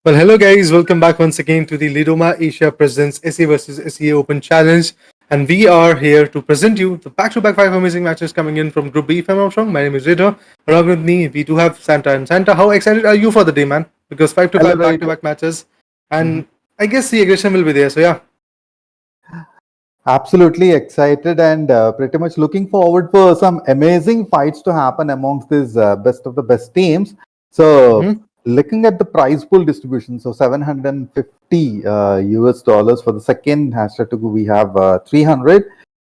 Well, hello guys, welcome back once again to the LIDOMA Asia Presents SA versus SEA Open Challenge. And we are here to present you the back-to-back five amazing matches coming in from Group B, if I'm not wrong. My name is Rita. Along with me, we do have Santa. And Santa, how excited are you for the day, man? Because 5 to Hello, 5 right. back-to-back matches. And I guess the aggression will be there, so yeah. Absolutely excited and pretty much looking forward for some amazing fights to happen amongst these best of the best teams. So, looking at the prize pool distribution, so 750 US dollars for the second hashtag 2, we have 300,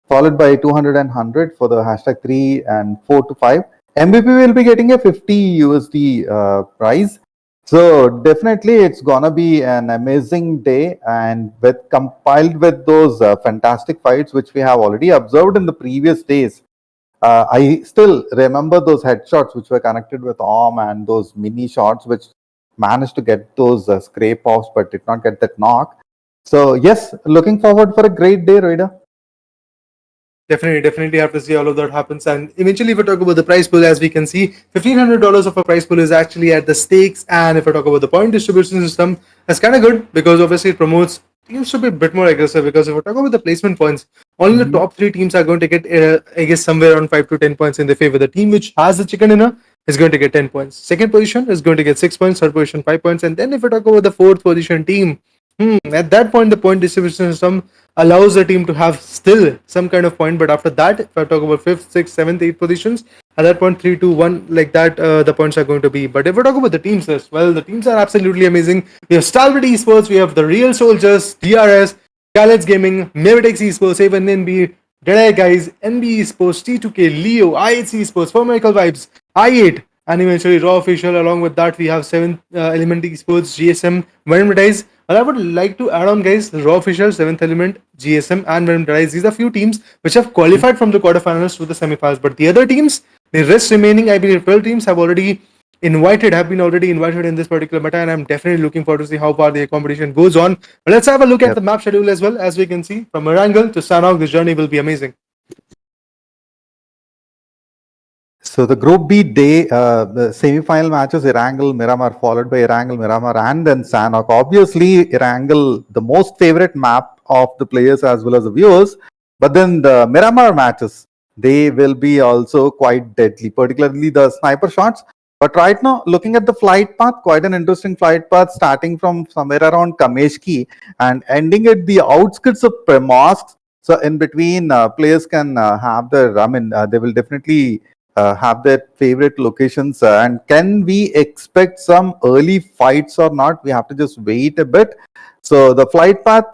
followed by 200 and 100 for the hashtag 3 and 4 to 5. MVP will be getting a 50 USD prize. So definitely it's gonna be an amazing day, and with compiled with those fantastic fights which we have already observed in the previous days. I still remember those headshots which were connected with arm and those mini shots which managed to get those scrape offs but did not get that knock. So yes, looking forward for a great day, Rida. Definitely have to see all of that happens. And eventually, if we talk about the prize pool, as we can see, $1,500 of a prize pool is actually at the stakes. And if I talk about the point distribution system, that's kind of good because obviously it promotes teams to be a bit more aggressive. Because if we talk about the placement points, only the top three teams are going to get, I guess, somewhere around 5 to 10 points in their favor. The team which has the chicken dinner is going to get 10 points. Second position is going to get 6 points. Third position, 5 points. And then if we talk about the fourth position team, at that point, the point distribution system allows the team to have still some kind of point. But after that, if I talk about fifth, sixth, seventh, eighth positions, at that point, 3, 2, 1, like that, the points are going to be. But if we talk about the teams list, well, the teams are absolutely amazing. We have STALWART Esports, we have the Real Soldiers, DRS, SKYLIGHTZ Gaming, MABETEX Esports, A1NB, DEADEYES, NB Esports, T2K, Leo, IHC Esports, For Michael Vibes, I8, and eventually Raw Official. Along with that, we have 7th Element Esports, GSM, VENOM. Well, I would like to add on, guys, Raw Official, 7th Element, GSM, and VENOM. These are few teams which have qualified from the quarterfinals to the semifinals. But the other teams, the rest remaining, I believe, 12 teams have been already invited in this particular meta, and I'm definitely looking forward to see how far the competition goes on. But let's have a look at the map schedule as well. As we can see, from Erangel to Sanhok, this journey will be amazing. So the Group B day, the semi-final matches, Erangel, Miramar, followed by Erangel, Miramar, and then Sanhok. Obviously, Erangel, the most favorite map of the players as well as the viewers. But then the Miramar matches, they will be also quite deadly, particularly the sniper shots. But right now, looking at the flight path, quite an interesting flight path, starting from somewhere around Kameshki and ending at the outskirts of Premosk. So in between, players can have their, they will definitely have their favorite locations, and can we expect some early fights or not? We have to just wait a bit. So the flight path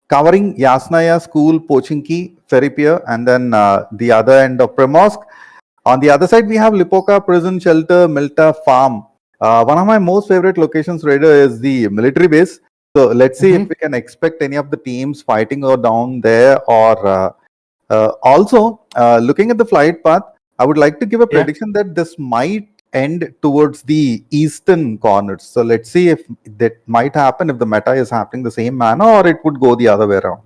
covering Yasnaya School, Pochinki, Ferry Pier, and then the other end of Premosk. On the other side, we have Lipoka Prison Shelter, Milta Farm. One of my most favorite locations, Raider, is the military base. So let's see if we can expect any of the teams fighting or down there, or also looking at the flight path, I would like to give a prediction that this might end towards the eastern corners. So let's see if that might happen, if the meta is happening the same manner, or it would go the other way around.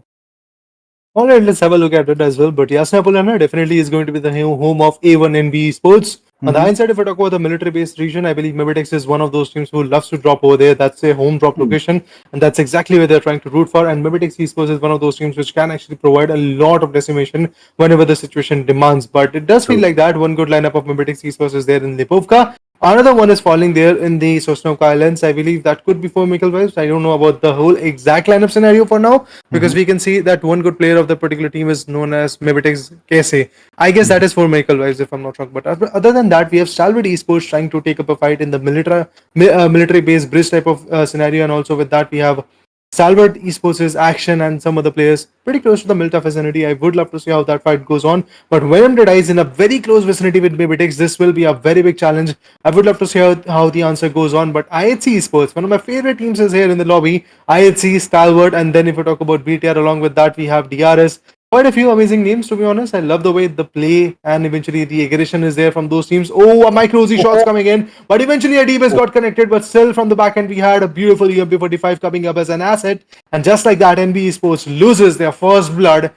Alright, let's have a look at it as well. But Yasna Polana definitely is going to be the home of A1NB Sports. On the hindsight, if I talk about the military-based region, I believe MABETEX is one of those teams who loves to drop over there. That's a home drop location, and that's exactly where they're trying to root for. And MABETEX Esports is one of those teams which can actually provide a lot of decimation whenever the situation demands. But it does feel like that one good lineup of MABETEX Esports is there in Lipovka. Another one is falling there in the Sosnovka Islands. I believe that could be for Michael Vibes. I don't know about the whole exact lineup scenario for now, because we can see that one good player of the particular team is known as MABETexGSM. I guess that is for Michael Vibes, if I'm not wrong. But other than that, we have STALWART Esports trying to take up a fight in the military-based bridge type of scenario, and also with that we have STALWART Esports' Action and some other players pretty close to the Milta vicinity. I would love to see how that fight goes on. But VENOM is in a very close vicinity with MABETEX. This will be a very big challenge. I would love to see how the answer goes on. But IHC Esports, one of my favorite teams, is here in the lobby. IHC, STALWART, and then if we talk about BTR, along with that we have DRS. Quite a few amazing names, to be honest. I love the way the play and eventually the aggression is there from those teams. Oh, a micro Z shots coming in, but eventually a DBS got connected. But still, from the back end, we had a beautiful UMP45 coming up as an asset, and just like that, NB Esports loses their first blood.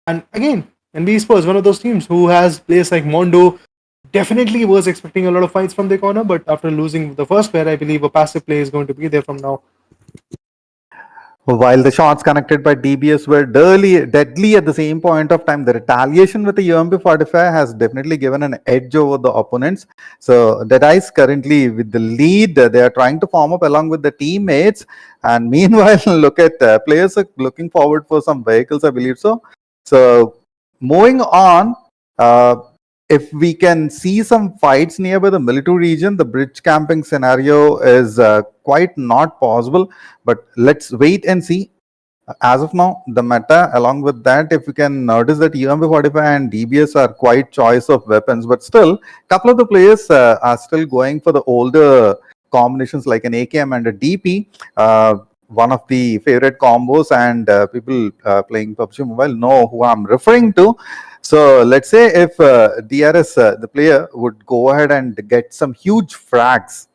And again, NB Esports, one of those teams who has players like Mondo, definitely was expecting a lot of fights from their corner, but after losing the first pair, I believe a passive play is going to be there from now. While the shots connected by DBS were deadly at the same point of time, the retaliation with the UMP 45 has definitely given an edge over the opponents. So Deadeye's currently with the lead. They are trying to form up along with the teammates. And meanwhile, look at players are looking forward for some vehicles, I believe so. So moving on, if we can see some fights nearby the military region, the bridge camping scenario is quite not possible. But let's wait and see. As of now, the meta, along with that, if you can notice that UMP 45 and DBS are quite choice of weapons, but still, a couple of the players are still going for the older combinations like an AKM and a DP. One of the favorite combos, and people playing PUBG Mobile know who I'm referring to. So let's say if DRS, the player, would go ahead and get some huge frags.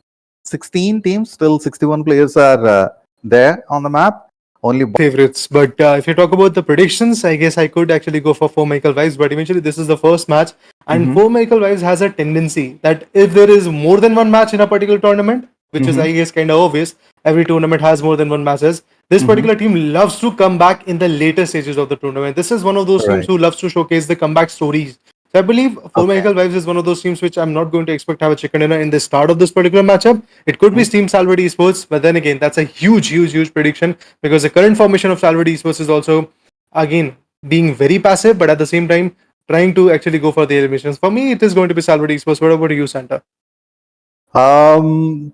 16 teams, still 61 players are there on the map. Only favorites. But if you talk about the predictions, I guess I could actually go for 4 Michael Wives, but eventually this is the first match, and 4 Michael Wives has a tendency that if there is more than one match in a particular tournament, which is I guess kind of obvious, every tournament has more than one matches. This particular team loves to come back in the later stages of the tournament. This is one of those teams who loves to showcase the comeback stories. So I believe 4 Michael Wives is one of those teams which I'm not going to expect to have a chicken dinner in the start of this particular matchup. It could be Team STALWART Esports, but then again, that's a huge prediction because the current formation of STALWART Esports is also, again, being very passive, but at the same time, trying to actually go for the eliminations. For me, it is going to be STALWART Esports. What about you, Santa?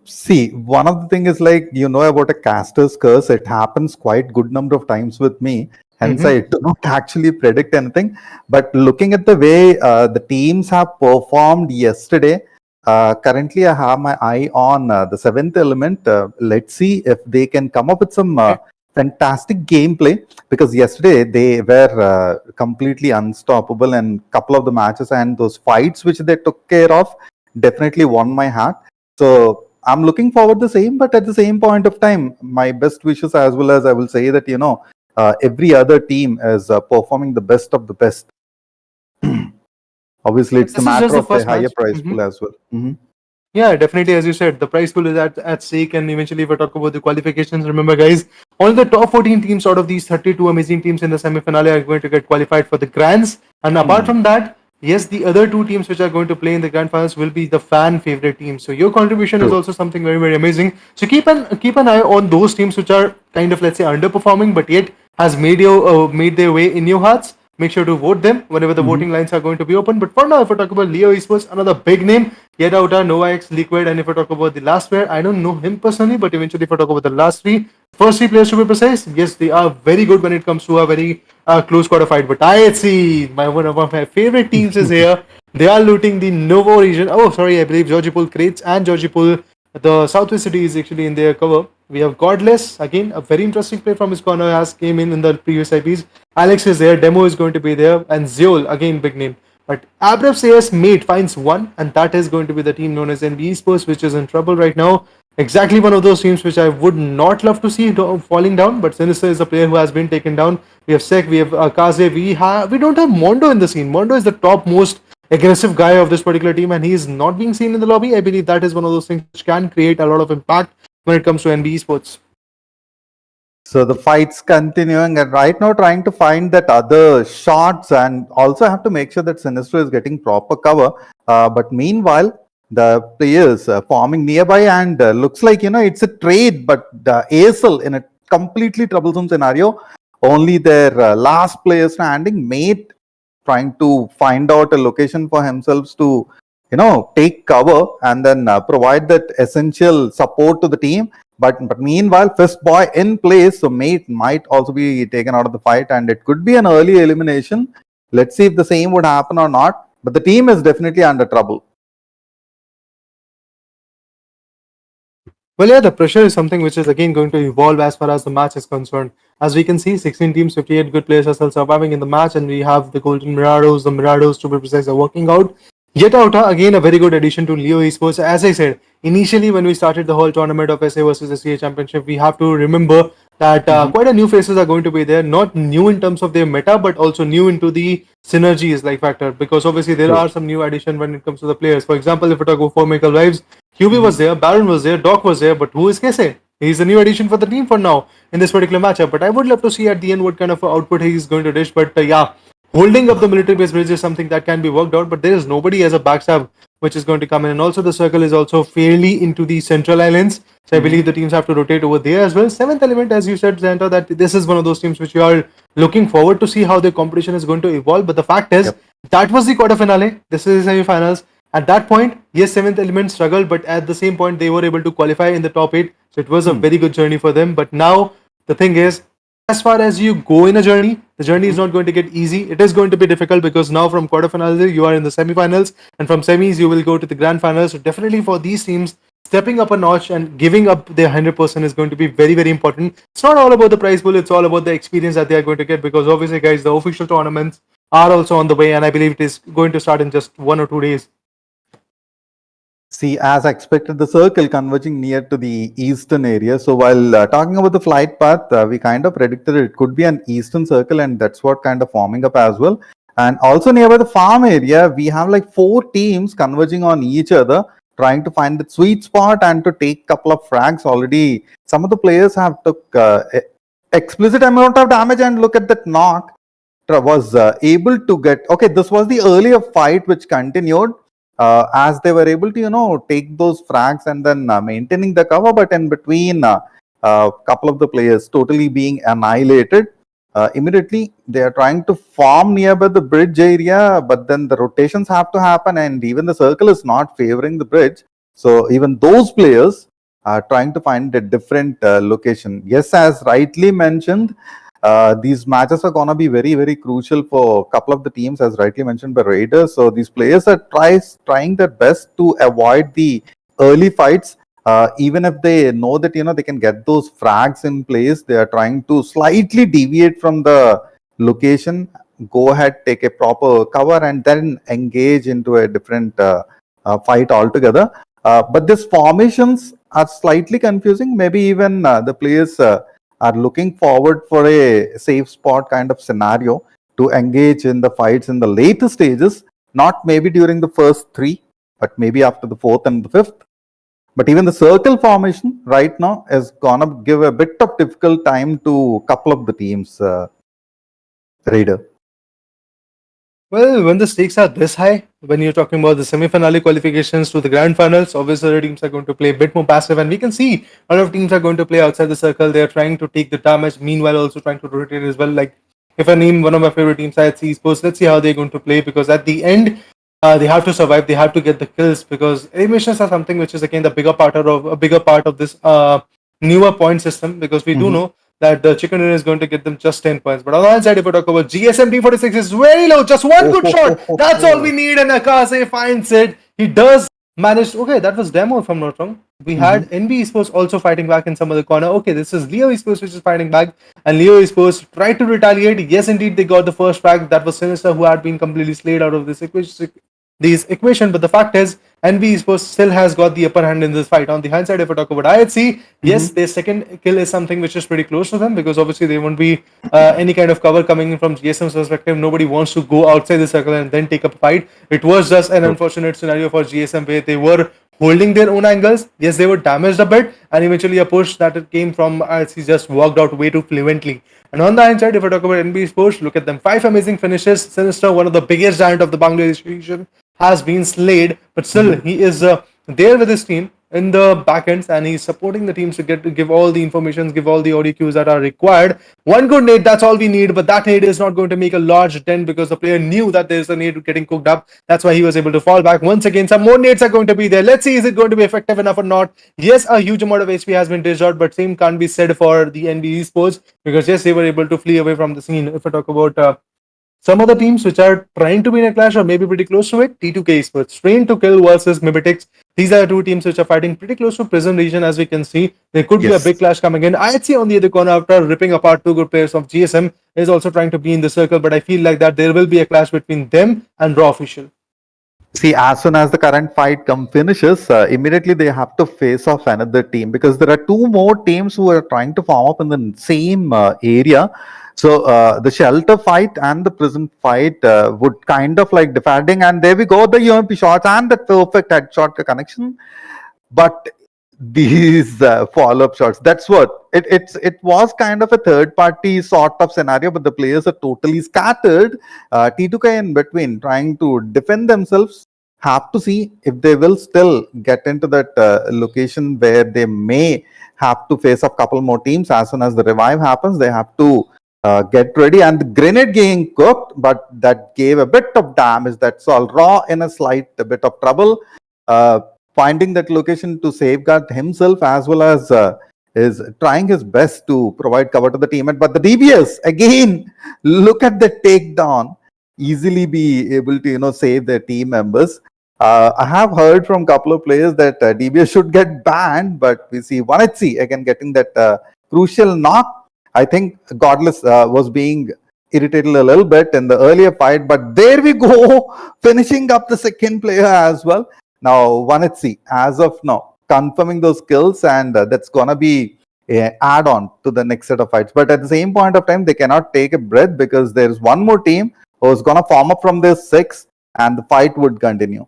See, one of the thing is like, about a caster's curse. It happens quite good number of times with me. Hence, I do not actually predict anything. But looking at the way the teams have performed yesterday, currently I have my eye on the seventh element. Let's see if they can come up with some fantastic gameplay, because yesterday they were completely unstoppable in a couple of the matches, and those fights which they took care of definitely won my heart. So I'm looking forward to the same, but at the same point of time, my best wishes, as well as I will say that, every other team is performing the best of the best. Obviously, it's a matter of a higher prize pool as well. Yeah, definitely. As you said, the prize pool is at stake, and eventually, if we talk about the qualifications, remember, guys, only the top 14 teams out of these 32 amazing teams in the semi-finale are going to get qualified for the grands. And apart from that, yes, the other two teams which are going to play in the grand finals will be the fan favorite teams. So your contribution is also something very amazing. So keep an eye on those teams which are kind of, let's say, underperforming, but yet has made their way in your hearts. Make sure to vote them whenever the voting lines are going to be open. But for now, if we talk about Leo Esports, another big name, Yedauta, NovaX, Liquid, and if I talk about the last pair, I don't know him personally, but eventually if I talk about the last first three players to be precise, yes, they are very good when it comes to a very close quarter fight. But I see one of my favorite teams is here. They are looting the Novo region. Oh, sorry, I believe Georgipol Crates and Georgipol, the Southwest City, is actually in their cover. We have Godless, again, a very interesting play from his corner, has came in the previous IPs. Alex is there, Demo is going to be there, and Zeol, again, big name. But Abrab says mate finds one, and that is going to be the team known as NB Esports, which is in trouble right now. Exactly one of those teams which I would not love to see falling down, but Sinister is a player who has been taken down. We have Sek, we have Kaze, we don't have Mondo in the scene. Mondo is the top most aggressive guy of this particular team, and he is not being seen in the lobby. I believe that is one of those things which can create a lot of impact when it comes to NB Esports. So the fight's continuing, and right now trying to find that other shots, and also have to make sure that Sinister is getting proper cover. But meanwhile, the players forming nearby, and looks like, it's a trade, but the ASL in a completely troublesome scenario. Only their last player standing, mate, trying to find out a location for himself to take cover and then provide that essential support to the team. But meanwhile, Fist Boy in place, so mate might also be taken out of the fight, and it could be an early elimination. Let's see if the same would happen or not. But the team is definitely under trouble. Well, yeah, the pressure is something which is again going to evolve as far as the match is concerned. As we can see, 16 teams, 58 good players are still surviving in the match, and we have the Golden Mirados, the Mirados to be precise, are working out. Yedauta, again, a very good addition to Leo Esports. As I said, initially when we started the whole tournament of SA versus SCA Championship, we have to remember that quite a new faces are going to be there. Not new in terms of their meta, but also new into the synergies like factor. Because obviously there True. are some new addition when it comes to the players. For example, if we talk about four Michael Lives, QB was there, Baron was there, Doc was there, but who is Kese? He's a new addition for the team for now in this particular matchup. But I would love to see at the end what kind of output he's going to dish. But yeah, holding up the military base bridge is something that can be worked out. But there is nobody as a backstab which is going to come in. And also the circle is also fairly into the central islands. So I believe the teams have to rotate over there as well. Seventh element, as you said, Zanta, that this is one of those teams which you are looking forward to see how their competition is going to evolve. But the fact is, that was the quarter finale. This is the semi-finals. At that point, yes, seventh element struggled, but at the same point, they were able to qualify in the top 8. So it was a very good journey for them. But now the thing is, as far as you go in a journey, the journey is not going to get easy. It is going to be difficult because now from quarterfinals you are in the semi-finals, and from semis you will go to the grand finals. So definitely for these teams, stepping up a notch and giving up their 100% is going to be very, very important. It's not all about the prize pool, it's all about the experience that they are going to get, because obviously guys, the official tournaments are also on the way, and I believe it is going to start in just 1 or 2 days. See, as expected, the circle converging near to the eastern area. So while talking about the flight path, we kind of predicted it could be an eastern circle, and that's what kind of forming up as well. And also nearby the farm area, we have like 4 teams converging on each other, trying to find the sweet spot and to take couple of frags. Already, some of the players have took explicit amount of damage, and look at that knock was able to get. Okay, this was the earlier fight which continued. As they were able to take those frags and then maintaining the cover, but in between couple of the players totally being annihilated. Immediately they are trying to farm nearby the bridge area, but then the rotations have to happen, and even the circle is not favoring the bridge. So even those players are trying to find a different location. Yes, as rightly mentioned, these matches are going to be very, very crucial for a couple of the teams, as rightly mentioned by Raiders. So these players are trying their best to avoid the early fights. Even if they know that they can get those frags in place, they are trying to slightly deviate from the location, go ahead, take a proper cover, and then engage into a different fight altogether. But these formations are slightly confusing. Maybe even the players are looking forward for a safe spot kind of scenario to engage in the fights in the later stages, not maybe during the first 3, but maybe after the 4th and the 5th. But even the circle formation right now is gonna give a bit of difficult time to a couple of the teams, Raider. Well, when the stakes are this high, when you're talking about the semi-finale qualifications to the grand finals, obviously the teams are going to play a bit more passive, and we can see a lot of teams are going to play outside the circle. They're trying to take the damage, meanwhile also trying to rotate as well. Like, if I name one of my favorite teams, I'd see ESPORTS. Let's see how they're going to play, because at the end, they have to survive. They have to get the kills, because eliminations are something which is again the bigger part of this newer point system, because we do know that the chicken dinner is going to get them just 10 points. But on the other side, if we talk about GSM, T46 is very low, just one good shot. That's all we need, and Akase finds it. He does manage. Okay, that was demo, if I'm not wrong. We had NB Esports also fighting back in some other corner. Okay, this is Leo Esports which is fighting back, and Leo Esports tried to retaliate. Yes, indeed, they got the first frag. That was Sinister, who had been completely slayed out of this equation. But the fact is, NB Esports still has got the upper hand in this fight. On the hindsight, if I talk about IHC, yes, their second kill is something which is pretty close to them, because obviously there won't be any kind of cover coming in from GSM's perspective. Nobody wants to go outside the circle and then take up a fight. It was just an unfortunate scenario for GSM, where they were holding their own angles. Yes, they were damaged a bit, and eventually a push that it came from IHC just worked out way too fluently. And on the hindsight, if I talk about NB Sports, look at them. 5 amazing finishes. Sinister, one of the biggest giant of the Bangladesh region, has been slayed, but still he is there with his team in the back ends, and he's supporting the teams to give all the information, give all the audio cues that are required. One good nade, that's all we need, but that nade is not going to make a large dent, because the player knew that there's a nade getting cooked up. That's why he was able to fall back. Once again, some more nades are going to be there. Let's see, is it going to be effective enough or not? Yes, a huge amount of HP has been dished out, but same can't be said for the NB Esports, because yes, they were able to flee away from the scene. If I talk about some other teams which are trying to be in a clash or maybe pretty close to it, T2K Esports, Train to Kill versus MABETEX. These are the 2 teams which are fighting pretty close to Prison region, as we can see. There could be a big clash coming in. IHC on the other corner, after ripping apart 2 good players of GSM, is also trying to be in the circle, but I feel like that there will be a clash between them and Raw Official. See, as soon as the current fight finishes, immediately they have to face off another team because there are two more teams who are trying to form up in the same area. So the shelter fight and the prison fight would kind of like defending, and there we go, the UMP shots and the perfect headshot connection. But these follow-up shots, that's what it was, kind of a third party sort of scenario, but the players are totally scattered. T2K in between trying to defend themselves, have to see if they will still get into that location where they may have to face a couple more teams. As soon as the revive happens, they have to get ready, and the grenade getting cooked, but that gave a bit of damage. That's all. Raw in a slight bit of trouble, uh, finding that location to safeguard himself, as well as is trying his best to provide cover to the teammate. But the DBS again, look at the takedown, easily be able to save their team members. I have heard from a couple of players that DBS should get banned, but we see 1HC again getting that crucial knock. I think Godless was being irritated a little bit in the earlier fight, but there we go, finishing up the second player as well. Now 1HC, as of now, confirming those kills, and that's gonna be a add-on to the next set of fights. But at the same point of time, they cannot take a breath because there's one more team who's gonna form up from this 6, and the fight would continue.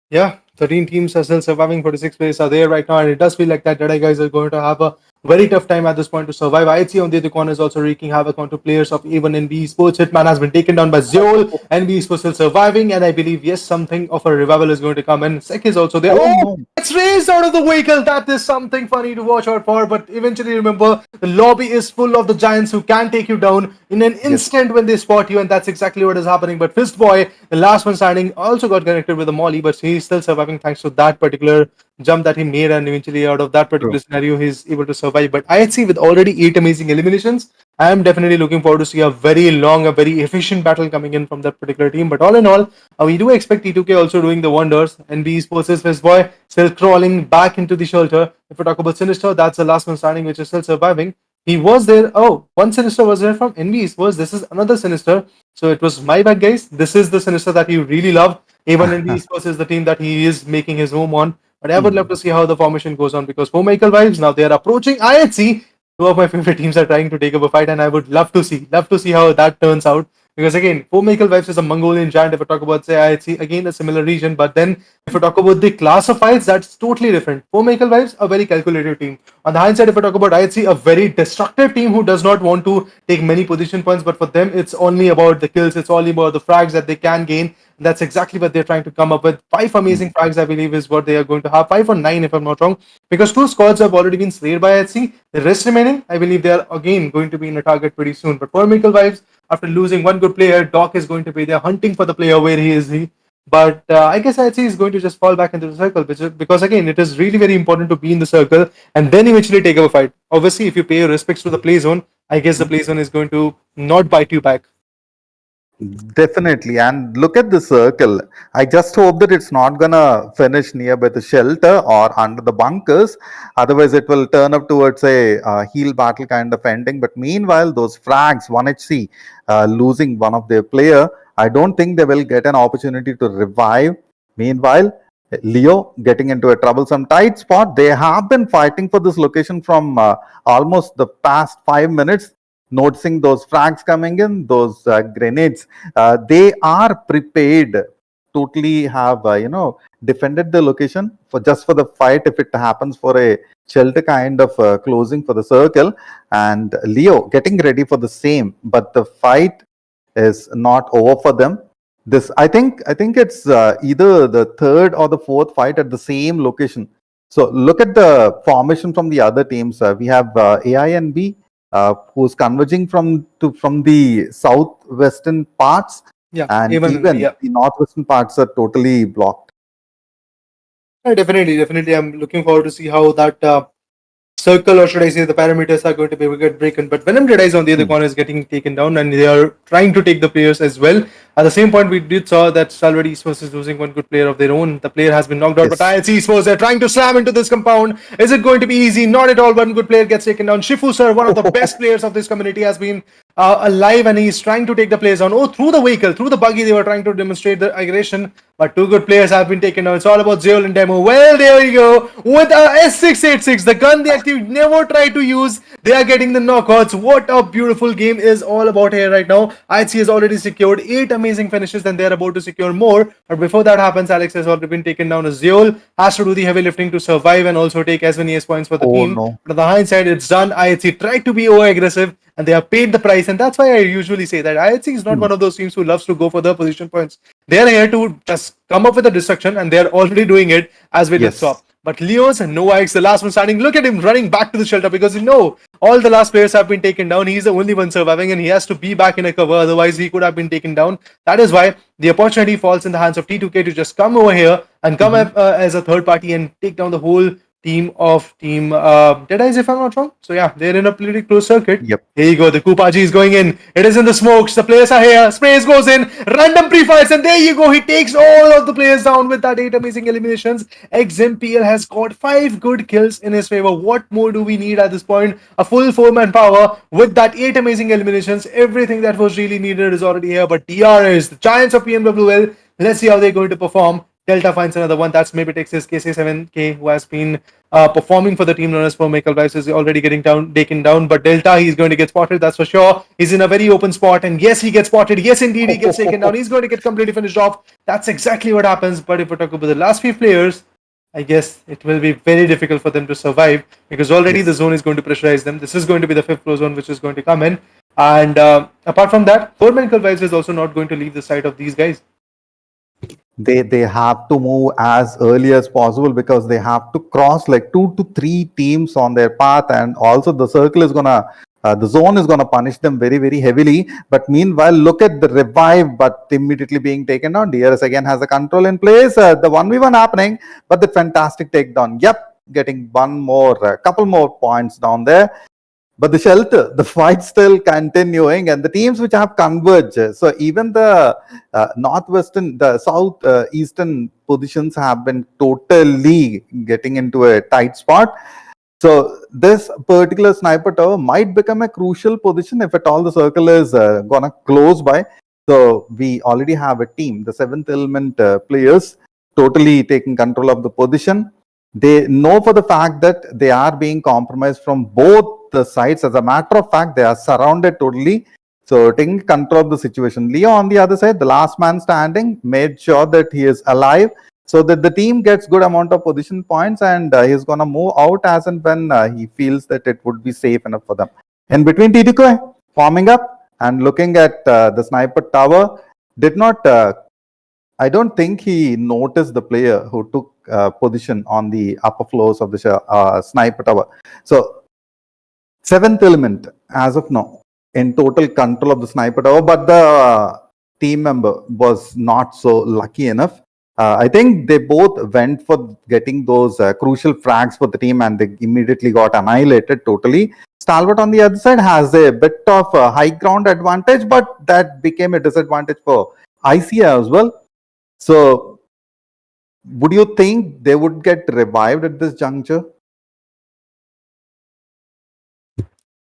Yeah, 13 teams are still surviving. 46 players are there right now, and it does feel like that Deadeye guys are going to have a very tough time at this point to survive. IHC on the other corner is also wreaking havoc onto players of A1 NB Esports. Hitman has been taken down by Zeol. NB Esports still surviving, and I believe, yes, something of a revival is going to come in. Sek is also there. Oh, it's raised out of the vehicle. That is something funny to watch out for, but eventually remember, the lobby is full of the giants who can take you down in an instant when they spot you, and that's exactly what is happening. But Fist Boy, the last one standing, also got connected with a molly, but he's still surviving thanks to that particular jump that he made, and eventually out of that particular scenario he's able to survive. But IHC with already 8 amazing eliminations, I am definitely looking forward to see a very long, a very efficient battle coming in from that particular team. But all in all, we do expect T2K also doing the wonders. NB Esports' Fist Boy still crawling back into the shelter. If we talk about Sinister, that's the last one standing which is still surviving. He was there. Oh, one Sinister was there from NB Esports. This is another Sinister. So it was my bad, guys. This is the Sinister that you really love. Even NB Esports is the team that he is making his home on. But I would love to see how the formation goes on, because for Michael Vibes, now they are approaching IHC. Two of my favorite teams are trying to take up a fight, and I would love to see how that turns out. Because again, for Michael Vibes is a Mongolian giant. If we talk about, say, IHC, again a similar region. But then if we talk about the class of fights, that's totally different. For Michael Vibes, a very calculated team. On the hindsight, if we talk about IHC, a very destructive team who does not want to take many position points, but for them, it's only about the kills, it's only about the frags that they can gain. That's exactly what they're trying to come up with. 5 amazing frags, I believe, is what they are going to have. 5 or 9, if I'm not wrong, because 2 squads have already been slayed by HC. The rest remaining, I believe they are again going to be in a target pretty soon. But for Michael Vibes, after losing one good player, Doc is going to be there hunting for the player. Where is he? But I guess IHC is going to just fall back into the circle, because again, it is really very important to be in the circle and then eventually take up a fight. Obviously, if you pay your respects to the play zone, I guess the play zone is going to not bite you back. Definitely, and look at the circle. I just hope that it's not gonna finish nearby the shelter or under the bunkers. Otherwise, it will turn up towards a heel battle kind of ending. But meanwhile, those frags, 1HC, losing one of their player, I don't think they will get an opportunity to revive. Meanwhile, Leo getting into a troublesome tight spot. They have been fighting for this location from almost the past 5 minutes. Noticing those frags coming in, those grenades, they are prepared. Totally have defended the location for the fight if it happens for a shelter kind of closing for the circle. And Leo getting ready for the same, but the fight is not over for them. This I think it's either the third or the fourth fight at the same location. So look at the formation from the other teams. We have AINB. Who's converging from the southwestern parts, and even the northwestern parts are totally blocked. Definitely. I'm looking forward to see how that circle, or should I say the parameters, are going to be get broken. But Venom Deadeyes on the other corner is getting taken down, and they are trying to take the players as well. At the same point, we did saw that STALWART Esports is losing one good player of their own. The player has been knocked out, but IHC Esports, they're trying to slam into this compound. Is it going to be easy? Not at all. One good player gets taken down. Shifu sir, one of the best players of this community, has been alive, and he's trying to take the players down. Oh, through the vehicle, through the buggy, they were trying to demonstrate the aggression, but two good players have been taken down. It's all about Zeol and Demo. Well, there you go. With a S686, the gun they actually never try to use, they are getting the knockouts. What a beautiful game is all about here right now. IHC has already secured 8 amazing finishes, and they're about to secure more. But before that happens, Alex has already been taken down. Zeol has to do the heavy lifting to survive and also take as many S points for the Oh team. no. But on the hindsight, it's done. IHC tried to be over aggressive, and they have paid the price. And that's why I usually say that IHC is not one of those teams who loves to go for the position points. They are here to just come up with a destruction, and they are already doing it as we did saw. But Leos and Novax, the last one standing, look at him running back to the shelter because all the last players have been taken down. He's the only one surviving, and he has to be back in a cover. Otherwise, he could have been taken down. That is why the opportunity falls in the hands of T2K to just come over here and come up as a third party and take down the whole team of Team Deadies, if I'm not wrong. So yeah, they're in a pretty close circuit. Yep. Here you go. The Kupaji is going in. It is in the smokes. The players are here. Sprays goes in. Random pre-fires, and there you go. He takes all of the players down with that 8 amazing eliminations. XMPL has got 5 good kills in his favor. What more do we need at this point? A full 4-man power with that 8 amazing eliminations. Everything that was really needed is already here. But DRS, the Giants of PMWL, let's see how they're going to perform. Delta finds another one. That's MABETEX's KC7K, who has been performing for the team known as for Michael Vice, is already getting taken down. But Delta, he's going to get spotted, that's for sure. He's in a very open spot, and yes, he gets spotted. Yes, indeed, he gets taken down. He's going to get completely finished off. That's exactly what happens. But if we talk about the last few players, I guess it will be very difficult for them to survive because already the zone is going to pressurize them. This is going to be the 5th floor zone which is going to come in. And apart from that, for Michael Vice is also not going to leave the side of these guys. They have to move as early as possible because they have to cross like 2 to 3 teams on their path, and also the circle is gonna the zone is gonna punish them very, very heavily. But meanwhile, look at the revive, but immediately being taken down. DRS again has the control in place. The 1v1 happening, but the fantastic takedown. Yep, getting one more, couple more points down there. But the shelter, the fight still continuing, and the teams which have converged. So even the northwestern, the southeastern positions have been totally getting into a tight spot. So this particular sniper tower might become a crucial position if at all the circle is gonna close by. So we already have a team, the 7th element players, totally taking control of the position. They know for the fact that they are being compromised from both the sides. As a matter of fact, they are surrounded totally. So taking control of the situation. Leo on the other side, the last man standing, made sure that he is alive so that the team gets good amount of position points, and he's going to move out as and when he feels that it would be safe enough for them. In between, T2K forming up and looking at the sniper tower, did not I don't think he noticed the player who took position on the upper floors of the sniper tower. So 7th element as of now in total control of the sniper tower, but the team member was not so lucky enough. I think they both went for getting those crucial frags for the team, and they immediately got annihilated totally. Stalwart on the other side has a bit of high ground advantage, but that became a disadvantage for ICA as well. So, would you think they would get revived at this juncture?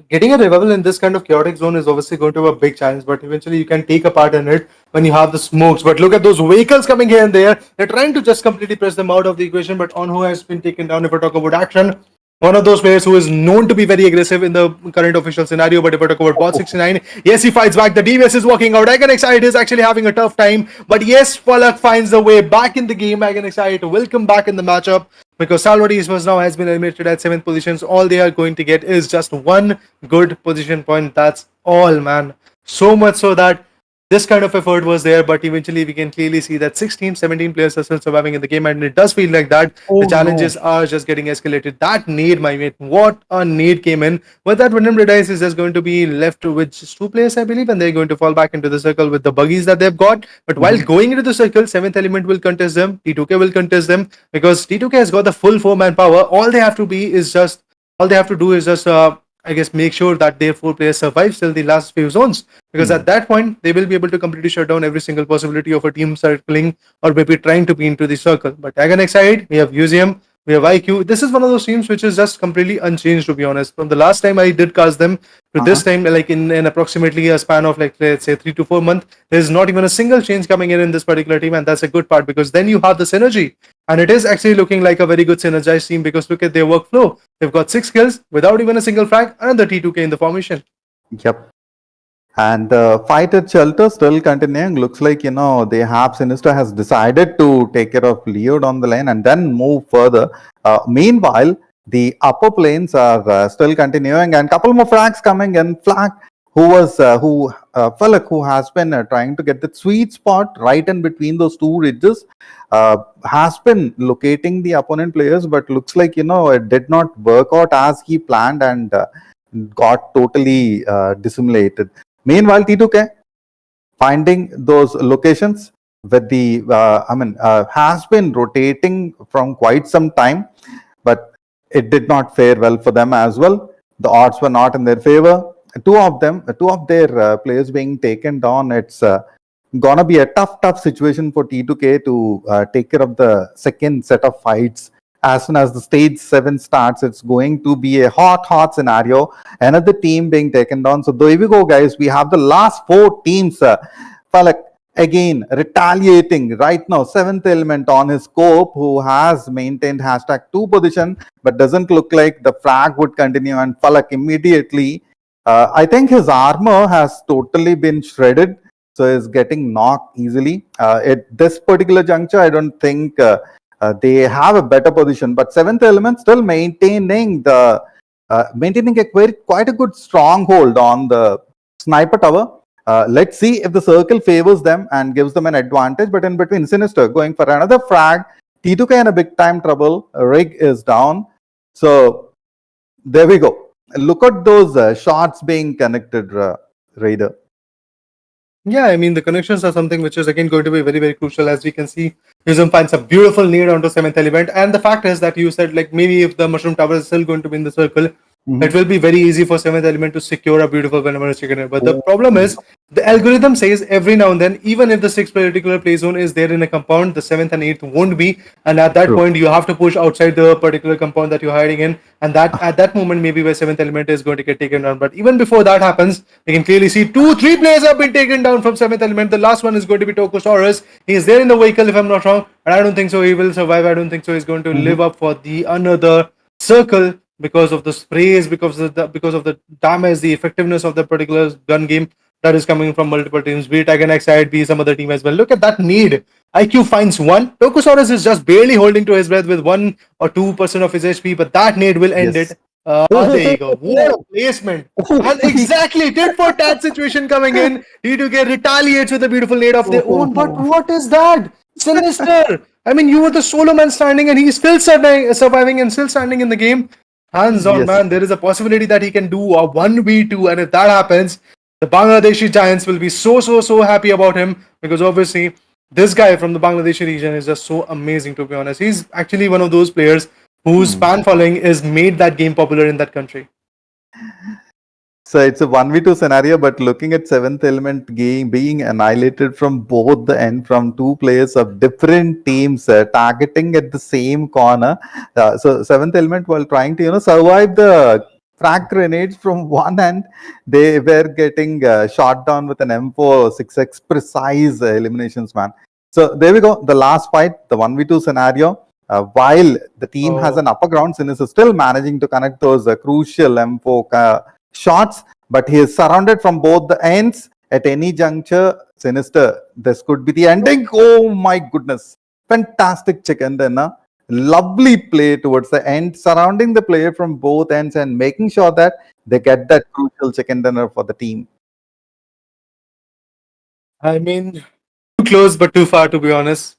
Getting a revival in this kind of chaotic zone is obviously going to be a big challenge, but eventually you can take a part in it when you have the smokes. But look at those vehicles coming here and there. They're trying to just completely press them out of the equation, but Onho has been taken down. If we talk about action, one of those players who is known to be very aggressive in the current official scenario. But if I talk about Bot 69, yes, he fights back. The DVS is working out. Agonexite is actually having a tough time. But yes, Falak finds the way back in the game. Agonexite will come back in the matchup because STALWART Esports now has been eliminated at 7th positions. All they are going to get is just one good position point. That's all, man. So much so that this kind of effort was there, but eventually we can clearly see that 16, 17 players are still surviving in the game, and it does feel like that the challenges are just getting escalated. That nade, my mate, what a nade came in. But that Venom Redice is just going to be left with just 2 players, I believe, and they're going to fall back into the circle with the buggies that they've got. But while going into the circle, 7th element will contest them, T2K will contest them, because T2K has got the full 4-man power. All they have to do is just I guess make sure that their 4 players survive till the last few zones, because at that point they will be able to completely shut down every single possibility of a team circling or maybe trying to be into the circle. But Agonexite, we have Museum, We have IQ. This is one of those teams which is just completely unchanged, to be honest. From the last time I did cast them to this time, like in approximately a span of, like, let's say 3 to 4 months, there's not even a single change coming in this particular team, and that's a good part because then you have the synergy. And it is actually looking like a very good synergized team because look at their workflow. They've got 6 kills without even a single frag, another T2K in the formation. Yep. And fight at shelter still continuing. Looks like, they have Sinister has decided to take care of Leo on the lane and then move further. Meanwhile, the upper planes are still continuing, and couple more frags coming in. Flag, Falak, who has been trying to get the sweet spot right in between those two ridges, has been locating the opponent players, but looks like, it did not work out as he planned and got totally dissimulated. Meanwhile, T2K finding those locations with the, has been rotating from quite some time, but it did not fare well for them as well. The odds were not in their favor. Two of their players being taken down. It's gonna be a tough situation for T2K to take care of the second set of fights. As soon as the stage 7 starts, it's going to be a hot scenario. Another team being taken down. So there we go, guys. We have the last 4 teams. Falak again retaliating right now. 7th Element on his scope, who has maintained #2 position, but doesn't look like the frag would continue. And Falak immediately, I think his armor has totally been shredded, so he's getting knocked easily. At this particular juncture, I don't think they have a better position, but 7th Element still maintaining quite a good stronghold on the sniper tower. Let's see if the circle favors them and gives them an advantage. But in between, Sinister going for another frag. T2K in a big time trouble. Rig is down. So there we go. Look at those shots being connected, Raider. Yeah, I mean, the connections are something which is again going to be very, very crucial. As we can see, Yuzum finds a beautiful nade onto 7th Element. And the fact is that you said, like, maybe if the Mushroom Tower is still going to be in the circle, it will be very easy for 7th Element to secure a beautiful Venomous chicken. But the problem is, the algorithm says every now and then, even if the 6th particular play zone is there in a compound, the 7th and 8th won't be. And at that point, you have to push outside the particular compound that you're hiding in. And that at that moment, maybe where 7th Element is going to get taken down. But even before that happens, we can clearly see 2-3 players have been taken down from 7th Element. The last one is going to be Tokosaurus. He is there in the vehicle, if I'm not wrong. And I don't think so he will survive. I don't think so he's going to live up for the another circle, because of the sprays, because of the damage, the effectiveness of the particular gun game that is coming from multiple teams, be it X, be some other team as well. Look at that need. IQ finds 1. Tokosaurus is just barely holding to his breath with 1 or 2% of his HP, but that need will end it. There you go. What a placement. And exactly, tit for tat situation coming in. T2K retaliates with a beautiful nade of their own. But what is that? Sinister. I mean, you were the solo man standing and he's still surviving and still standing in the game. Hands on, man. There is a possibility that he can do a 1v2, and if that happens, the Bangladeshi Giants will be so happy about him, because obviously this guy from the Bangladeshi region is just so amazing, to be honest. He's actually one of those players whose fan following is made that game popular in that country. So it's a 1v2 scenario, but looking at 7th Element game being annihilated from both the end, from 2 players of different teams targeting at the same corner. So 7th Element, while trying to survive the frag grenades from one end, they were getting shot down with an M4 6x precise eliminations, man. So there we go. The last fight, the 1v2 scenario. While the team has an upper ground, Sinis is still managing to connect those crucial M4 shots, but he is surrounded from both the ends. At any juncture, Sinister, this could be the ending. Oh my goodness. Fantastic chicken dinner. Lovely play towards the end, surrounding the player from both ends and making sure that they get that crucial chicken dinner for the team. I mean, too close but too far, to be honest.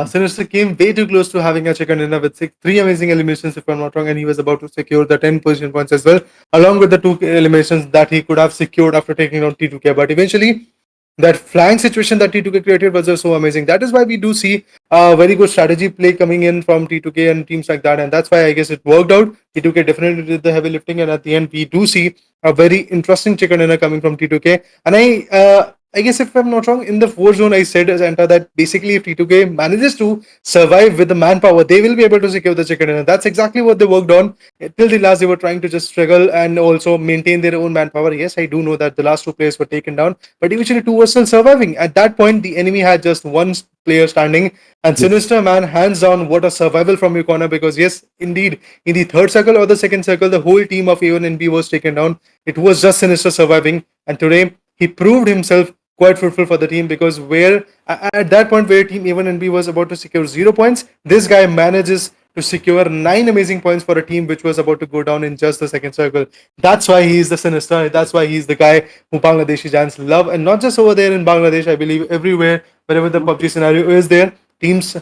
Sinister came way too close to having a chicken dinner with 3 amazing eliminations, if I'm not wrong, and he was about to secure the 10 position points as well, along with the 2 eliminations that he could have secured after taking down T2K. But eventually, that flying situation that T2K created was just so amazing. That is why we do see a very good strategy play coming in from T2K and teams like that, and that's why I guess it worked out. T2K definitely did the heavy lifting, and at the end, we do see a very interesting chicken dinner coming from T2K. And I guess if I'm not wrong, in the 4 zone, I said as enter that basically if T2K manages to survive with the manpower, they will be able to secure the chicken dinner. That's exactly what they worked on. Till the last, they were trying to just struggle and also maintain their own manpower. Yes, I do know that the last 2 players were taken down, but eventually 2 were still surviving. At that point, the enemy had just one player standing, and Yes. Sinister, man, hands down, what a survival from your corner. Because yes, indeed, in the third circle or the second circle, the whole team of A1 and B was taken down. It was just Sinister surviving, and today he proved himself quite fruitful for the team, because where at that point where team A1 and B was about to secure 0 points, this guy manages to secure 9 amazing points for a team which was about to go down in just the second circle. That's why he's the Sinister. That's why he's the guy who Bangladeshi Giants love, and not just over there in Bangladesh. I believe everywhere, wherever the PUBG scenario is there, teams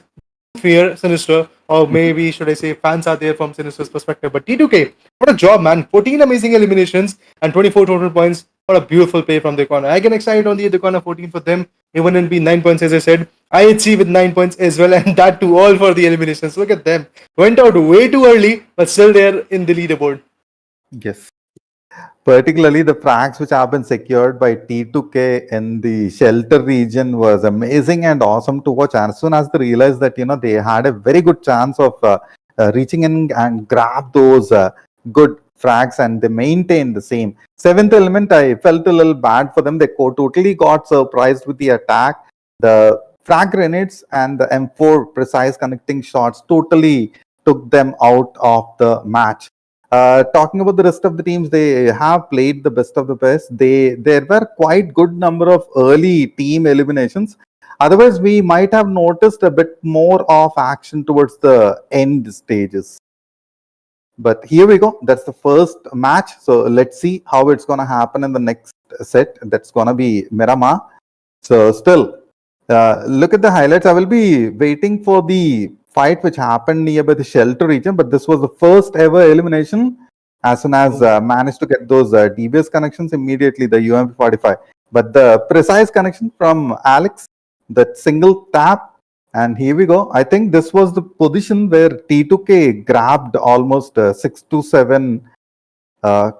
fear Sinister, or maybe should I say fans are there from Sinister's perspective. But T2K, what a job, man. 14 amazing eliminations and 24 total points. What a beautiful play from the corner. I get excited on the corner, 14 for them. Even in B 9 points, as I said. IHC with 9 points as well, and that too all for the eliminations. Look at them. Went out way too early, but still there in the leaderboard. Yes. Particularly the frags which have been secured by T2K in the shelter region was amazing and awesome to watch. As soon as they realized that, they had a very good chance of reaching in and grab those good frags, and they maintained the same. Seventh element, I felt a little bad for them. They totally got surprised with the attack. The frag grenades and the M4 precise connecting shots totally took them out of the match. Talking about the rest of the teams, they have played the best of the best. There were quite good number of early team eliminations. Otherwise, we might have noticed a bit more of action towards the end stages. But here we go. That's the first match. So let's see how it's going to happen in the next set. That's going to be Miramar. So still, look at the highlights. I will be waiting for the fight which happened nearby the shelter region, but this was the first ever elimination. As soon as managed to get those DBS connections, immediately the UMP45. But the precise connection from Alex, that single tap, and here we go. I think this was the position where T2K grabbed almost 6 to 7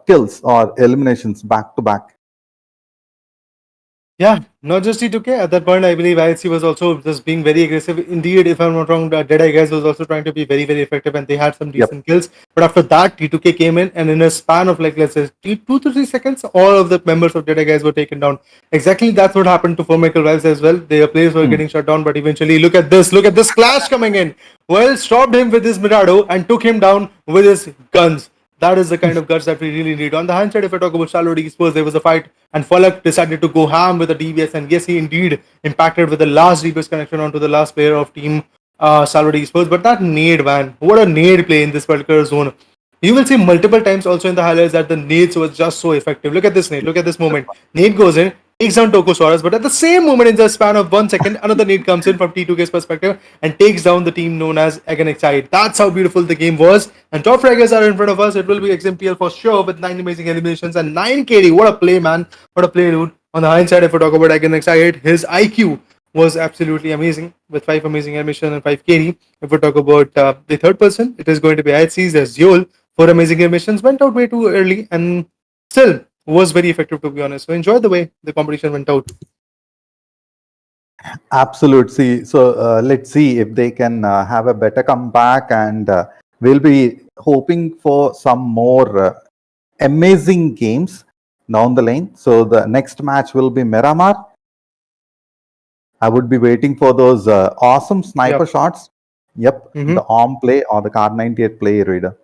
kills or eliminations back to back. Yeah, not just T2K. At that point, I believe IHC was also just being very aggressive. Indeed, if I'm not wrong, DEADEYES was also trying to be very, very effective, and they had some decent kills. But after that, T2K came in, and in a span of like, let's say 2 to 3 seconds, all of the members of DEADEYES were taken down. Exactly that's what happened to Formical Vibes as well. Their players were getting shut down, but eventually, look at this clash coming in. Well, stopped him with his Mirado and took him down with his guns. That is the kind of guts that we really need. On the hindsight, if I talk about STALWART esports, there was a fight, and Falak decided to go ham with the DBS, and yes, he indeed impacted with the last DBS connection onto the last player of team STALWART esports. But that nade, man, what a nade play in this particular zone. You will see multiple times also in the highlights that the nades was just so effective. Look at this nade. Look at this moment. Nade goes in, takes down Tokosaurus, but at the same moment, in the span of 1 second, another nade comes in from T2K's perspective and takes down the team known as SKYLIGHTZ. That's how beautiful the game was. And top fraggers are in front of us. It will be XMPL for sure, with 9 amazing eliminations and 9 KD. What a play, man. What a play, dude. On the hindsight, if we talk about SKYLIGHTZ, his IQ was absolutely amazing, with 5 amazing eliminations and 5 KD. If we talk about the third person, it is going to be IHC's. There's Yol. 4 amazing eliminations, went out way too early, and still was very effective, to be honest. So enjoy the way the competition went out. Absolutely. So let's see if they can have a better comeback, and we'll be hoping for some more amazing games down the lane. So the next match will be Miramar. I would be waiting for those awesome sniper shots. Yep, the arm play or the Card 98 play, Reader.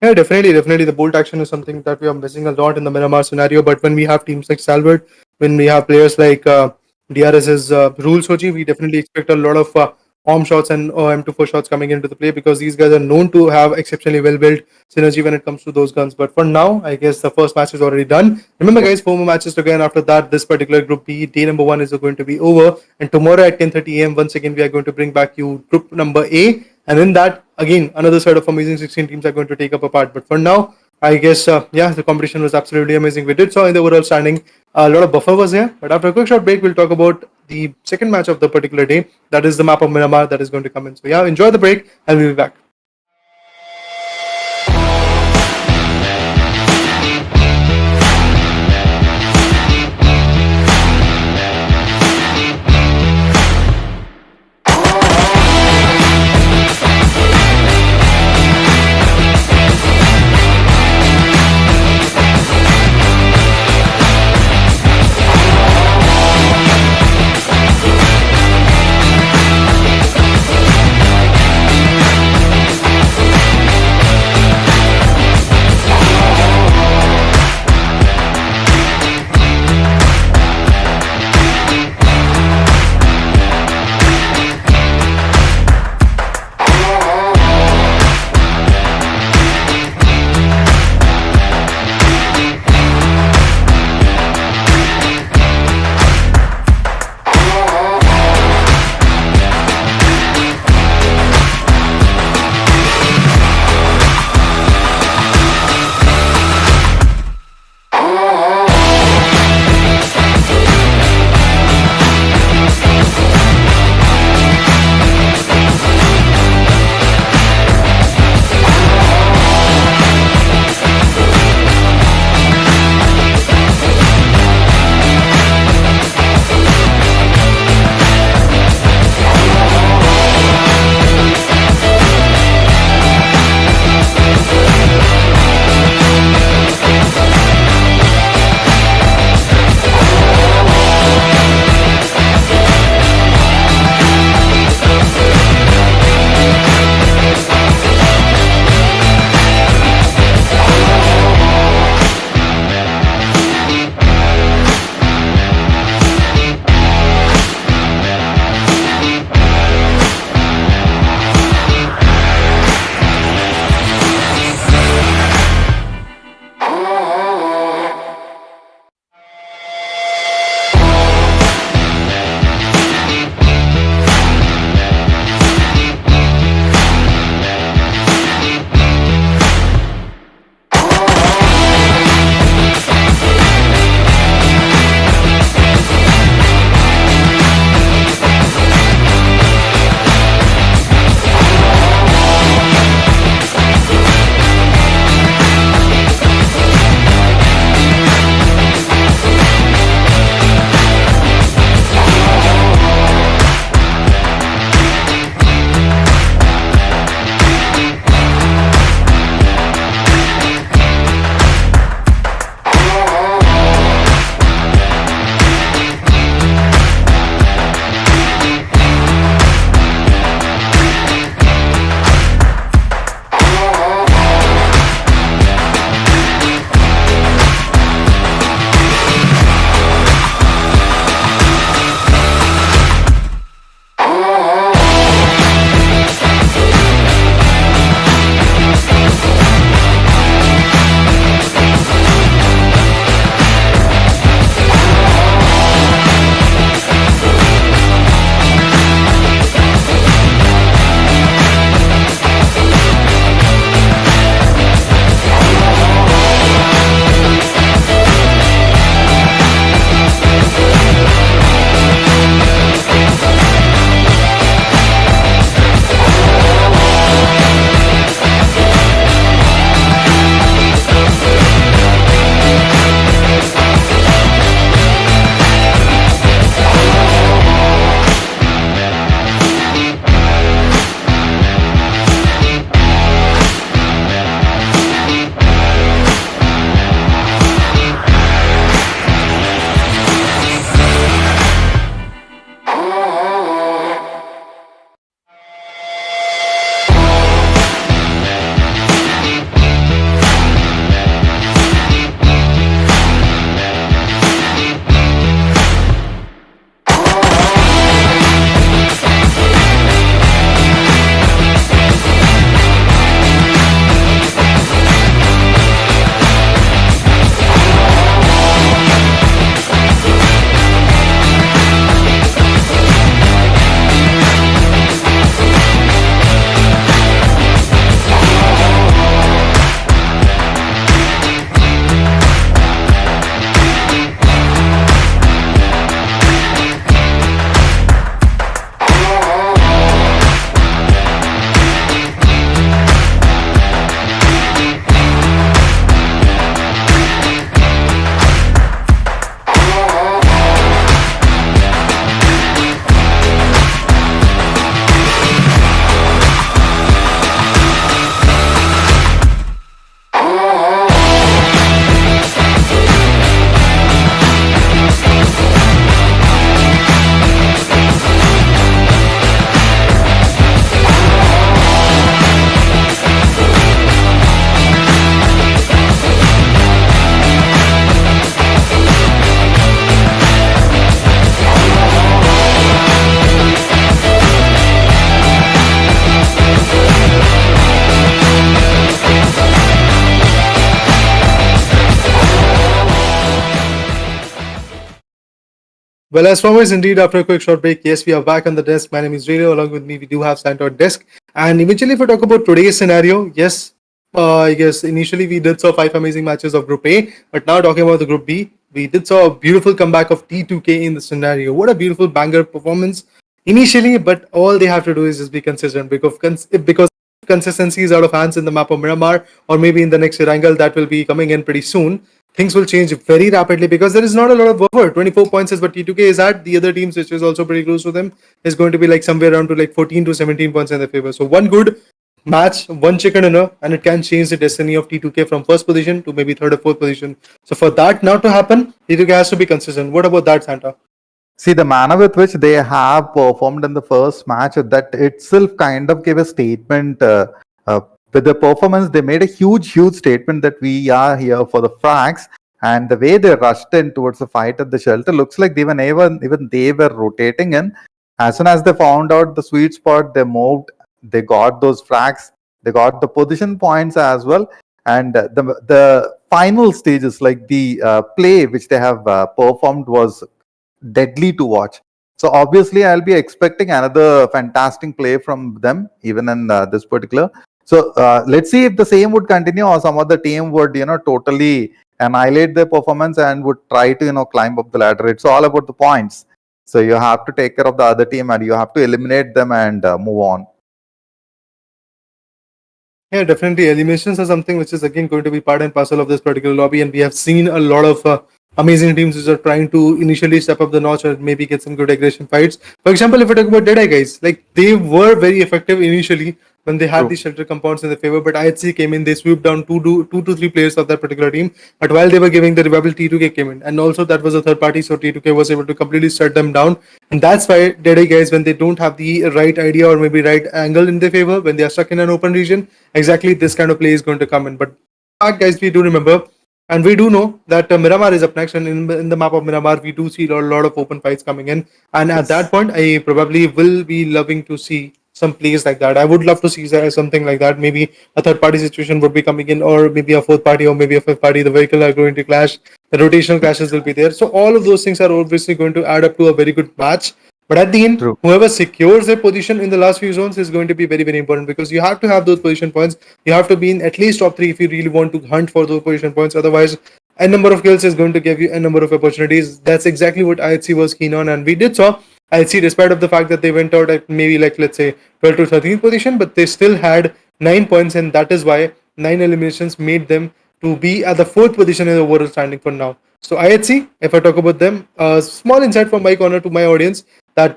Yeah, definitely. The bolt action is something that we are missing a lot in the Miramar scenario. But when we have teams like STALWART, when we have players like DRS's Rule Sochi, we definitely expect a lot of arm shots and M24 shots coming into the play, because these guys are known to have exceptionally well built synergy when it comes to those guns. But for now, I guess the first match is already done. Remember, guys, 4 more matches to go, and after that, this particular group B, day number 1, is going to be over. And tomorrow at 10:30 AM, once again, we are going to bring back you group number A. And in that, again, another set of amazing 16 teams are going to take up a part. But for now, I guess, the competition was absolutely amazing. We did saw in the overall standing, a lot of buffer was there. But after a quick short break, we'll talk about the second match of the particular day. That is the map of Miramar that is going to come in. So yeah, enjoy the break, and we'll be back. Well, as promised, indeed, after a quick short break, yes, we are back on the desk. My name is Radio. Along with me, we do have Santa on desk. And eventually, if we talk about today's scenario, yes, I guess initially we did saw 5 amazing matches of Group A, but now talking about the Group B, we did saw a beautiful comeback of T2K in the scenario. What a beautiful banger performance initially, but all they have to do is just be consistent because consistency is out of hands in the map of Miramar, or maybe in the next Erangel that will be coming in pretty soon. Things will change very rapidly because there is not a lot of buffer. 24 points is what T2K is at. The other teams, which is also pretty close to them, is going to be like somewhere around to like 14 to 17 points in their favor. So one good match, one chicken dinner, and it can change the destiny of T2K from first position to maybe third or fourth position. So for that now to happen, T2K has to be consistent. What about that, Santa? See, the manner with which they have performed in the first match, that itself kind of gave a statement. Uh, with the performance, they made a huge statement that we are here for the frags. And the way they rushed in towards the fight at the shelter looks like even they were rotating in. As soon as they found out the sweet spot, they moved. They got those frags. They got the position points as well. And the final stages, like the play which they have performed, was deadly to watch. So obviously, I'll be expecting another fantastic play from them, even in this particular. So let's see if the same would continue, or some other team would, totally annihilate their performance and would try to, climb up the ladder. It's all about the points. So you have to take care of the other team and you have to eliminate them and move on. Yeah, definitely. Eliminations are something which is again going to be part and parcel of this particular lobby, and we have seen a lot of amazing teams which are trying to initially step up the notch or maybe get some good aggression fights. For example, if we talk about Deadeye guys, like they were very effective initially when they had True. the shelter compounds in their favor, but IHC came in, they swooped down two to three players of that particular team. But while they were giving the revival, T2K came in, and also that was a third party, so T2K was able to completely shut them down. And that's why Deadeye guys, when they don't have the right idea or maybe right angle in their favor, when they are stuck in an open region, exactly this kind of play is going to come in. But guys, we do remember and we do know that Miramar is up next, and in the map of Miramar, we do see a lot of open fights coming in. And at that point, I probably will be loving to see some plays like that. I would love to see something like that. Maybe a third party situation would be coming in, or maybe a fourth party, or maybe a fifth party. The vehicle are going to clash. The rotational clashes will be there. So all of those things are obviously going to add up to a very good match. But at the end, True. whoever secures their position in the last few zones is going to be very important, because you have to have those position points. You have to be in at least top 3 if you really want to hunt for those position points. Otherwise, a number of kills is going to give you a number of opportunities. That's exactly what IHC was keen on, and we did saw IHC, despite of the fact that they went out at maybe like let's say 12 to 13th position, but they still had 9 points, and that is why 9 eliminations made them to be at the 4th position in the overall standing for now. So IHC, if I talk about them, a small insight from my corner to my audience, that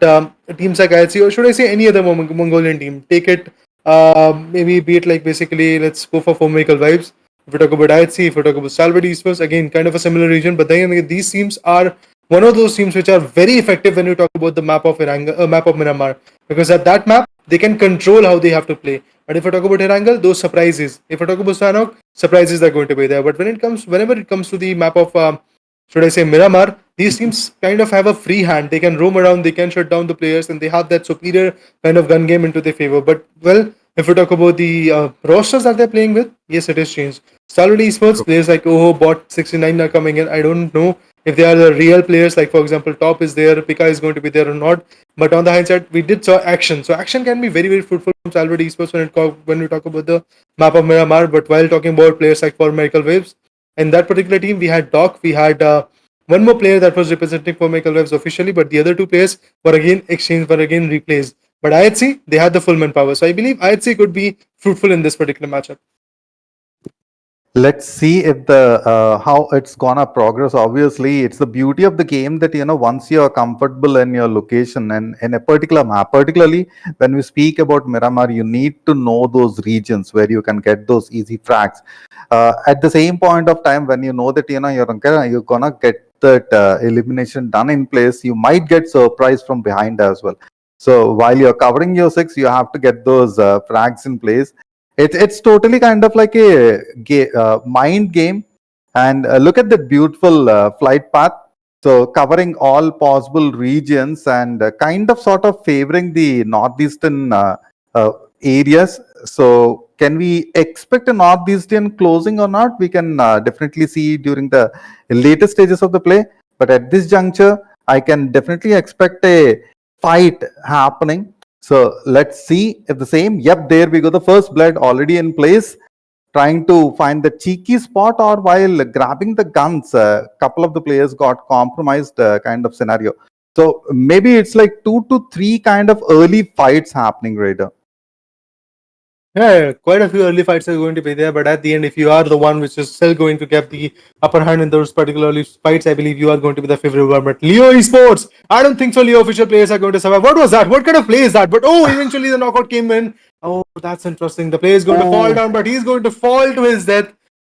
teams like IHC, or should I say any other Mongolian team, take it, maybe be it like basically let's go for Formaical vibes. If we talk about IHC, if we talk about STALWART esports, again kind of a similar region, but then again, these teams are one of those teams which are very effective when you talk about the map of map of Miramar, because at that map they can control how they have to play. But if I talk about Erangel, those surprises. If I talk about Sanhok, surprises are going to be there. But whenever it comes to the map of should I say Miramar, these teams kind of have a free hand. They can roam around, they can shut down the players, and they have that superior kind of gun game into their favor. But well, if we talk about the rosters that they're playing with, yes, it has changed. STALWART esports players like Oho, Bot 69 are coming in. I don't know if they are the real players. Like for example, Top is there, Pika is going to be there or not. But on the hindsight, we did saw action. So action can be very fruitful from STALWART esports when we talk about the map of Miramar. But while talking about players like for Michael Waves, in that particular team, we had Doc, we had one more player that was representing for Michael Waves officially, but the other two players were again exchanged, were again replaced. But IHC, they had the full manpower. So I believe IHC could be fruitful in this particular matchup. Let's see if the how it's gonna progress. Obviously, it's the beauty of the game that once you're comfortable in your location and in a particular map, particularly when we speak about Miramar, you need to know those regions where you can get those easy frags. At the same point of time, when you know that you're gonna get that elimination done in place, you might get surprised from behind as well. So while you're covering your 6, you have to get those frags in place. It's totally kind of like a mind game, and look at that beautiful flight path. So covering all possible regions and kind of sort of favoring the northeastern areas. So can we expect a northeastern closing or not? We can definitely see during the later stages of the play. But at this juncture, I can definitely expect a fight happening. So let's see if the same. Yep, there we go. The first blood already in place, trying to find the cheeky spot, or while grabbing the guns, a couple of the players got compromised, kind of scenario. So maybe it's like 2 to 3 kind of early fights happening, Raider. Yeah, quite a few early fights are going to be there, but at the end, if you are the one which is still going to get the upper hand in those particular early fights, I believe you are going to be the favorite one. But Leo Esports, I don't think so. Leo official players are going to survive. What was that? What kind of play is that? But oh, eventually the knockout came in. Oh, that's interesting. The player is going to fall down, but he's going to fall to his death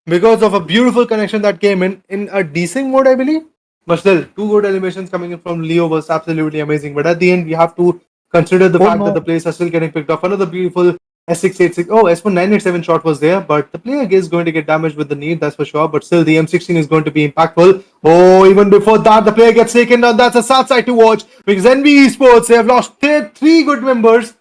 because of a beautiful connection that came in a decent mode, I believe. But still, 2 good eliminations coming in from Leo was absolutely amazing. But at the end, we have to consider the fact that the players are still getting picked off. Another beautiful S686. Oh, S1987 shot was there, but the player is going to get damaged with the need, that's for sure. But still, the M16 is going to be impactful. Oh, even before that, the player gets taken down. That's a sad sight to watch because NB Esports, they have lost 3 good members.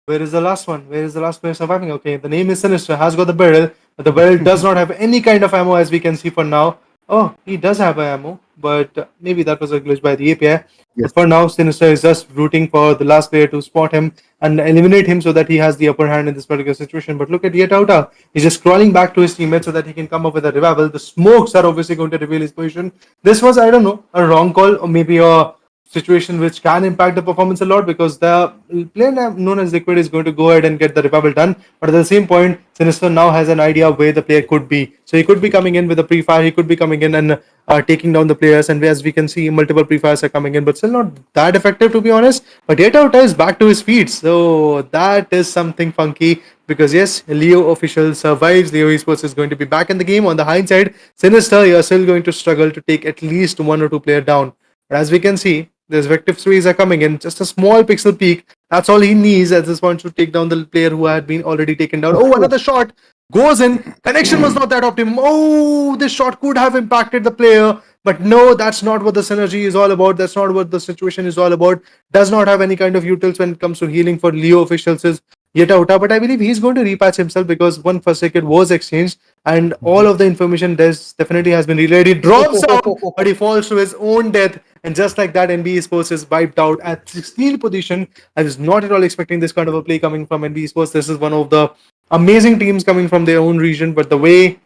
Where is the last one? Where is the last player surviving? Okay, the name is Sinister, has got the barrel, but the barrel does not have any kind of ammo as we can see for now. Oh, he does have ammo, but maybe that was a glitch by the API. But for now, Sinister is just rooting for the last player to spot him and eliminate him so that he has the upper hand in this particular situation. But look at Yetauta. He's just crawling back to his teammates so that he can come up with a revival. The smokes are obviously going to reveal his position. This was, I don't know, a wrong call or maybe a situation which can impact the performance a lot because the player known as Liquid is going to go ahead and get the revival done. But at the same point, Sinister now has an idea of where the player could be. So he could be coming in with a pre-fire, he could be coming in and taking down the players. And as we can see, multiple pre-fires are coming in, but still not that effective to be honest. But Yetauta is back to his feet. So that is something funky because yes, Leo official survives. Leo Esports is going to be back in the game. On the hindsight, Sinister, you are still going to struggle to take at least 1 or 2 player down. But as we can see, these vective sprays are coming in. Just a small pixel peak. That's all he needs at this point to take down the player who had been already taken down. Oh, another shot goes in. Connection was not that optimum. Oh, this shot could have impacted the player. But no, that's not what the synergy is all about. That's not what the situation is all about. Does not have any kind of utils when it comes to healing for Leo officials is Yetauta. But I believe he's going to repatch himself because one first aid was exchanged and all of the information definitely has been relayed. He drops down, but he falls to his own death. And just like that, NB Sports is wiped out at 16th position. I was not at all expecting this kind of a play coming from NB Sports. This is one of the amazing teams coming from their own region. But the way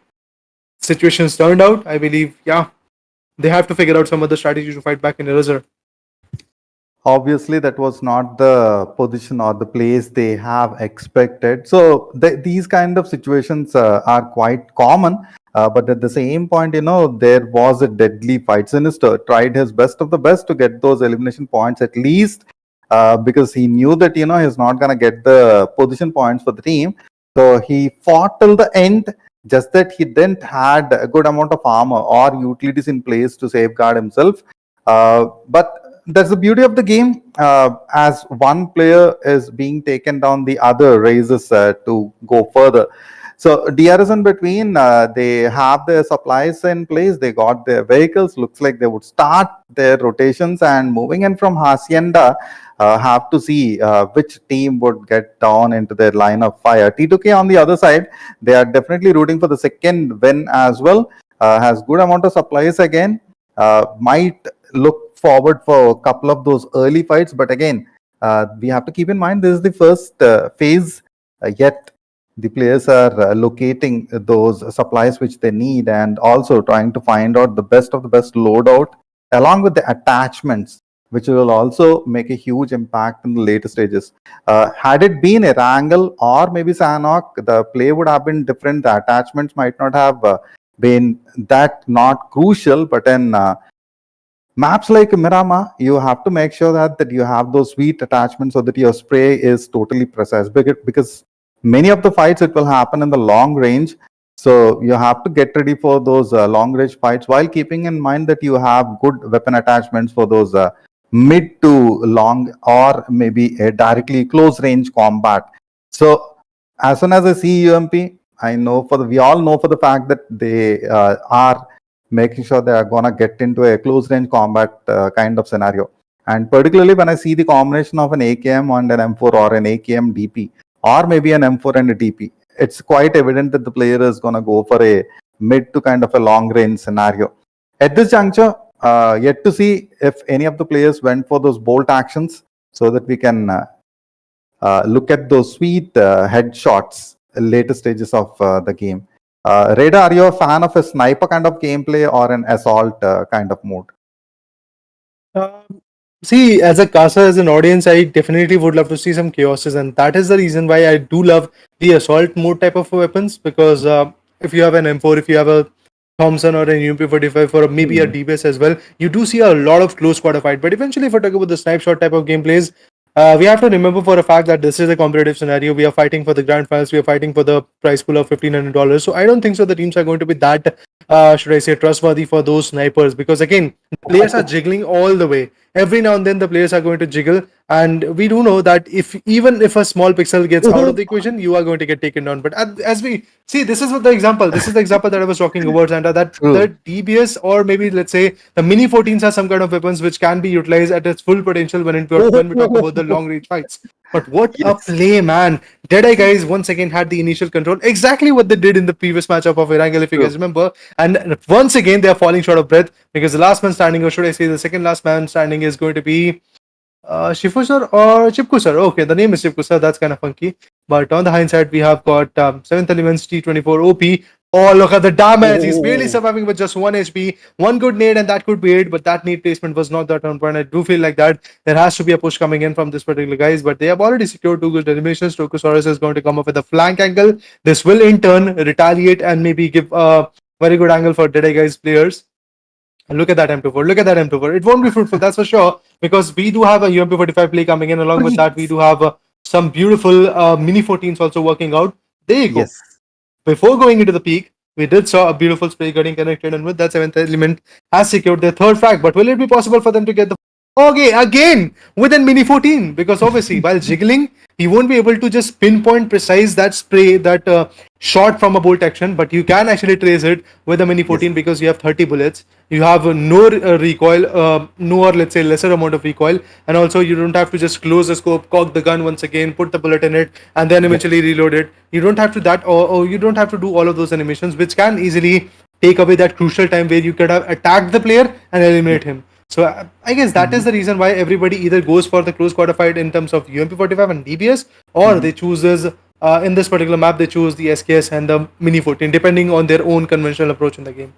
situations turned out, I believe, yeah, they have to figure out some other strategy to fight back in Eraser. Obviously, that was not the position or the place they have expected. So these kind of situations are quite common. But at the same point, there was a deadly fight. Sinister tried his best of the best to get those elimination points at least, because he knew that, he's not going to get the position points for the team. So he fought till the end, just that he didn't had a good amount of armor or utilities in place to safeguard himself. But that's the beauty of the game. As one player is being taken down, the other raises to go further. So DRS in between, they have their supplies in place. They got their vehicles. Looks like they would start their rotations and moving in from Hacienda. Have to see which team would get down into their line of fire. T2K on the other side, they are definitely rooting for the second win as well. Has good amount of supplies again. Might look forward for a couple of those early fights, but again, we have to keep in mind this is the first phase. Yet the players are locating those supplies which they need and also trying to find out the best of the best loadout along with the attachments, which will also make a huge impact in the later stages. Had it been Erangel or maybe Sanhok, the play would have been different. The attachments might not have been that not crucial, but in maps like Miramar, you have to make sure that you have those sweet attachments so that your spray is totally precise, because many of the fights it will happen in the long range. So you have to get ready for those long range fights while keeping in mind that you have good weapon attachments for those mid to long or maybe a directly close range combat. So as soon as I see UMP, we all know for the fact that they are making sure they are going to get into a close range combat kind of scenario. And particularly when I see the combination of an AKM and an M4 or an AKM DP or maybe an M4 and a DP, it's quite evident that the player is going to go for a mid to kind of a long range scenario. At this juncture, Yet to see if any of the players went for those bolt actions so that we can look at those sweet headshots in later stages of the game. Reda, are you a fan of a sniper kind of gameplay or an assault kind of mode? See, as a Casa, as an audience, I definitely would love to see some chaoses, and that is the reason why I do love the assault mode type of weapons. Because if you have an M4, if you have a Thompson or an UMP45 or maybe a DBS as well, you do see a lot of close quarter fight. But eventually, if I talk about the snipe shot type of gameplays, we have to remember for a fact that this is a competitive scenario. We are fighting for the grand finals. We are fighting for the prize pool of $1,500. So I don't think so. The teams are going to be that, should I say, trustworthy for those snipers, because again, players are jiggling all the way. Every now and then, the players are going to jiggle, and we do know that even if a small pixel gets out of the equation, you are going to get taken down. But as we see, this is what the example. This is the example that I was talking about, and that the DBS, or maybe let's say the Mini 14s, are some kind of weapons which can be utilized at its full potential when we talk about the long range fights. But what a play, man! Deadeye guys once again had the initial control, exactly what they did in the previous matchup of Erangel, if you guys remember. And once again, they are falling short of breath, because the last man standing, or should I say, the second last man standing, is going to be Shifusar or Chipkusar. Okay, the name is Chipkusar. That's kind of funky. But on the hindsight, we have got 7th Element's T24 OP. Oh, look at the damage. He's barely surviving with just 1 HP. One good nade, and that could be it. But that nade placement was not that on point. I do feel like that there has to be a push coming in from this particular guys. But they have already secured 2 good eliminations. Tokusaurus is going to come up with a flank angle. This will in turn retaliate and maybe give a very good angle for Deadeye guys players. Look at that M24. Look at that M24. It won't be fruitful, that's for sure, because we do have a UMP45 play coming in. Along with that, we do have some beautiful Mini 14s also working out. There you go. Yes. Before going into the peak, we did saw a beautiful spray getting connected, and with that, 7th element has secured their 3rd frag. But will it be possible for them to get the... Okay, again with a Mini 14, because obviously while jiggling, he won't be able to just pinpoint precise that spray, that shot from a bolt action, but you can actually trace it with a Mini 14, because you have 30 bullets. You have no recoil, no, or let's say lesser amount of recoil, and also you don't have to just close the scope, cock the gun once again, put the bullet in it, and then eventually reload it. You don't have to that, or you don't have to do all of those animations, which can easily take away that crucial time where you could have attacked the player and eliminate him. So I guess that is the reason why everybody either goes for the close quarter fight in terms of UMP45 and DBS, or they chooses in this particular map, they choose the SKS and the Mini 14, depending on their own conventional approach in the game.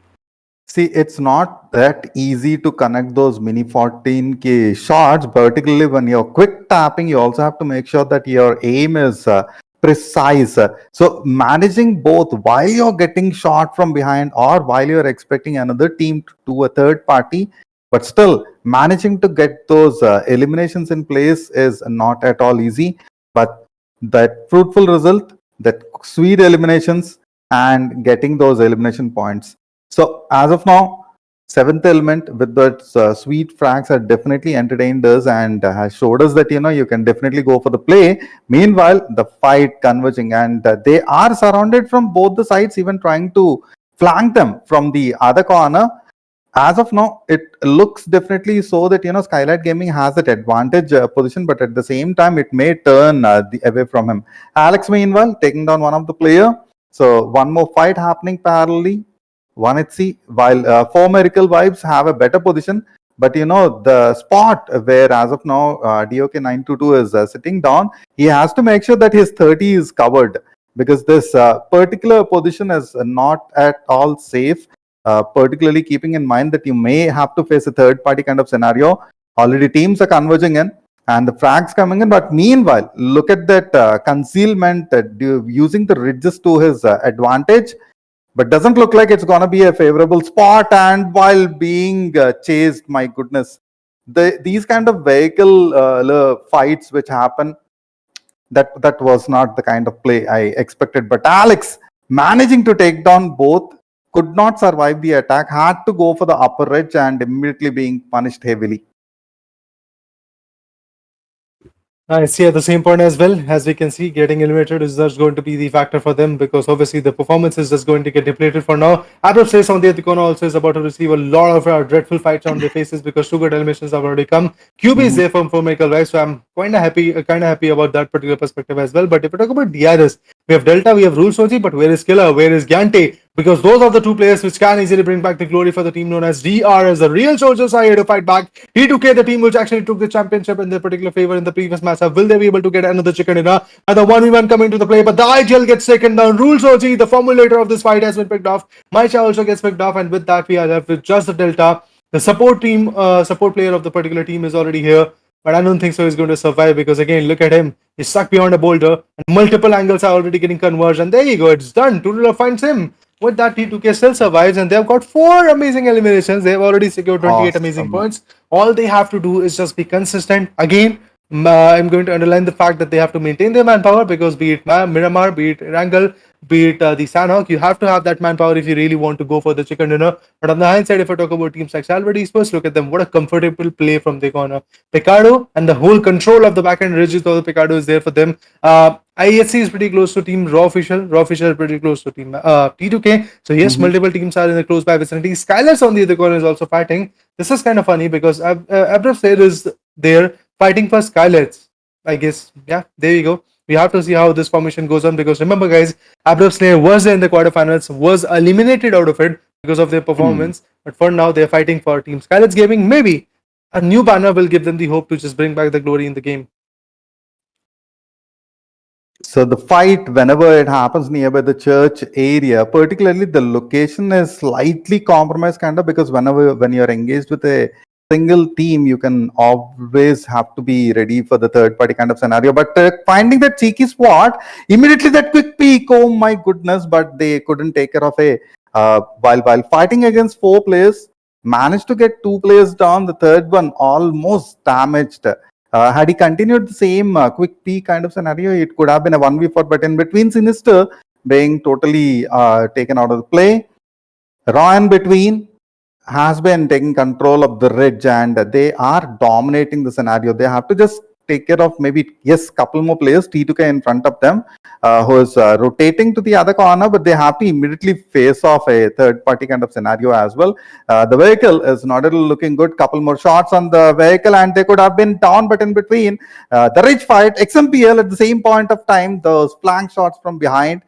See, it's not that easy to connect those Mini 14K shots, particularly when you're quick tapping. You also have to make sure that your aim is precise. So managing both while you're getting shot from behind or while you're expecting another team to do a third party, but still managing to get those eliminations in place is not at all easy. But that fruitful result, that sweet eliminations, and getting those elimination points. So as of now, 7th element with that sweet frags have definitely entertained us and has showed us that you can definitely go for the play. Meanwhile, the fight converging, and they are surrounded from both the sides, even trying to flank them from the other corner. As of now, it looks definitely so that Skylight Gaming has that advantage position, but at the same time, it may turn away from him. Alex, meanwhile, taking down one of the player. So one more fight happening parallelly. 1HC, while 4 Miracle Vibes have a better position, but the spot where as of now DOK922 is sitting down, he has to make sure that his 30 is covered, because this particular position is not at all safe. Particularly keeping in mind that you may have to face a third party kind of scenario. Already teams are converging in and the frags coming in, but meanwhile, look at that concealment, using the ridges to his advantage, but doesn't look like it's going to be a favorable spot. And while being chased, my goodness, these kind of vehicle fights which happen, that was not the kind of play I expected. But Alex managing to take down both, could not survive the attack, had to go for the upper edge and immediately being punished heavily. I see at the same point as well. As we can see, getting eliminated is just going to be the factor for them, because obviously the performance is just going to get depleted for now. Abra Says on the other corner also is about to receive a lot of dreadful fights on their faces, because 2 good eliminations have already come. QB is there from 4 Miracle Vibes, so I'm kind of happy about that particular perspective as well. But if we talk about DRS, we have Delta, we have Rule Soji, but where is Killer? Where is Gante? because those are the two players which can easily bring back the glory for the team known as DR, as the real soldiers are here to fight back. T2K, the team which actually took the championship in their particular favor in the previous matchup, will they be able to get another chicken dinner? And the 1v1 coming to the play, but the IGL gets taken down. Rules OG, the formulator of this fight, has been picked off. Maicha also gets picked off, and with that we are left with just the Delta. The support team, support player of the particular team is already here, but I don't think so he's going to survive, because again, look at him. He's stuck behind a boulder, and multiple angles are already getting converged, and there you go, it's done. Tudor finds him. With that, T2K still survives, and they've got 4 amazing eliminations. They've already secured 28 amazing points. All they have to do is just be consistent. Again, I'm going to underline the fact that they have to maintain their manpower, because be it Miramar, be it Erangel, be it the Sanhok, you have to have that manpower if you really want to go for the chicken dinner. But on the hindsight, if I talk about teams like STALWART Esports, look at them. What a comfortable play from the corner. Picardo and the whole control of the backend ridges of the Picardo is there for them. ISC is pretty close to team Raw Official. Raw Official is pretty close to team T2K. So yes, multiple teams are in the close by vicinity. SKYLIGHTZ on the other corner is also fighting. This is kind of funny, because Abra Said is there fighting for SKYLIGHTZ. I guess, yeah, there you go. We have to see how this formation goes on, because remember, guys, Abra Slayer was there in the quarterfinals, was eliminated out of it because of their performance. But for now, they're fighting for Team SKYLIGHTZ Gaming. Maybe a new banner will give them the hope to just bring back the glory in the game. So the fight, whenever it happens nearby the church area, particularly the location is slightly compromised, kind of, because when you're engaged with a single team, you can always have to be ready for the third party kind of scenario. But finding that cheeky spot, immediately that quick peek, oh my goodness, but they couldn't take care of a while fighting against 4 players, managed to get 2 players down, the third one almost damaged. Had he continued the same quick peek kind of scenario, it could have been a 1v4, but in between, Sinister being totally taken out of the play. Raw in between has been taking control of the ridge, and they are dominating the scenario. They have to just take care of maybe, yes, couple more players, T2K in front of them, who is rotating to the other corner, but they have to immediately face off a third party kind of scenario as well. The vehicle is not looking good. Couple more shots on the vehicle, and they could have been down, but in between, the ridge fight, XMPL at the same point of time, those flank shots from behind,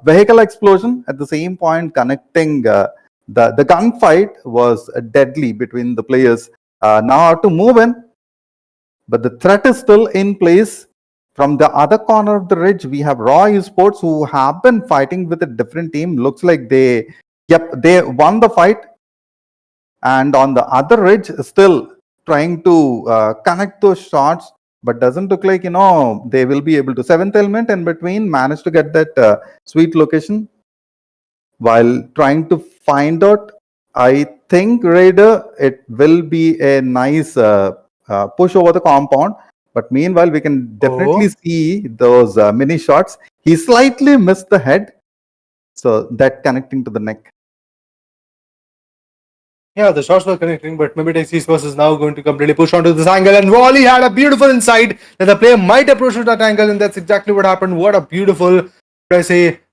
vehicle explosion at the same point connecting. The gunfight was deadly between the players. Now have to move in, but the threat is still in place. From the other corner of the ridge, we have Raw Esports, who have been fighting with a different team. Looks like they won the fight. And on the other ridge, still trying to connect those shots, but doesn't look like, they will be able to. 7th element in between managed to get that sweet location. While trying to find out, I think, Raider, it will be a nice push over the compound. But meanwhile, we can definitely see those mini shots. He slightly missed the head, so that connecting to the neck. Yeah, the shots were connecting, but MABETEX Esports is now going to completely push onto this angle, and Wally had a beautiful insight that the player might approach to that angle, and that's exactly what happened. What a beautiful,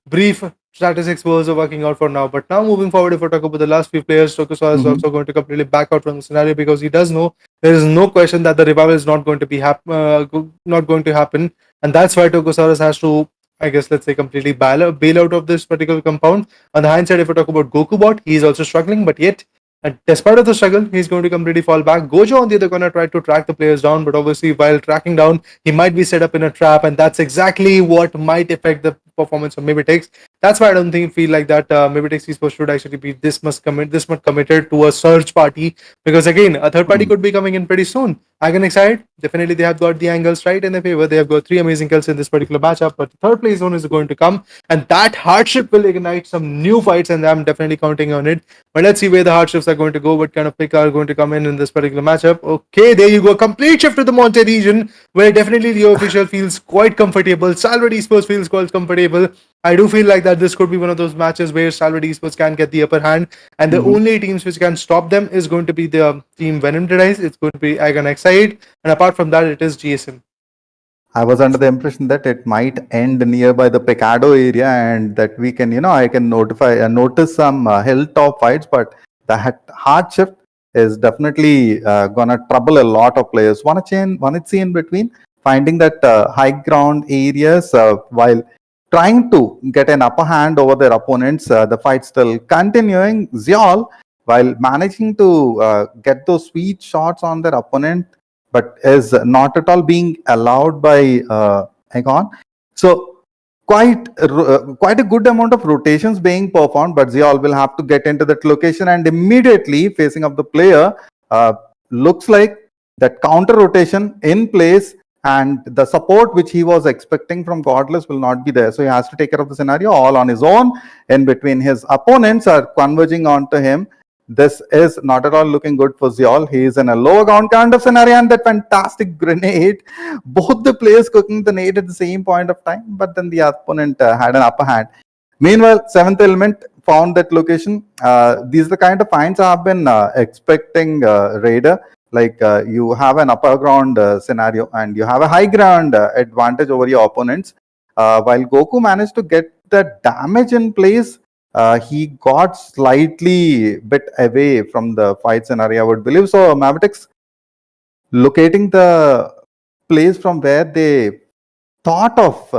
brief statistics was working out for now. But now moving forward, if we talk about the last few players, Tokusawa is also going to completely back out from the scenario, because he does know there is no question that the revival is not going to be not going to happen, and that's why Tokusaurus has to, I guess, let's say, completely bail out of this particular compound. On the hindsight, if we talk about GokuBot, he's also struggling, but yet, and despite of the struggle, he's going to completely fall back. Gojo on the other corner tried to track the players down, but obviously while tracking down, he might be set up in a trap, and that's exactly what might affect the performance of MABETEX. That's why I don't feel like that MABETEX Esports should actually be this much committed to a surge party, because again, a third party could be coming in pretty soon. Agonic side, definitely they have got the angles right in their favor. They have got 3 amazing kills in this particular matchup, but the third place zone is going to come, and that hardship will ignite some new fights, and I'm definitely counting on it. But let's see where the hardships are going to go, what kind of pick are going to come in this particular matchup. Okay, there you go. Complete shift to the Monte region, where definitely the official feels quite comfortable. STALWART Esports feels quite comfortable. I do feel like that this could be one of those matches where STALWART Esports can get the upper hand, and the only teams which can stop them is going to be the team VENOM DEADEYES. It's going to be Agonic side, and apart from that, it is GSM. I was under the impression that it might end nearby the Picado area, and that we can, I can notice some hilltop fights, but the hard shift is definitely gonna trouble a lot of players. Wanna see in between, finding that high ground areas while trying to get an upper hand over their opponents. The fight still continuing. Xiol, while managing to get those sweet shots on their opponent, but is not at all being allowed by Egon. So quite a good amount of rotations being performed, but Xiol will have to get into that location and immediately facing up the player. Looks like that counter rotation in place, and the support which he was expecting from Godless will not be there. So he has to take care of the scenario all on his own. In between, his opponents are converging onto him. This is not at all looking good for Xiol. He is in a low ground kind of scenario, and that fantastic grenade. Both the players cooking the nade at the same point of time, but then the opponent had an upper hand. Meanwhile, Seventh Element found that location. These are the kind of finds I have been expecting, Raider. Like you have an upper ground scenario and you have a high ground advantage over your opponents. While Goku managed to get the damage in place, he got slightly bit away from the fight scenario, I would believe. So MABETEX locating the place from where they thought of,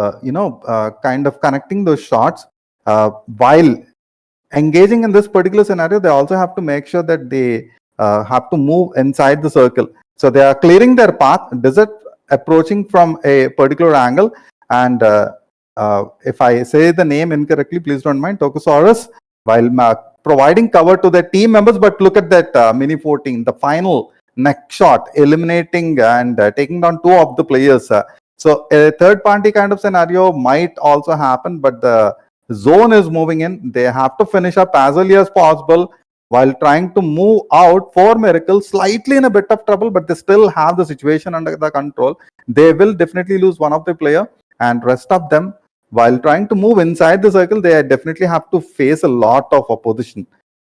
kind of connecting those shots, while engaging in this particular scenario, they also have to make sure that they have to move inside the circle. So they are clearing their path, desert approaching from a particular angle. And if I say the name incorrectly, please don't mind, Tokusaurus, while providing cover to their team members. But look at that Mini 14, the final neck shot, eliminating and taking down two of the players. So a third party kind of scenario might also happen, but the zone is moving in. They have to finish up as early as possible while trying to move out. For Miracle, slightly in a bit of trouble, but they still have the situation under the control. They will definitely lose one of the player, and rest of them, while trying to move inside the circle, they definitely have to face a lot of opposition.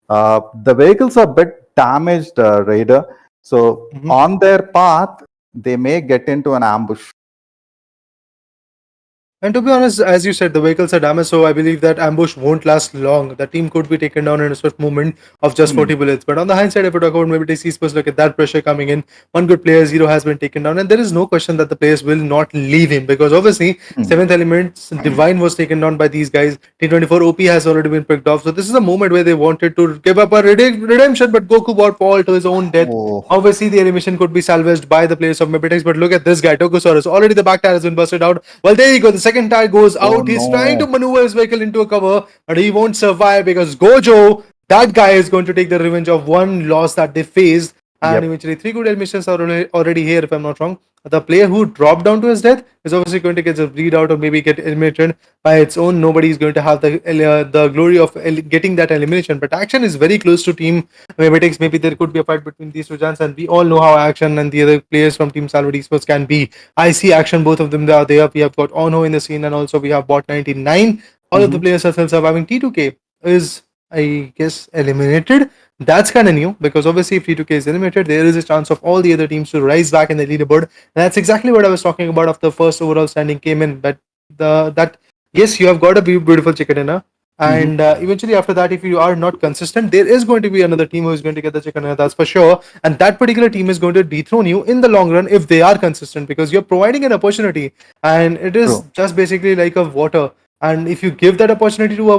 The vehicles are a bit damaged, Raider. So on their path, they may get into an ambush. And to be honest, as you said, the vehicles are damaged, so I believe that ambush won't last long. The team could be taken down in a swift movement of just 40 bullets. But on the hindsight, if we talk about MABETEX esports, look at that pressure coming in. One good player, Zero, has been taken down, and there is no question that the players will not leave him, because obviously, 7th Element's Divine was taken down by these guys. T24 OP has already been picked off. So this is a moment where they wanted to give up a redemption, but Goku brought fall to his own death. Obviously, the animation could be salvaged by the players of MABETEX, but look at this guy, Tokusaurus. Already the back tire has been busted out. Well, there you go. The second tire goes out. He's trying to maneuver his vehicle into a cover, but he won't survive because Gojo, that guy, is going to take the revenge of one loss that they faced. And eventually, 3 good eliminations are already here, if I'm not wrong. The player who dropped down to his death is obviously going to get a bleed out or maybe get eliminated by its own. Nobody is going to have the glory of getting that elimination. But Action is very close to Team MABETEX. Maybe there could be a fight between these two giants, and we all know how Action and the other players from Team STALWART Esports can be. I see Action, both of them are there. We have got Onho in the scene, and also we have Bot99. All of the players are still surviving. T2K is, I guess, eliminated. That's kind of new, because obviously if T2K is eliminated, there is a chance of all the other teams to rise back in the leaderboard. And that's exactly what I was talking about after the first overall standing came in. But yes, you have got a beautiful chicken dinner. And eventually after that, if you are not consistent, there is going to be another team who is going to get the chicken dinner, that's for sure. And that particular team is going to dethrone you in the long run if they are consistent, because you're providing an opportunity, and it is just basically like a water. And if you give that opportunity to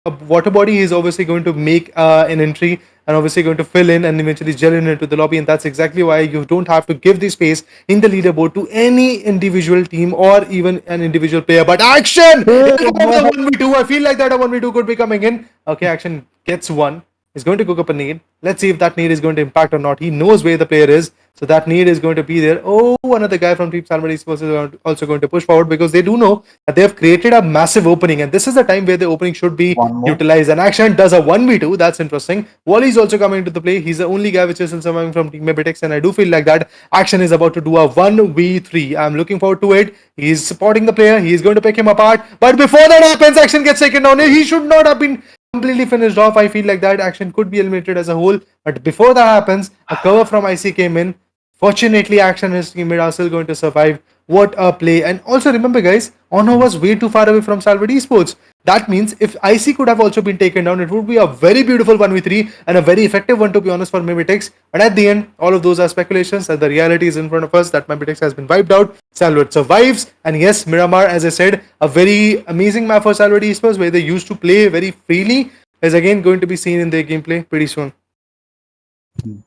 a water body, he's obviously going to make an entry and obviously going to fill in and eventually gel in into the lobby. And that's exactly why you don't have to give the space in the leaderboard to any individual team or even an individual player. But Action! The 1v2, I feel like that a 1v2 could be coming in. Okay, Action gets one. He's going to cook up a nade. Let's see if that nade is going to impact or not. He knows where the player is, so that nade is going to be there. Oh, another guy from Team STALWART Esports is also going to push forward, because they do know that they have created a massive opening, and this is the time where the opening should be utilized. And Action does a 1v2. That's interesting. Wally is also coming into the play. He's the only guy which is still surviving from Team MABETEX, and I do feel like that Action is about to do a 1v3. I'm looking forward to it. He's supporting the player. He's going to pick him apart. But before that happens, Action gets taken down. He should not have been completely finished off. I feel like that Action could be eliminated as a whole, but before that happens, a cover from IC came in. Fortunately, Action and his teammate are still going to survive. What a play. And also remember, guys, Honor was way too far away from STALWART Esports. That means if IC could have also been taken down, it would be a very beautiful 1v3 and a very effective one, to be honest, for MABETEX. But at the end, all of those are speculations, and the reality is in front of us that MABETEX has been wiped out. STALWART survives. And yes, Miramar, as I said, a very amazing map for STALWART Esports where they used to play very freely, is again going to be seen in their gameplay pretty soon.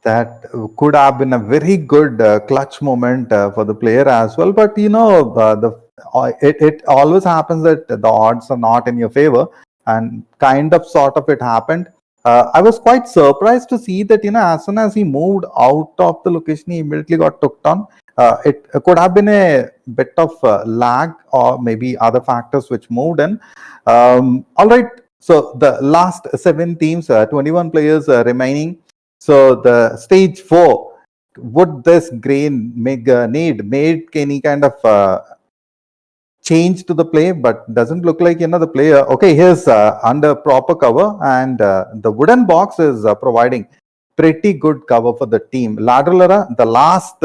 That could have been a very good clutch moment for the player as well. But it always happens that the odds are not in your favor, and kind of sort of it happened. I was quite surprised to see that as soon as he moved out of the location, he immediately got took down. It could have been a bit of lag or maybe other factors which moved in. All right. So the last 7 teams, 21 players remaining. So the stage 4, would this grain make made any kind of change to the play? But doesn't look like the player. Okay, here's under proper cover, and the wooden box is providing pretty good cover for the team. Lateral era, the last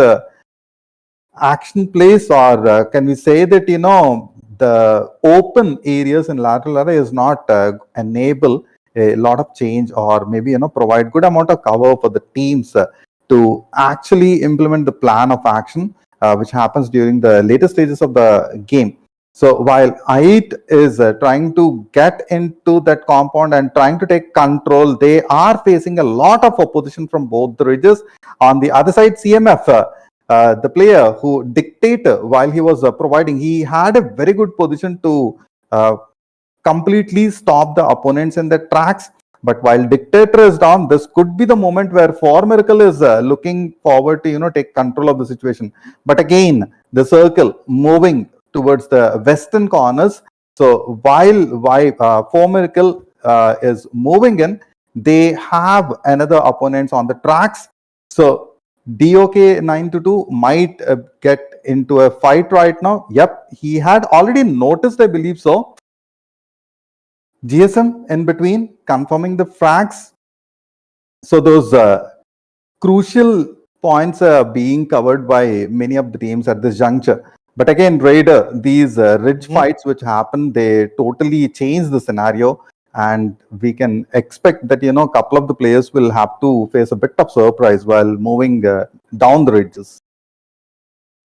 action place, or can we say that the open areas in lateral era is not enable a lot of change, or maybe provide good amount of cover for the teams to actually implement the plan of action which happens during the later stages of the game. So while IET is trying to get into that compound and trying to take control, they are facing a lot of opposition from both the ridges. On the other side, CMF, the player who dictator, while he was providing, he had a very good position to completely stop the opponents in the tracks. But while dictator is down, this could be the moment where Miracle is looking forward to take control of the situation. But again, the circle moving towards the western corners. So while Miracle is moving in, they have another opponents on the tracks. So DOK 922 might get into a fight right now. Yep, he had already noticed, I believe so. GSM in between, confirming the frags. So those crucial points are being covered by many of the teams at this juncture. But again, Raider, these ridge fights which happen, they totally change the scenario. And we can expect that, a couple of the players will have to face a bit of surprise while moving down the ridges.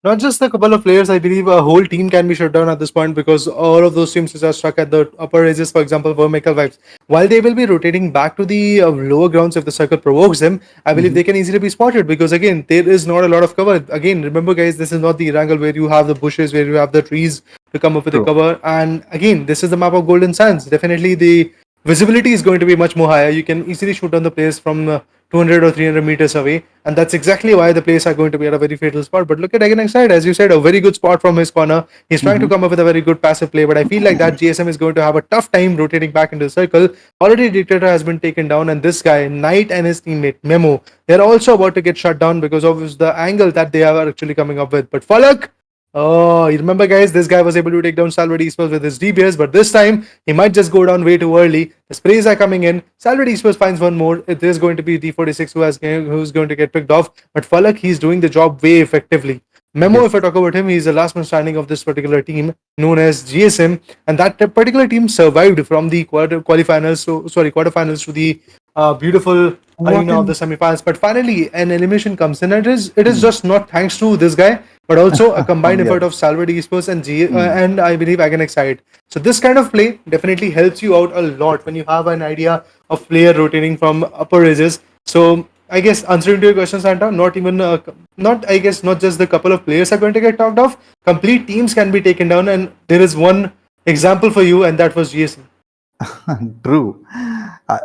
Not just a couple of players, I believe a whole team can be shut down at this point, because all of those teams which are stuck at the upper edges, for example, Vermical Vibes, while they will be rotating back to the lower grounds if the circle provokes them, I believe they can easily be spotted, because again, there is not a lot of cover. Again, remember guys, this is not the Erangel where you have the bushes, where you have the trees to come up with the cover. And again, this is the map of Golden Sands. Definitely the visibility is going to be much more higher. You can easily shoot down the players from 200 or 300 meters away, and that's exactly why the players are going to be at a very fatal spot. But look at Again side, as you said, a very good spot from his corner. He's trying to come up with a very good passive play, but I feel like that GSM is going to have a tough time rotating back into the circle. Already Dictator has been taken down, and this guy, Knight, and his teammate Memo, they're also about to get shut down because of the angle that they are actually coming up with. But Falak, oh, you remember guys, this guy was able to take down STALWART Esports with his DBS, but this time he might just go down way too early. The sprays are coming in. STALWART Esports finds one more. It is going to be D46 who's going to get picked off, but Falak, he's doing the job way effectively. Memo, if I talk about him, he's the last man standing of this particular team known as GSM, and that particular team survived from the quarterfinals to the beautiful arena of the semifinals. But finally, an elimination comes in. It is just not thanks to this guy, but also a combined effort of STALWART Esports and I believe AgainXide. So this kind of play definitely helps you out a lot when you have an idea of player rotating from upper edges. So I guess answering to your question, Santa, not just the couple of players are going to get knocked off. Complete teams can be taken down, and there is one example for you, and that was GSM. True.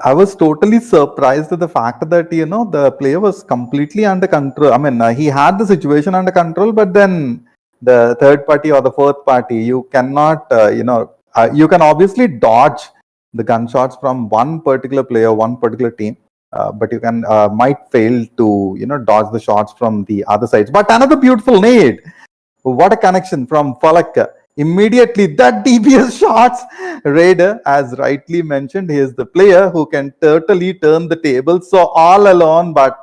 I was totally surprised at the fact that the player was completely under control. I mean, he had the situation under control, but then the third party or the fourth party, you cannot, you can obviously dodge the gunshots from one particular player, one particular team. But you can might fail to dodge the shots from the other sides. But another beautiful nade. What a connection from Falak. Immediately that DBS shots. Raider, as rightly mentioned, he is the player who can totally turn the table. So all alone, but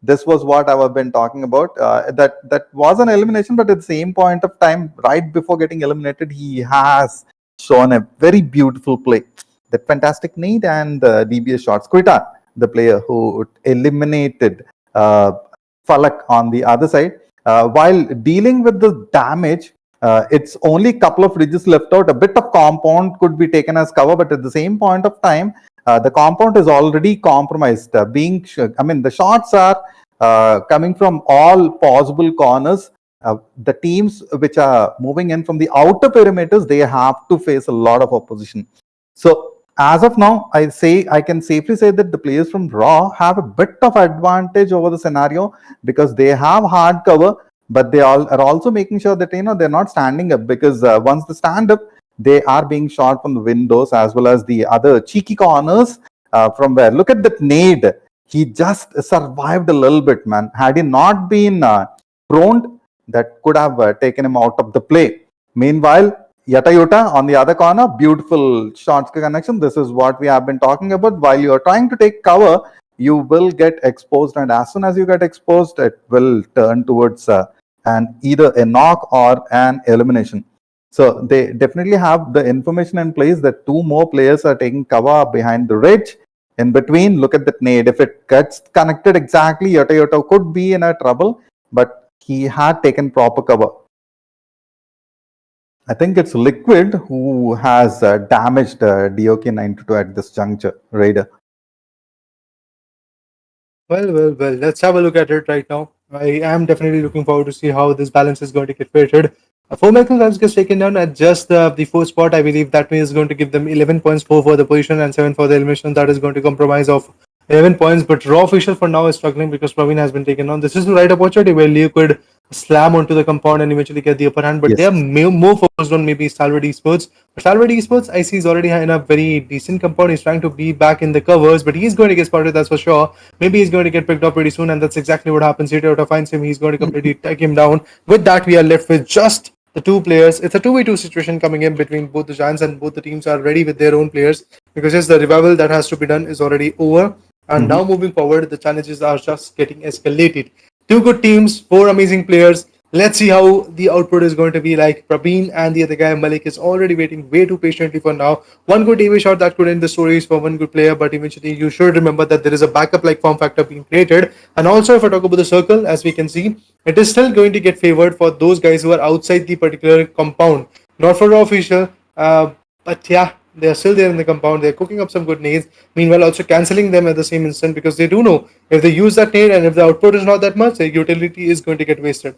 This was what I've been talking about. That was an elimination, but at the same point of time, right before getting eliminated, he has shown a very beautiful play. That fantastic need and DBS shots. Quita, the player who eliminated Falak on the other side, while dealing with the damage, it's only a couple of ridges left out. A bit of compound could be taken as cover, but at the same point of time, the compound is already compromised. The shots are coming from all possible corners. The teams which are moving in from the outer perimeters, they have to face a lot of opposition. So as of now, I can safely say that the players from Raw have a bit of advantage over the scenario because they have hard cover, but they all are also making sure that they're not standing up, because once they stand up, they are being shot from the windows as well as the other cheeky corners from where. Look at that nade. He just survived a little bit, man. Had he not been prone, that could have taken him out of the play. Meanwhile, Yatayota on the other corner, beautiful shots connection. This is what we have been talking about. While you are trying to take cover, you will get exposed, and as soon as you get exposed, it will turn towards either a knock or an elimination. So they definitely have the information in place that two more players are taking cover behind the ridge. In between, look at that nade. If it gets connected exactly, Yatayota could be in a trouble, but he had taken proper cover. I think it's Liquid who has damaged DOK92 at this juncture, Raider. Well. Let's have a look at it right now. I am definitely looking forward to see how this balance is going to get created. 4 Michael Phelps gets taken down at just the fourth spot. I believe that is going to give them 11 points, 4 for the position and 7 for the elimination. That is going to compromise of 11 points. But Raw official for now is struggling because Praveen has been taken down. This is the right opportunity where Leo could slam onto the compound and eventually get the upper hand. But they are more focused on maybe STALWART Esports. But STALWART Esports, I see, is already in a very decent compound. He's trying to be back in the covers, but he's going to get spotted, that's for sure. Maybe he's going to get picked up pretty soon, and that's exactly what happens. Yatayota finds him. He's going to completely take him down. With that, we are left with just the two players. It's a 2v2 situation coming in between both the giants, and both the teams are ready with their own players because yes, the revival that has to be done is already over. And now moving forward, the challenges are just getting escalated. Two good teams, 4 amazing players. Let's see how the output is going to be like. Prabeen and the other guy, Malik, is already waiting way too patiently for now. One good AV shot that could end the stories for one good player, but eventually you should remember that there is a backup like form factor being created. And also, if I talk about the circle, as we can see, it is still going to get favored for those guys who are outside the particular compound. Not for Raw official, but yeah, they are still there in the compound. They're cooking up some good nades. Meanwhile, also cancelling them at the same instant because they do know if they use that nade and if the output is not that much, their utility is going to get wasted.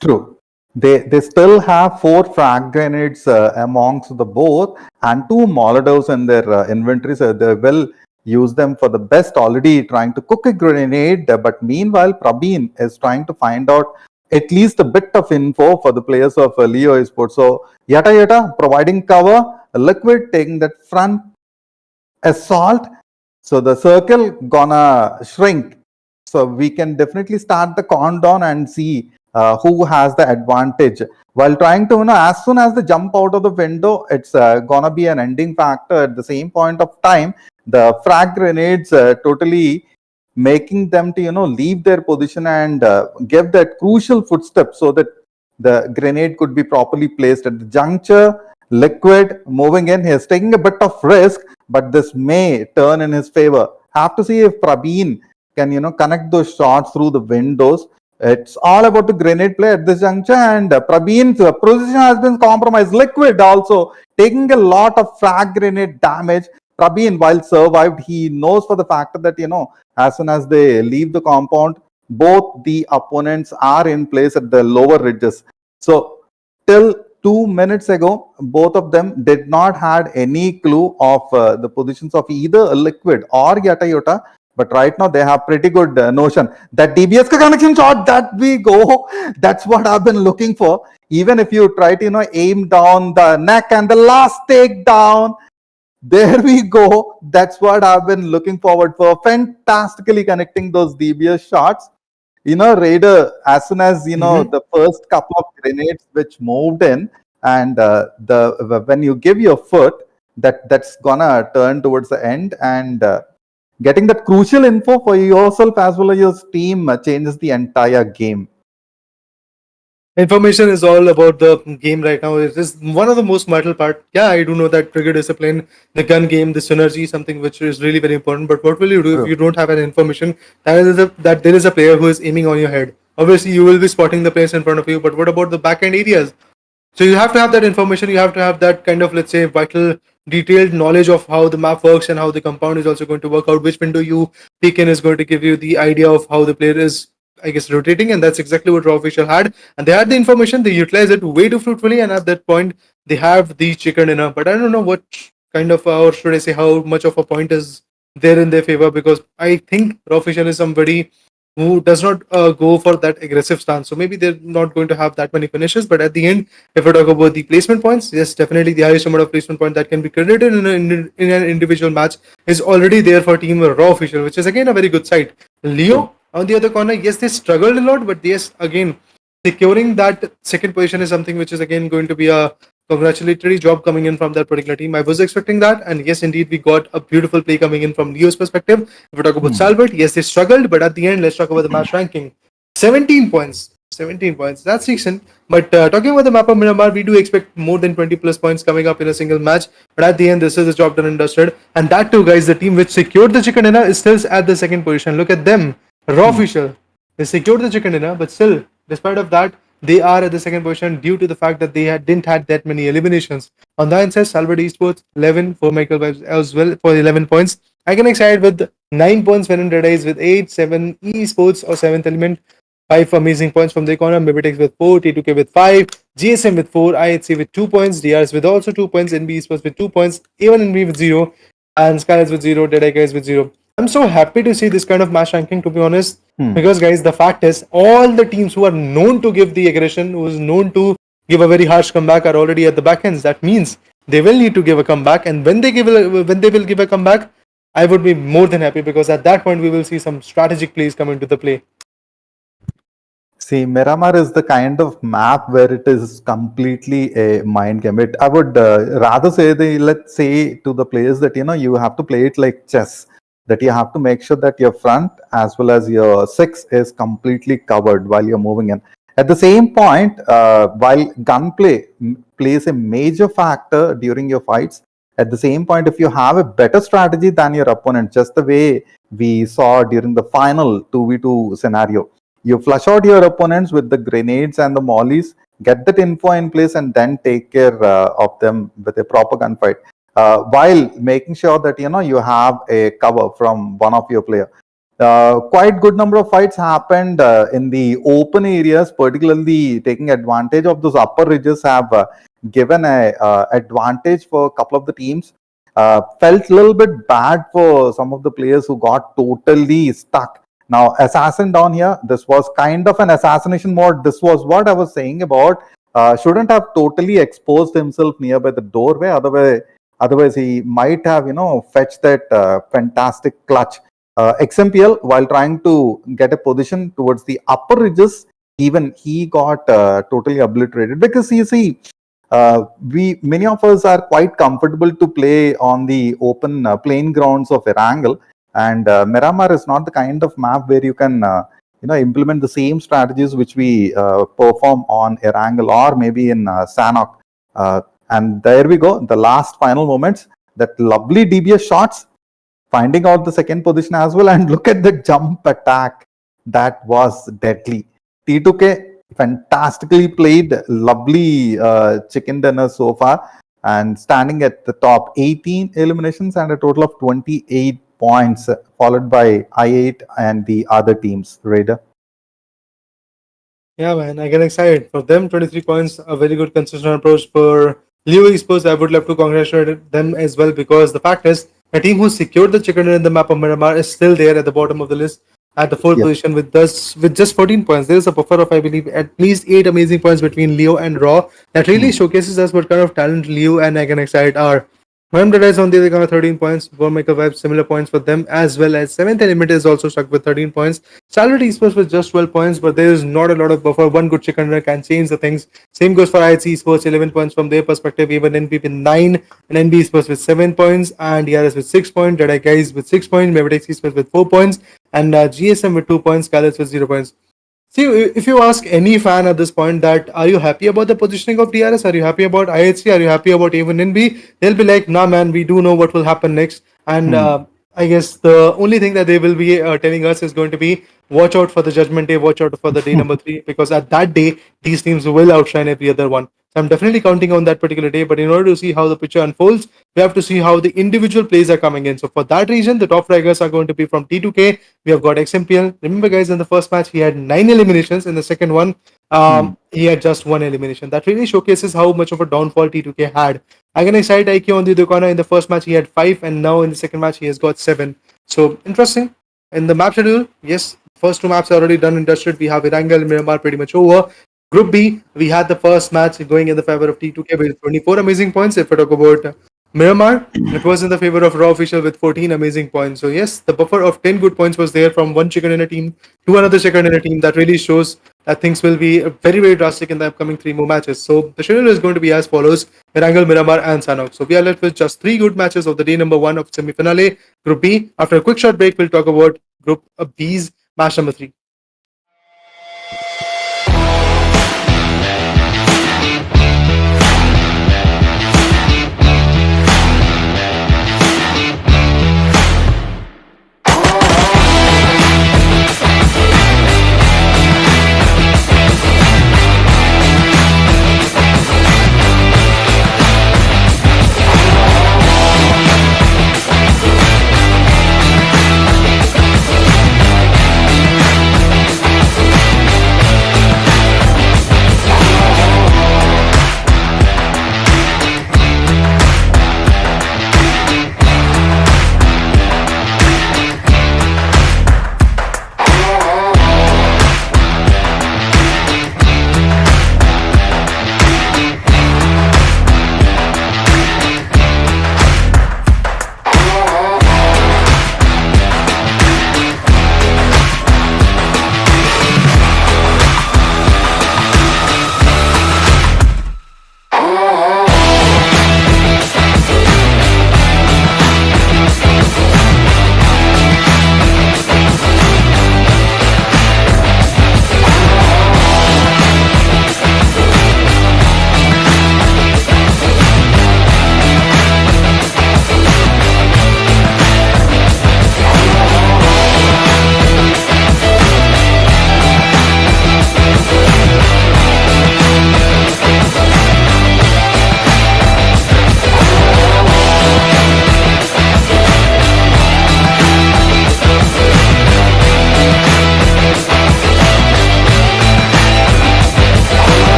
True. They still have 4 frag grenades amongst the both and 2 Molotovs in their inventory, so they will use them for the best. Already trying to cook a grenade, but meanwhile Prabeen is trying to find out at least a bit of info for the players of Leo Esports. So Yata providing cover, Liquid taking that front assault. So the circle gonna shrink. So we can definitely start the countdown and see who has the advantage. While trying to, as soon as they jump out of the window, it's gonna be an ending factor. At the same point of time, the frag grenades totally making them to leave their position and give that crucial footstep so that the grenade could be properly placed at the juncture. Liquid moving in, he is taking a bit of risk, but this may turn in his favor. Have to see if Prabeen can connect those shots through the windows. It's all about the grenade play at this juncture, and Prabeen's position has been compromised. Liquid also taking a lot of frag grenade damage. Prabeen, while survived, he knows for the fact that as soon as they leave the compound, both the opponents are in place at the lower ridges. So till 2 minutes ago, both of them did not had any clue of the positions of either Liquid or Yatayota. But right now they have pretty good notion. That DBS connection shot, that we go. That's what I've been looking for. Even if you try to aim down the neck and the last takedown, there we go. That's what I've been looking forward for. Fantastically connecting those DBS shots. Raider, as soon as the first couple of grenades which moved in, and when you give your foot, that's gonna turn towards the end, and getting that crucial info for yourself as well as your team changes the entire game. Information is all about the game right now. It is one of the most vital part. Yeah, I do know that trigger discipline, the gun game, the synergy, something which is really very important. But what will you do if True. you don't have an information that there is a player who is aiming on your head? Obviously, you will be spotting the players in front of you. But what about the back end areas? So you have to have that information. You have to have that kind of, let's say, vital, detailed knowledge of how the map works and how the compound is also going to work out. Which window you pick in is going to give you the idea of how the player is, I guess, rotating, and that's exactly what Raw Official had. And they had the information. They utilized it way too fruitfully, and at that point, they have the chicken dinner. But I don't know what kind of, or should I say, how much of a point is there in their favor, because I think Raw Official is somebody who does not go for that aggressive stance. So maybe they're not going to have that many finishes. But at the end, if we talk about the placement points, yes, definitely the highest amount of placement point that can be credited in an individual match is already there for Team Raw Official, which is again a very good side. Leo, on the other corner, yes, they struggled a lot, but yes, again, securing that second position is something which is again going to be a congratulatory job coming in from that particular team. I was expecting that, and yes, indeed, we got a beautiful play coming in from Leo's perspective. If we talk about STALWART, yes, they struggled, but at the end, let's talk about the match ranking. 17 points. 17 points. That's decent. But talking about the map of Miramar, we do expect more than 20 plus points coming up in a single match. But at the end, this is the job done and dusted. And that too, guys, the team which secured the chicken dinner is still at the second position. Look at them. Raw Official. They secured the chicken dinner, but still, despite of that, they are at the second position due to the fact that they didn't had that many eliminations. On the other side, STALWART Esports 11 for Michael Vibes as well for 11 points. I can excited with 9 points, VENOM DEADEYES with 8, 7 Esports or 7th Element, 5 amazing points from their corner, MABETEX with 4, T2K with 5, GSM with 4, IHC with 2 points, DRS with also 2 points, NB Esports with 2 points, A1NB with 0, and SKYLIGHTZ with 0, DEADEYES with 0. I'm so happy to see this kind of match ranking, to be honest, because guys, the fact is, all the teams who are known to give the aggression, who is known to give a very harsh comeback, are already at the back ends. That means they will need to give a comeback, and when they will give a comeback, I would be more than happy, because at that point we will see some strategic plays come into the play. See, Miramar is the kind of map where it is completely a mind game. I would rather say, let's say to the players that, you have to play it like chess, that you have to make sure that your front as well as your six is completely covered while you're moving in. At the same point, while gunplay plays a major factor during your fights, at the same point, if you have a better strategy than your opponent, just the way we saw during the final 2v2 scenario, you flush out your opponents with the grenades and the mollies, get that info in place, and then take care of them with a proper gunfight, while making sure that you have a cover from one of your player. Quite good number of fights happened in the open areas, particularly taking advantage of those upper ridges have given a advantage for a couple of the teams. Felt a little bit bad for some of the players who got totally stuck. Now, assassin down here, this was kind of an assassination mode. This was what I was saying about. Shouldn't have totally exposed himself nearby the doorway. Otherwise he might have, fetched that fantastic clutch. XMPL, while trying to get a position towards the upper ridges, even he got totally obliterated, because you see, many of us are quite comfortable to play on the open plain grounds of Erangel, and Miramar is not the kind of map where you can implement the same strategies which we perform on Erangel or maybe in Sanhok. And there we go, the last final moments, that lovely DBS shots, finding out the second position as well, and look at the jump attack, that was deadly. T2K fantastically played, lovely chicken dinner so far, and standing at the top, 18 eliminations and a total of 28 points, followed by I8 and the other teams. Raider. Yeah, man, I get excited for them. 23 points, a very good consistent approach for Leo Esports. I would love to congratulate them as well, because the fact is, a team who secured the chicken in the map of Miramar is still there at the bottom of the list, at the fourth position with just 14 points. There is a buffer of, I believe, at least 8 amazing points between Leo and Raw. That really showcases us what kind of talent Leo and Again Excited are. MABETEX on the other count 13 points. Warmaker Vibes, similar points for them as well as 7th Element is also stuck with 13 points. STALWART Esports with just 12 points, but there is not a lot of buffer. One good chicken dinner can change the things. Same goes for IHC Esports, 11 points from their perspective. Even NP with 9, and NB Esports with 7 points, and DRS with 6 points, DEADEYES with 6 points, MABETEX Esports with 4 points, and GSM with 2 points, SKYLIGHTZ with 0 points. See, if you ask any fan at this point that are you happy about the positioning of DRS, are you happy about IHC, are you happy about even NB, they'll be like, nah, man, we do know what will happen next. And I guess the only thing that they will be telling us is going to be watch out for the Judgment Day, watch out for the day number 3, because at that day, these teams will outshine every other one. So I'm definitely counting on that particular day, but in order to see how the picture unfolds, we have to see how the individual plays are coming in. So for that reason, the top fraggers are going to be from T2K. We have got XMPL. Remember, guys, in the first match, he had 9 eliminations. In the second one, he had just 1 elimination. That really showcases how much of a downfall T2K had. Again, side IQ on the other corner, in the first match, he had 5, and now in the second match, he has got 7. So interesting. In the map schedule, yes, first 2 maps are already done and dusted. We have Erangel and Miramar pretty much over. Group B, we had the first match going in the favor of T2K with 24 amazing points. If we talk about Miramar, it was in the favor of Raw Official with 14 amazing points. So yes, the buffer of 10 good points was there from one chicken in a team to another chicken in a team. That really shows that things will be very, very drastic in the upcoming 3 more matches. So the schedule is going to be as follows: Erangel, Miramar, and Sanhok. So we are left with just 3 good matches of the day number 1 of semi-finale, Group B. After a quick short break, we'll talk about Group B's match number 3.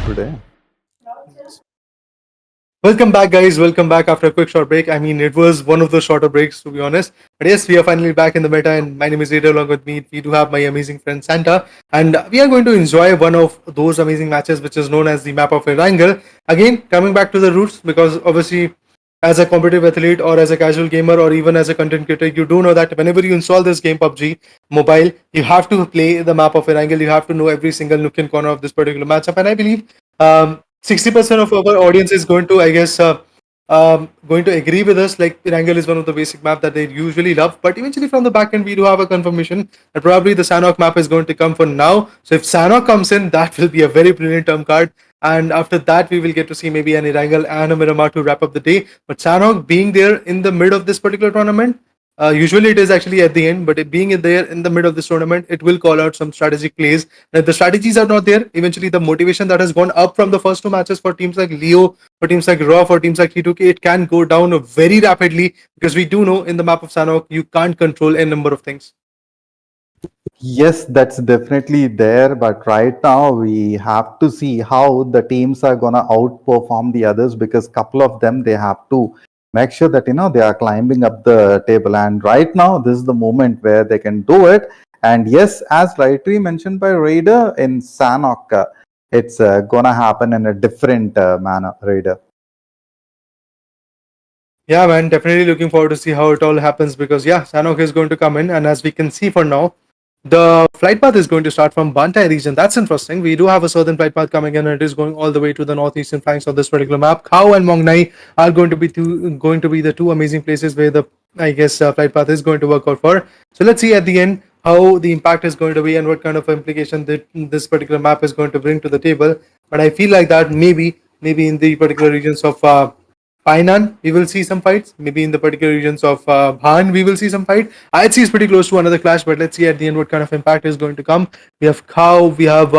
Today. Welcome back, guys. Welcome back after a quick short break. I mean, it was one of those shorter breaks, to be honest. But yes, we are finally back in the meta, and my name is Ada. Along with me, we do have my amazing friend Santa, and we are going to enjoy one of those amazing matches, which is known as the map of Erangel. Again, coming back to the roots, because obviously, as a competitive athlete or as a casual gamer or even as a content creator, you do know that whenever you install this game PUBG Mobile, you have to play the map of Erangel. You have to know every single nook and corner of this particular matchup, and I believe 60% of our audience is going to, I guess, going to agree with us. Like, Erangel is one of the basic map that they usually love, but eventually from the back end, we do have a confirmation that probably the Sanhok map is going to come for now. So if Sanhok comes in, that will be a very brilliant term card. And after that, we will get to see maybe an Erangel and a Miramar to wrap up the day. But Sanhok being there in the mid of this particular tournament, Usually it is actually at the end, but it being in there in the middle of this tournament, it will call out some strategic plays. And if the strategies are not there, eventually the motivation that has gone up from the first two matches for teams like Leo, for teams like Raw, for teams like T2K, it can go down very rapidly, because we do know in the map of Sanhok, you can't control a number of things. Yes, that's definitely there. But right now, we have to see how the teams are gonna outperform the others, because couple of them, they have to make sure that they are climbing up the table. And right now, this is the moment where they can do it. And yes, as rightly mentioned by Raider in Sanhok, it's gonna happen in a different manner, Raider. Yeah, man, definitely looking forward to see how it all happens, because yeah, Sanhok is going to come in, and as we can see for now, the flight path is going to start from Bantai region. That's interesting. We do have a southern flight path coming in, and it is going all the way to the northeastern flanks of this particular map. Khao and Mongnai are going to be the two amazing places where the, I guess, flight path is going to work out for. So let's see at the end how the impact is going to be and what kind of implication that this particular map is going to bring to the table. But I feel like that maybe in the particular regions of Painan, we will see some fights. Maybe in the particular regions of Bhan, we will see some fight. IHC is pretty close to another clash, but let's see at the end what kind of impact is going to come. We have Khao, we have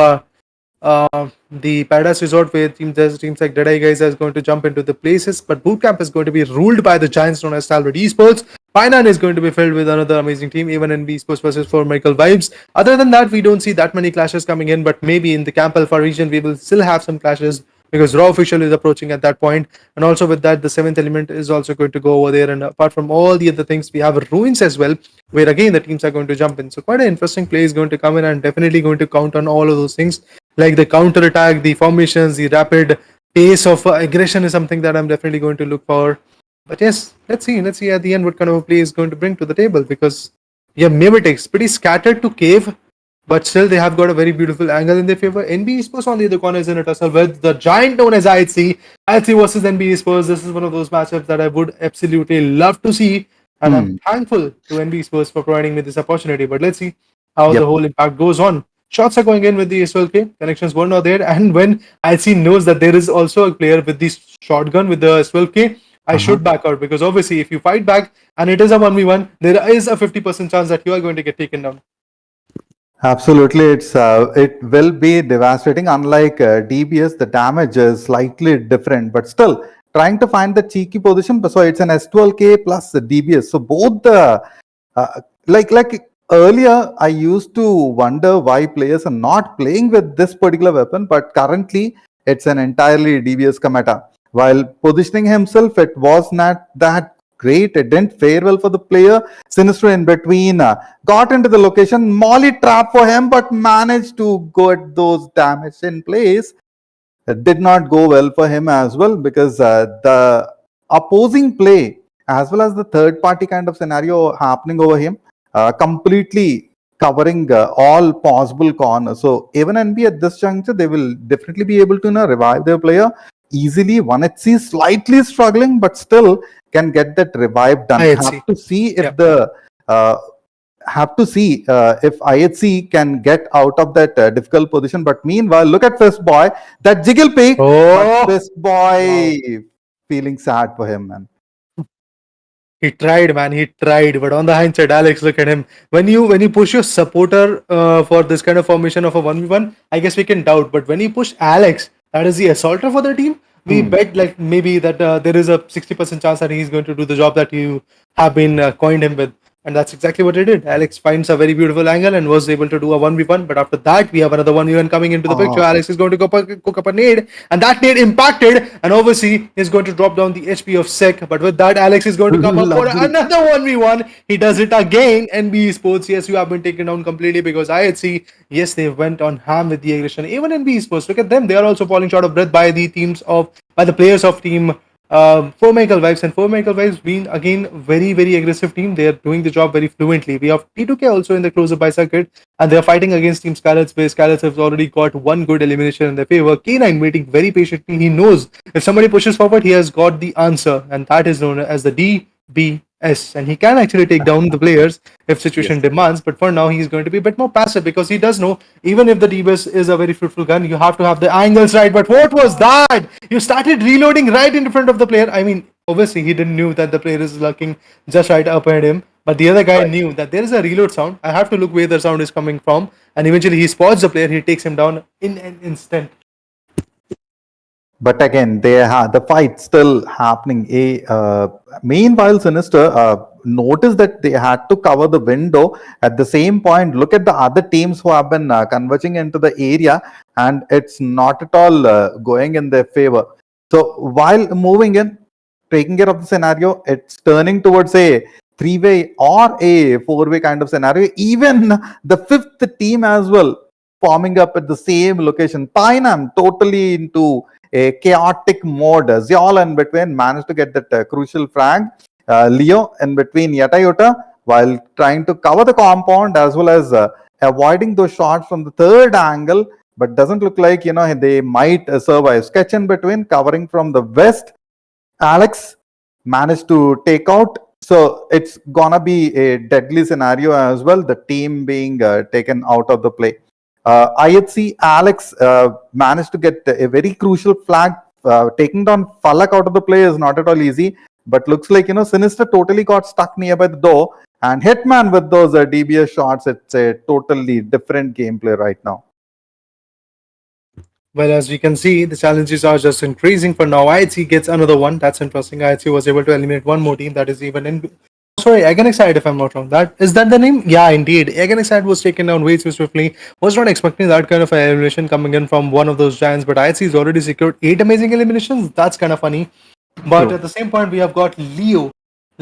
the Paradise Resort, where teams like DEADEYES is going to jump into the places, but Bootcamp is going to be ruled by the giants known as STALWART Esports. Painan is going to be filled with another amazing team, even in Esports versus 4 Miracle Vibes. Other than that, we don't see that many clashes coming in, but maybe in the Camp Alpha region, we will still have some clashes, because Raw Official is approaching at that point. And also with that, the seventh element is also going to go over there. And apart from all the other things, we have Ruins as well, where again the teams are going to jump in. So quite an interesting play is going to come in, and definitely going to count on all of those things. Like the counter attack, the formations, the rapid pace of aggression is something that I'm definitely going to look for. But yes, let's see at the end what kind of a play is going to bring to the table, because yeah, MABETEX pretty scattered to cave, but still they have got a very beautiful angle in their favor. NB Esports on the other corner is in a tussle with the giant known as IHC. IHC versus NB Esports. This is one of those matchups that I would absolutely love to see, and I'm thankful to NB Esports for providing me this opportunity. But let's see how the whole impact goes on. Shots are going in with the SLK. Connections were not there, and when IHC knows that there is also a player with this shotgun with the SLK, I should back out, because obviously if you fight back and it is a 1v1, there is a 50% chance that you are going to get taken down. Absolutely, it will be devastating. Unlike DBS, the damage is slightly different, but still trying to find the cheeky position. So it's an S12K plus the DBS. So both the like earlier, I used to wonder why players are not playing with this particular weapon, but currently it's an entirely DBS Kamata. While positioning himself, it was not that great. It didn't fare well for the player. Sinister in between got into the location, molly trap for him, but managed to get those damage in place. It did not go well for him as well, because the opposing play as well as the third party kind of scenario happening over him, completely covering all possible corners. So even NB at this juncture, they will definitely be able to revive their player easily. 1HC slightly struggling, but still can get that revive done. Have to see if if IHC can get out of that difficult position. But meanwhile, look at Fist Boy, that jiggle pick. But Fist Boy, feeling sad for him, man. He tried, man. He tried. But on the hindsight, Alex, look at him. When you push your supporter for this kind of formation of a 1v1, I guess we can doubt. But when you push Alex, that is the assaulter for the team, we bet like maybe that there is a 60% chance that he's going to do the job that you have been coined him with. And that's exactly what he did. Alex finds a very beautiful angle and was able to do a 1v1. But after that, we have another 1v1 coming into the picture. Alex is going to go cook up a nade. And that nade impacted. And obviously, he's going to drop down the HP of Sek. But with that, Alex is going to come up for another 1v1. He does it again. NB Esports, yes, you have been taken down completely, because IHC, yes, they went on ham with the aggression. Even NB Esports, look at them. They are also falling short of breath by the players of team 4 Miracle Vibes. And 4 Miracle Vibes being again very, very aggressive team. They are doing the job very fluently. We have T2K also in the closer by circuit, and they are fighting against Team SKYLIGHTZ, where SKYLIGHTZ has already got one good elimination in their favor. K9 waiting very patiently. He knows if somebody pushes forward, he has got the answer, and that is known as the DBS. And he can actually take down the players if situation demands. But for now, he's going to be a bit more passive, because he does know even if the DBS is a very fruitful gun, you have to have the angles right. But what was that? You started reloading right in front of the player. I mean, obviously he didn't knew that the player is lurking just right up at him. But the other guy knew that there is a reload sound. I have to look where the sound is coming from. And eventually he spots the player. He takes him down in an instant. But again, the fight still happening. Meanwhile, Sinister noticed that they had to cover the window. At the same point, look at the other teams who have been converging into the area, and it's not at all going in their favor. So while moving in, taking care of the scenario, it's turning towards a three-way or a four-way kind of scenario. Even the fifth team as well forming up at the same location. Pinam totally into a chaotic mode. Ziol in between managed to get that crucial frag. Leo in between Yatayota while trying to cover the compound as well as avoiding those shots from the third angle. But doesn't look like they might survive. Sketch in between covering from the west. Alex managed to take out. So it's gonna be a deadly scenario as well. The team being taken out of the play. IHC Alex managed to get a very crucial flag. Taking down Falak out of the play is not at all easy, but looks like Sinister totally got stuck nearby the door. And Hitman with those DBS shots, it's a totally different gameplay right now. Well, as we can see, the challenges are just increasing for now. IHC gets another one. That's interesting. IHC was able to eliminate one more team that is even in. Sorry, Agonixide, if I'm not wrong. Is that the name? Yeah, indeed. Agonixide was taken down way too swiftly. Was not expecting that kind of an elimination coming in from one of those giants, but IHC has already secured 8 amazing eliminations. That's kind of funny. But at the same point, we have got Leo.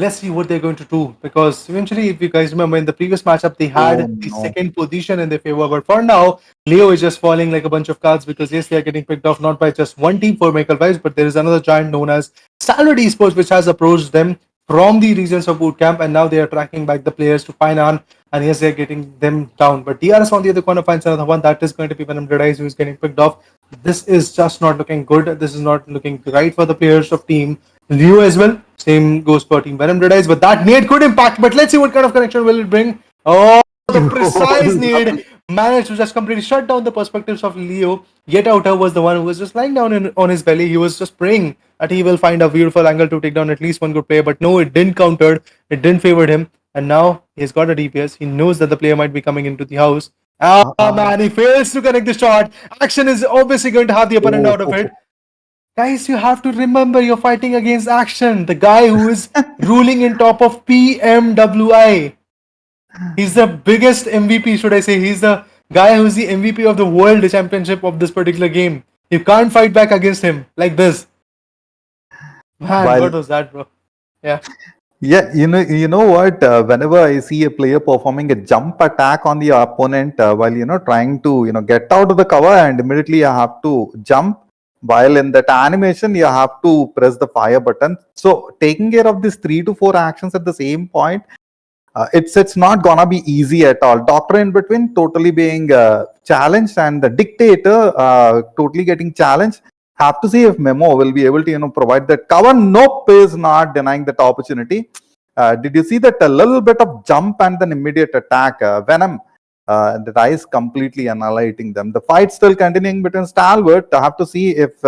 Let's see what they're going to do, because eventually, if you guys remember, in the previous matchup they had the second position in their favor, but for now Leo is just falling like a bunch of cards, because yes, they are getting picked off not by just one team for Michael Weiss, but there is another giant known as STALWART Esports which has approached them from the regions of bootcamp, and now they are tracking back the players to Painan, and yes, they are getting them down. But DRS on the other corner finds another one. That is going to be VENOM DEADEYES who is getting picked off. This is just not looking good. This is not looking right for the players of team Leo as well. Same goes for team VENOM DEADEYES, but that nade could impact. But let's see what kind of connection will it bring. Oh, the precise nade managed to just completely shut down the perspectives of Leo. Yet Outer was the one who was just lying down on his belly. He was just praying that he will find a beautiful angle to take down at least one good player. But no, it didn't counter. It didn't favor him. And now he's got a DPS. He knows that the player might be coming into the house. Oh man, he fails to connect the shot. Action is obviously going to have the opponent out of it. Guys, you have to remember you're fighting against Action, the guy who is ruling in top of PMWI. He's the biggest MVP, should I say. He's the guy who's the MVP of the World Championship of this particular game. You can't fight back against him like this. Man, what was that, bro? Yeah. Yeah, you know what? Whenever I see a player performing a jump attack on the opponent while trying to get out of the cover, and immediately you have to jump. While in that animation, you have to press the fire button. So taking care of these 3 to 4 actions at the same point, it's not gonna be easy at all. Doctor in between totally being challenged, and the dictator totally getting challenged. Have to see if Memo will be able to provide that cover. Nope, is not denying that opportunity. Did you see that a little bit of jump and then immediate attack? Venom. The dice completely annihilating them. The fight still continuing between Stalwart. I have to see if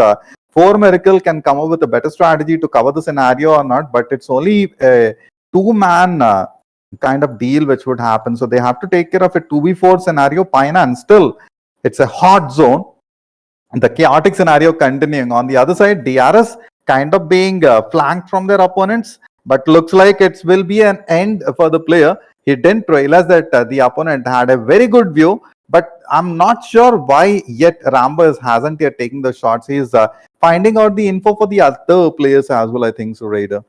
Four Miracle can come up with a better strategy to cover the scenario or not. But it's only a 2-man kind of deal which would happen. So they have to take care of a 2v4 scenario. Painan still, it's a hot zone. The chaotic scenario continuing. On the other side, DRS kind of being flanked from their opponents. But looks like it will be an end for the player. He didn't realize that the opponent had a very good view, but I'm not sure why yet Rambo hasn't yet taken the shots. He's finding out the info for the other players as well, I think so, Raider.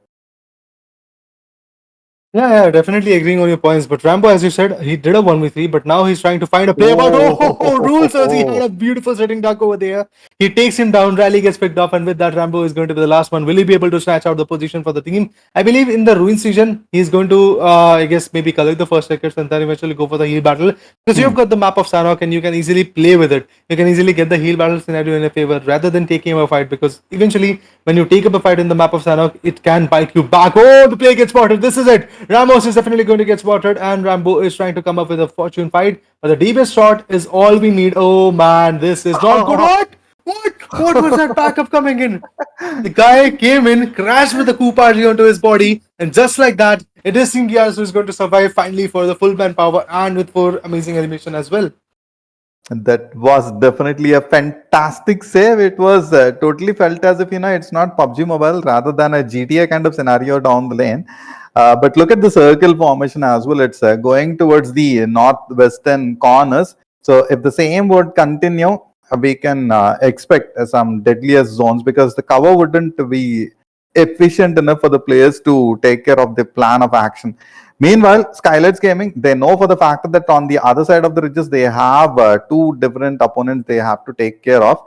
Yeah, definitely agreeing on your points. But Rambo, as you said, he did a 1v3, but now he's trying to find a play. But rules, he had a beautiful sitting duck over there. He takes him down, Rally gets picked off, and with that, Rambo is going to be the last one. Will he be able to snatch out the position for the team? I believe in the Ruins region, he's going to, I guess, maybe collect the first tickets and then eventually go for the heal battle. Because you've got the map of Sanhok and you can easily play with it. You can easily get the heal battle scenario in your favor rather than taking a fight, because eventually, when you take up a fight in the map of Sanhok, it can bite you back. Oh, the play gets spotted. This is it. Ramos is definitely going to get spotted, and Rambo is trying to come up with a fortune fight. But the deepest shot is all we need. Oh man, this is not good. What was that backup coming in? The guy came in, crashed with the Koopa onto his body, and just like that, it is Team DRS who is going to survive finally for the full manpower and with 4 amazing animation as well. That was definitely a fantastic save. It was totally felt as if, it's not PUBG Mobile rather than a GTA kind of scenario down the lane. But look at the circle formation as well. It's going towards the northwestern corners. So if the same would continue, we can expect some deadliest zones, because the cover wouldn't be efficient enough for the players to take care of the plan of action. Meanwhile, SKYLIGHTZ Gaming, they know for the fact that on the other side of the ridges, they have two different opponents they have to take care of.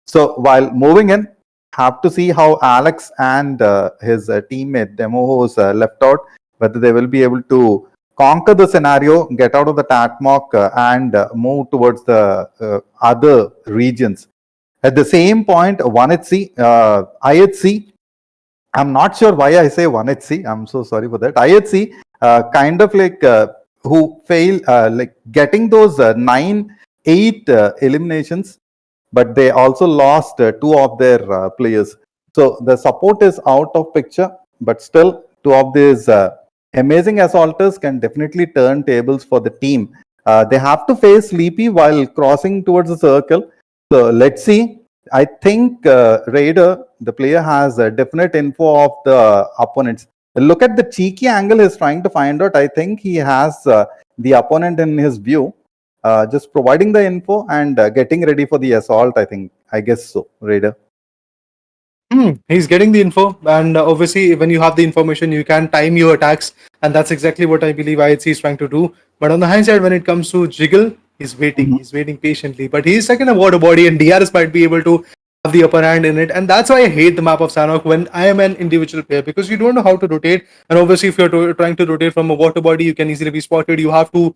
So while moving in, have to see how Alex and his teammate Demo, who's left out, whether they will be able to conquer the scenario, get out of the Tatmok, and move towards the other regions. At the same point, 1HC, IHC, I'm not sure why I say 1HC. I'm so sorry for that. IHC, kind of like who fail, like getting those 9-8 eliminations, but they also lost two of their players. So the support is out of picture, but still two of these amazing assaulters can definitely turn tables for the team. They have to face Sleepy while crossing towards the circle. So let's see. I think Raider, the player, has a definite info of the opponents. Look at the cheeky angle he's trying to find out. I think he has the opponent in his view, just providing the info and getting ready for the assault. I guess so, Raider. He's getting the info, and obviously, when you have the information, you can time your attacks, and that's exactly what I believe IHC is trying to do. But on the hindsight, when it comes to Jiggle, he's waiting. He's waiting patiently, but he's stuck in a water body, and DRS might be able to have the upper hand in it, and that's why I hate the map of Sanhok when I am an individual player, because you don't know how to rotate, and obviously, if you're trying to rotate from a water body, you can easily be spotted. You have to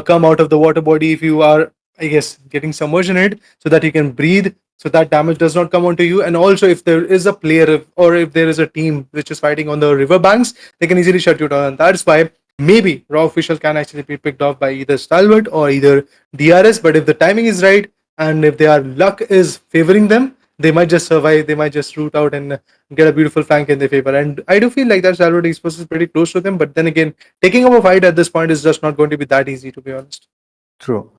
come out of the water body if you are, I guess, getting submersion in it, so that you can breathe, so that damage does not come onto you. And also, if there is a player or if there is a team which is fighting on the river banks, they can easily shut you down. And that's why maybe raw official can actually be picked off by either STALWART or either DRS. But if the timing is right and if their luck is favoring them, they might just survive. They might just root out and get a beautiful flank in their favor. And I do feel like that STALWART Esports is pretty close to them. But then again, taking up a fight at this point is just not going to be that easy, to be honest. True.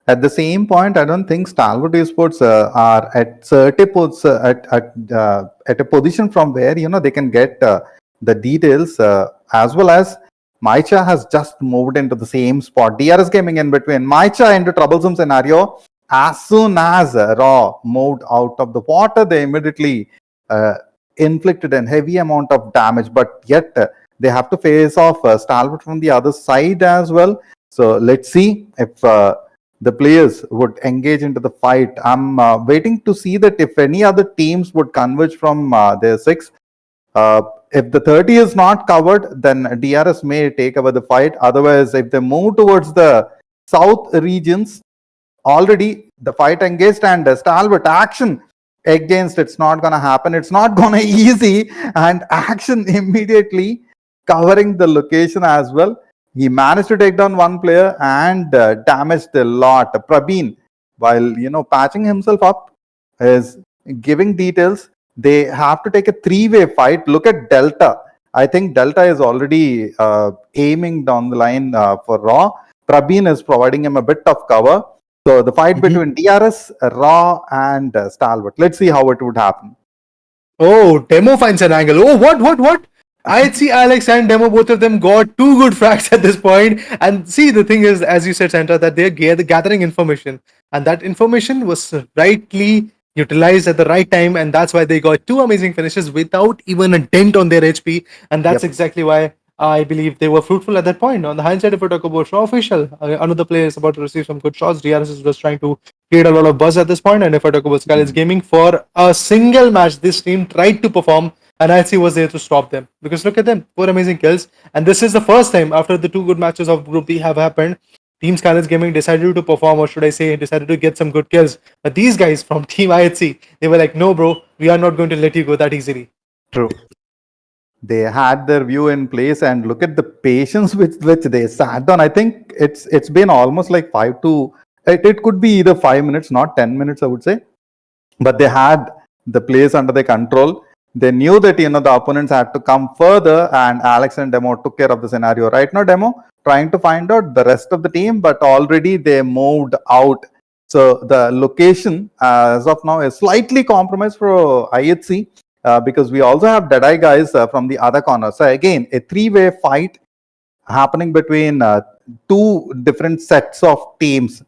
At the same point, I don't think STALWART Esports are at at a position from where they can get the details, as well as Maicha has just moved into the same spot. DRS Gaming in between. Maicha into troublesome scenario. As soon as Raw moved out of the water, they immediately inflicted a heavy amount of damage. But yet they have to face off STALWART from the other side as well. So let's see if the players would engage into the fight. I'm waiting to see that if any other teams would converge from their 6. If the 30 is not covered, then DRS may take over the fight. Otherwise, if they move towards the south regions, already the fight engaged, and STALWART action against, it's not going to happen. It's not going to easy, and action immediately covering the location as well. He managed to take down one player and damaged a lot. Prabeen, while patching himself up, is giving details. They have to take a three-way fight. Look at Delta. I think Delta is already aiming down the line for Raw. Prabeen is providing him a bit of cover. So the fight between DRS, Raw, and STALWART. Let's see how it would happen. Oh, Demo finds an angle. Oh, what? I see Alex and Demo, both of them got two good frags at this point. And see, the thing is, as you said, Santa, that they're gathering information. And that information was rightly utilized at the right time. And that's why they got two amazing finishes without even a dent on their HP. And that's exactly why I believe they were fruitful at that point. On the hindsight, if we talk about Raw official, another player is about to receive some good shots. DRS is just trying to create a lot of buzz at this point. And if I talk about SKYLIGHTZ Gaming, for a single match, this team tried to perform, and IHC was there to stop them. Because look at them, 4 amazing kills. And this is the first time after the 2 good matches of Group B have happened, Team SKYLIGHTZ Gaming decided to perform, or should I say, decided to get some good kills. But these guys from Team IHC, they were like, no bro, we are not going to let you go that easily. True. They had their view in place, and look at the patience with which they sat on. I think it's been almost like 5 to... It could be either 5 minutes, not 10 minutes, I would say. But they had the place under their control. They knew that the opponents had to come further, and Alex and Demo took care of the scenario. Right now, Demo trying to find out the rest of the team, but already they moved out. So the location as of now is slightly compromised for IHC because we also have Deadeye guys from the other corner. So again, a three-way fight happening between two different sets of teams.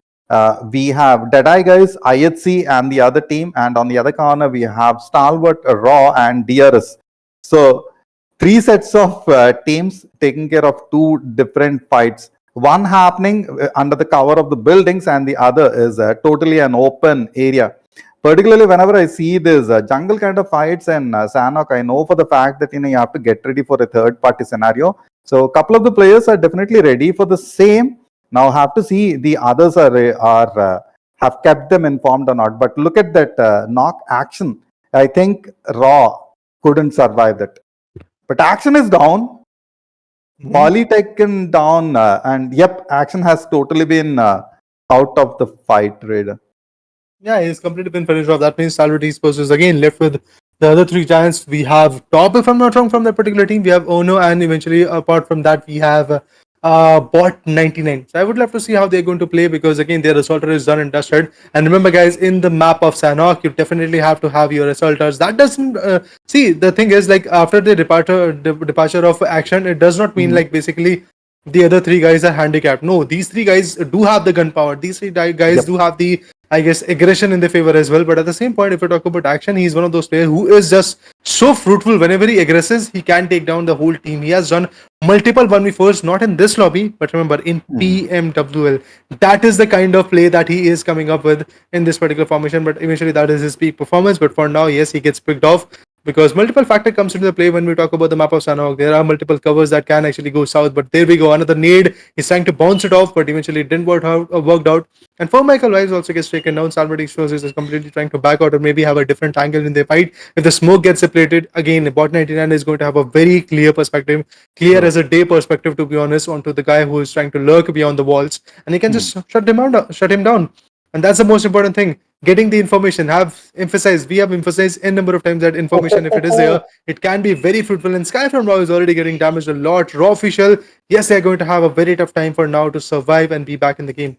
We have Deadeye guys, IHC, and the other team, and on the other corner we have Stalwart, Raw, and DRS. So three sets of teams taking care of two different fights. One happening under the cover of the buildings, and the other is totally an open area. Particularly whenever I see this jungle kind of fights and Sanhok, I know for the fact that you have to get ready for a third party scenario. So a couple of the players are definitely ready for the same. Now have to see the others are have kept them informed or not. But look at that knock action. I think Raw couldn't survive that. But action is down. Volley taken down, and yep, action has totally been out of the fight, Raider. Yeah, he's completely been finished off. That means STALWART Esports is again left with the other three giants. We have top, if I'm not wrong, from that particular team. We have Ono, and eventually, apart from that, we have Bot 99. So I would love to see how they're going to play, because again, their assaulter is done and dusted. And remember, guys, in the map of Sanhok, you definitely have to have your assaulters. That doesn't see, the thing is, like, after the departure of action, it does not mean like basically the other three guys are handicapped. No, these three guys do have the gunpowder. These three guys do have the, I guess, aggression in their favor as well. But at the same point, if we talk about action, he's one of those players who is just so fruitful. Whenever he aggresses, he can take down the whole team. He has done multiple 1v4s, not in this lobby, but remember, in PMWL. That is the kind of play that he is coming up with in this particular formation. But eventually, that is his peak performance. But for now, yes, he gets picked off, because multiple factor comes into the play when we talk about the map of Sanhok. There are multiple covers that can actually go south, but there we go, another nade. He's trying to bounce it off, but eventually it didn't worked out. And for Michael Wives also gets taken down. STALWART Esports is completely trying to back out or maybe have a different angle in their fight. If the smoke gets separated, again, Bot 99 is going to have a very clear perspective, clear as a day perspective, to be honest, onto the guy who is trying to lurk beyond the walls, and he can just shut him down. And that's the most important thing. Getting the information. We have emphasized n number of times that information, if it is there, it can be very fruitful. And Sky from Raw is already getting damaged a lot. Raw official, yes, they're going to have a very tough time for now to survive and be back in the game.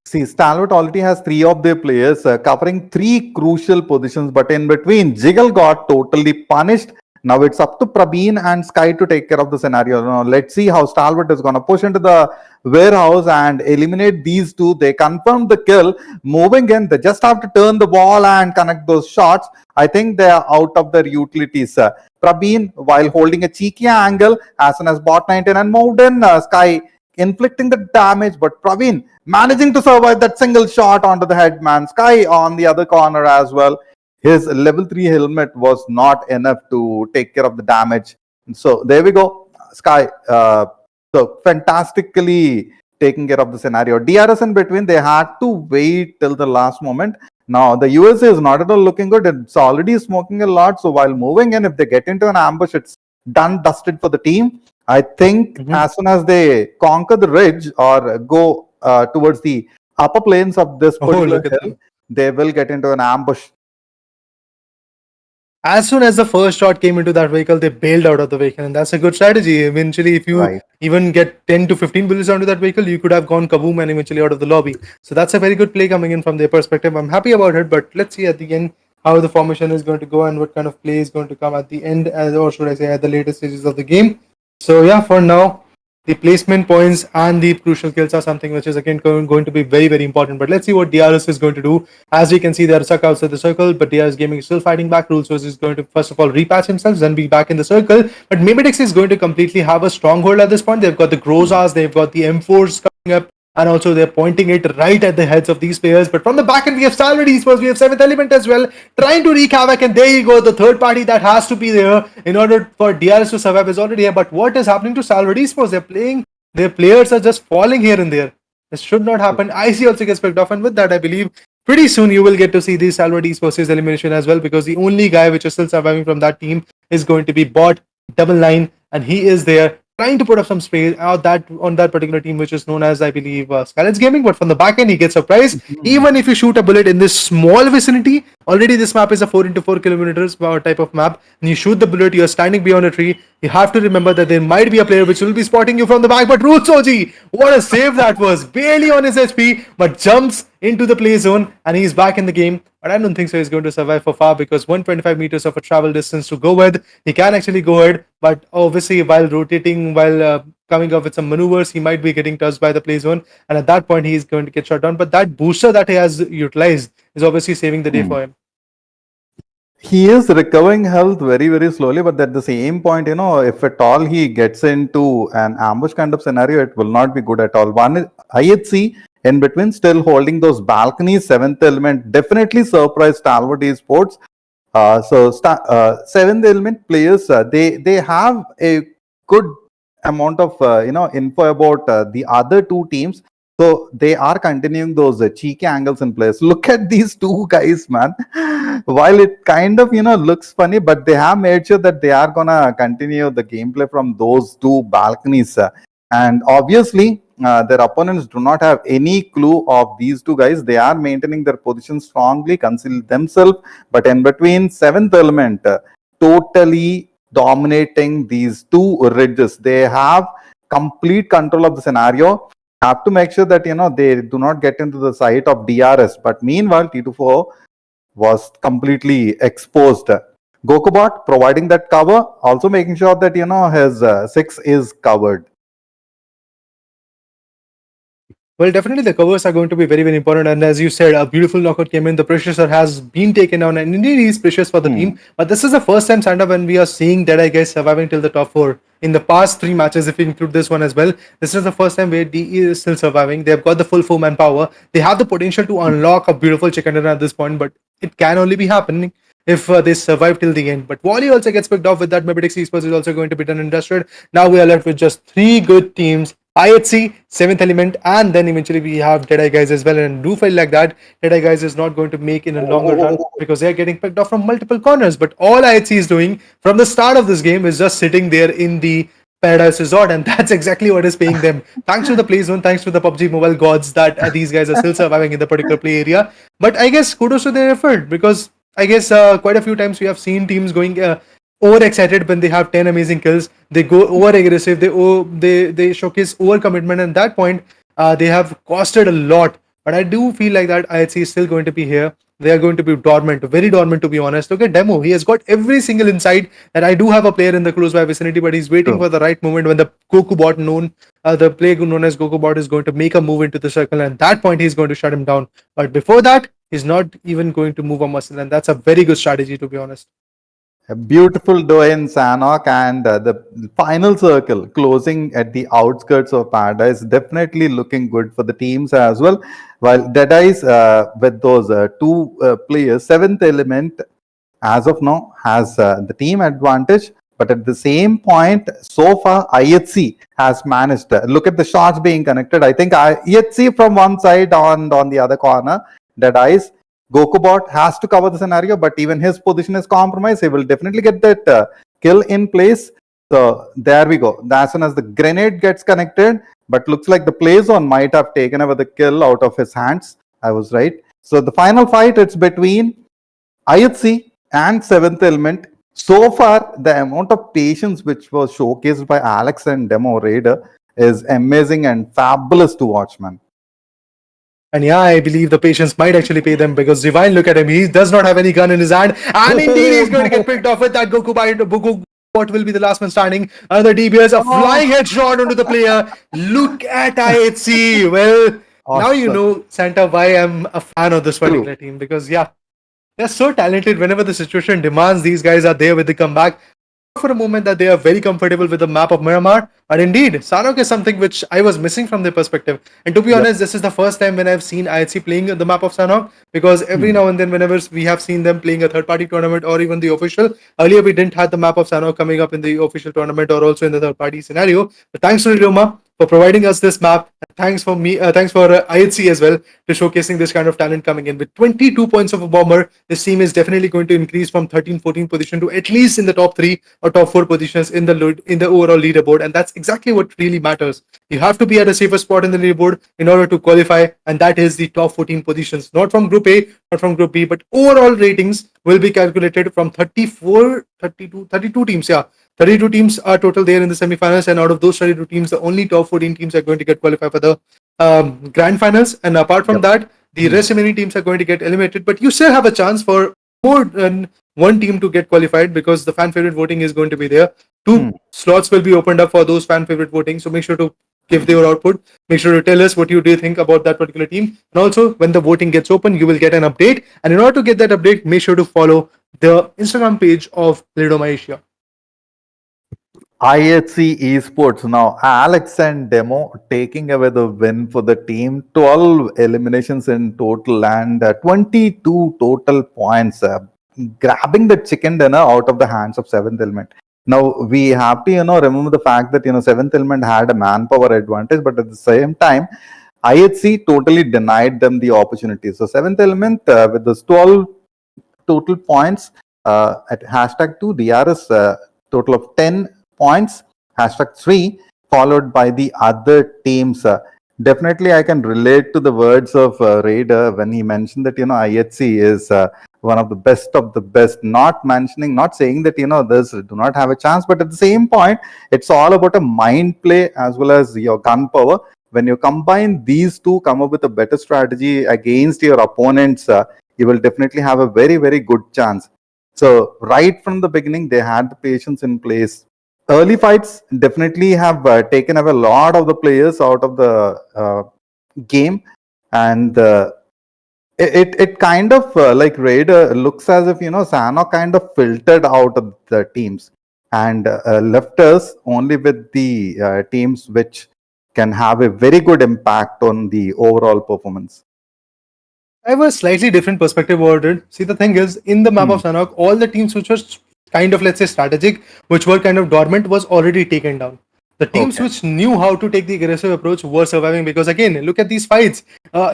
See, Stalwart already has three of their players covering three crucial positions, but in between, Jiggle got totally punished. Now it's up to Prabeen and Sky to take care of the scenario. Now, let's see how Stalwart is going to push into the warehouse and eliminate these two. They confirmed the kill. Moving in, they just have to turn the ball and connect those shots. I think they are out of their utilities. Prabeen, while holding a cheeky angle, as soon as Bot 99 moved in, Sky inflicting the damage, but Praveen managing to survive that single shot onto the head, man. Sky on the other corner as well. His level 3 helmet was not enough to take care of the damage. So there we go. Sky, so fantastically taking care of the scenario. DRS in between, they had to wait till the last moment. Now the USA is not at all looking good. It's already smoking a lot. So while moving in, if they get into an ambush, it's done, dusted for the team. I think as soon as they conquer the ridge or go towards the upper plains of this particular hill, they will get into an ambush. As soon as the first shot came into that vehicle, they bailed out of the vehicle, and that's a good strategy. Eventually, if you even get 10 to 15 bullets onto that vehicle, you could have gone kaboom and eventually out of the lobby. So that's a very good play coming in from their perspective. I'm happy about it, but let's see at the end how the formation is going to go and what kind of play is going to come at the end, or should I say at the later stages of the game. So yeah, for now, the placement points and the crucial kills are something which is again going to be very, very important. But let's see what DRS is going to do. As we can see, they are stuck outside the circle, but DRS Gaming is still fighting back. Rules is going to first of all repatch himself, then be back in the circle. But MABETEX is going to completely have a stronghold at this point. They've got the Grozas, they've got the M4s coming up, and also they're pointing it right at the heads of these players. But from the back end, we have STALWART Esports, we have 7th Element as well, trying to wreak havoc. And there you go, the third party that has to be there in order for DRS to survive is already here. But what is happening to STALWART Esports? They're playing, their players are just falling here and there. This should not happen. IC also gets picked off, and with that, I believe pretty soon you will get to see the STALWART Esports elimination as well, because the only guy which is still surviving from that team is going to be Bot 99, and he is there trying to put up some space that on that particular team, which is known as, I believe, SKYLIGHTZ Gaming. But from the back end, he gets surprised. Even if you shoot a bullet in this small vicinity, already this map is a 4 into 4 kilometers type of map, and you shoot the bullet, you're standing beyond a tree. You have to remember that there might be a player which will be spotting you from the back. But Root Soji, what a save that was! Barely on his HP, but jumps into the play zone, and he's back in the game. But I don't think so he's going to survive for far, because 125 meters of a travel distance to go with, he can actually go ahead. But obviously, while rotating, while coming up with some maneuvers, he might be getting touched by the play zone, and at that point, he's going to get shot down. But that booster that he has utilized is obviously saving the day for him. He is recovering health very, very slowly, but at the same point, if at all he gets into an ambush kind of scenario, it will not be good at all. One is IHC in between, still holding those balconies. Seventh Element definitely surprised Stalwart Esports. Seventh Element players, they have a good amount of info about the other two teams. So they are continuing those cheeky angles in place. Look at these two guys, man. While it kind of looks funny, but they have made sure that they are gonna continue the gameplay from those two balconies. And obviously, their opponents do not have any clue of these two guys. They are maintaining their position strongly, conceal themselves. But in between, Seventh Element totally dominating these two ridges. They have complete control of the scenario. Have to make sure that they do not get into the sight of DRS. But meanwhile, T24 was completely exposed. Gokubot providing that cover, also making sure that his 6 is covered. Well, definitely the covers are going to be very, very important. And as you said, a beautiful knockout came in. The pressure has been taken down, and indeed he's precious for the team. But this is the first time, Santa, when we are seeing DEADEYES surviving till the top 4. In the past 3 matches, if we include this one as well, this is the first time where DE is still surviving. They've got the full 4-man power. They have the potential to unlock a beautiful chicken dinner at this point, but it can only be happening if they survive till the end. But Wally also gets picked off with that. MABETEX Esports is also going to be done and dusted. Now we are left with just 3 good teams: IHC, Seventh Element, and then eventually we have DEADEYES as well. And do feel like that DEADEYES is not going to make in a longer run, because they are getting picked off from multiple corners. But all IHC is doing from the start of this game is just sitting there in the Paradise Resort, and that's exactly what is paying them. Thanks to the play zone, thanks to the PUBG Mobile gods, that these guys are still surviving in the particular play area. But I guess kudos to their effort, because I guess quite a few times we have seen teams going overexcited when they have 10 amazing kills. They go over aggressive, they showcase over commitment, and at that point they have costed a lot. But I do feel like that IHC is still going to be here. They are going to be dormant, very dormant, to be honest. Look at Demo. He has got every single insight. And I do have a player in the close by vicinity, but he's waiting for the right moment when the Goku bot the player known as Goku bot is going to make a move into the circle. And at that point, he's going to shut him down. But before that, he's not even going to move a muscle. And that's a very good strategy, to be honest. A beautiful duo in Sanhok, and the final circle closing at the outskirts of Paradise, definitely looking good for the teams as well. While DEADEYES with those 2 players, Seventh Element as of now has the team advantage. But at the same point, so far IHC has managed. Look at the shots being connected. I think IHC from one side, on the other corner, DEADEYES. Gokubot has to cover the scenario, but even his position is compromised. He will definitely get that kill in place. So there we go. As soon as the grenade gets connected, but looks like the play zone might have taken over the kill out of his hands. I was right. So the final fight, it's between IHC and Seventh Element. So far, the amount of patience which was showcased by Alex and Demo Raider is amazing and fabulous to watch, man. And yeah, I believe the patience might actually pay them, because Divine, look at him. He does not have any gun in his hand. And indeed, he's going to get picked off with that Goku bot will be the last man standing. Another DBS, a flying headshot onto the player. Look at IHC. Well, awesome. Now you know, Santa, why I'm a fan of this particular team. Because yeah, they're so talented. Whenever the situation demands, these guys are there with the comeback. For a moment that they are very comfortable with the map of Miramar, and indeed Sanhok is something which I was missing from their perspective. And to be honest, this is the first time when I've seen IHC playing the map of Sanhok, because every now and then whenever we have seen them playing a third-party tournament or even the official, earlier we didn't have the map of Sanhok coming up in the official tournament or also in the third-party scenario. But thanks to LIDOMA for providing us this map. Thanks for IHC as well to showcasing this kind of talent coming in. With 22 points of a bomber, this team is definitely going to increase from 13, 14 position to at least in the top 3 or top 4 positions in the overall leaderboard, and that's exactly what really matters. You have to be at a safer spot in the leaderboard in order to qualify, and that is the top 14 positions, not from Group A, not from Group B, but overall ratings will be calculated from 32 teams. Yeah, 32 teams are total there in the semifinals, and out of those 32 teams, the only top 14 teams are going to get qualified for the grand finals. And apart from that, the rest remaining teams are going to get eliminated. But you still have a chance for more than one team to get qualified because the fan favorite voting is going to be there. Two slots will be opened up for those fan favorite voting. So make sure to give your output. Make sure to tell us what you do think about that particular team. And also, when the voting gets open, you will get an update. And in order to get that update, make sure to follow the Instagram page of LIDOMA Asia. IHC Esports now, Alex and Demo taking away the win for the team. 12 eliminations in total and 22 total points, grabbing the chicken dinner out of the hands of Seventh Element. Now we have to remember the fact that Seventh Element had a manpower advantage, but at the same time IHC totally denied them the opportunity. So Seventh Element with those 12 total points at #2 DRS, total of 10 points, #3, followed by the other teams. Definitely, I can relate to the words of Raider when he mentioned that IHC is one of the best. Not saying that others do not have a chance, but at the same point, it's all about a mind play as well as your gun power. When you combine these two, come up with a better strategy against your opponents, you will definitely have a very, very good chance. So right from the beginning, they had the patience in place. Early fights definitely have taken away a lot of the players out of the game, and it kind of like Raider looks as if Sanhok kind of filtered out of the teams and left us only with the teams which can have a very good impact on the overall performance. I have a slightly different perspective about it. See, the thing is, in the map of Sanhok, all the teams which were kind of, let's say, strategic, which were kind of dormant, was already taken down. The teams which knew how to take the aggressive approach were surviving because, again, look at these fights.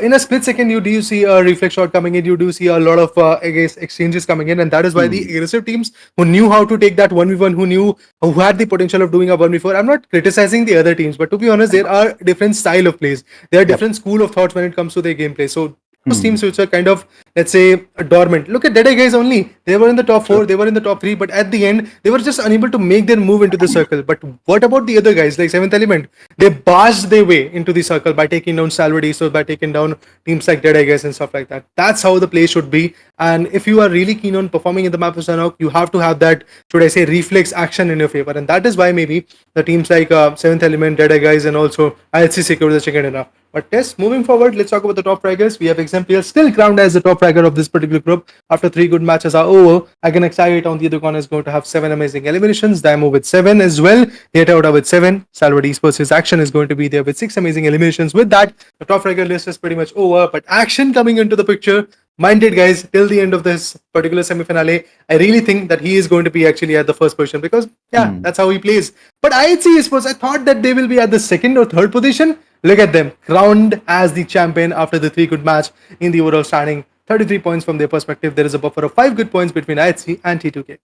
In a split second, you do see a reflex shot coming in, you do see a lot of exchanges coming in, and that is why the aggressive teams who knew how to take that 1v1, who had the potential of doing a 1v4. I'm not criticizing the other teams, but to be honest, there are different style of plays. There are different school of thoughts when it comes to their gameplay. So those teams which are kind of, let's say, dormant. Look at DEADEYES only. They were in the top 4, they were in the top 3, but at the end, they were just unable to make their move into the circle. But what about the other guys, like Seventh Element? They barged their way into the circle by taking down STALWART, so by taking down teams like DEADEYES and stuff like that. That's how the play should be. And if you are really keen on performing in the map of Sanhok, you have to have that, should I say, reflex action in your favor. And that is why maybe the teams like Seventh Element, DEADEYES, and also IHC secured the chicken dinner. But yes, moving forward, let's talk about the top fraggers. We have Exemplier still crowned as the top fragger of this particular group. After 3 good matches are over, Again Excite on the other corner is going to have 7 amazing eliminations. Dynamo with 7 as well. Theatre with 7. STALWART Esports' Action is going to be there with 6 amazing eliminations. With that, the top fragger list is pretty much over. But Action coming into the picture. Minded guys, till the end of this particular semi-finale, I really think that he is going to be actually at the first position because that's how he plays. But IHC Esports, I thought that they will be at the second or third position. Look at them, crowned as the champion after the 3 good match in the overall standing. 33 points from their perspective. There is a buffer of 5 good points between IHC and T2K.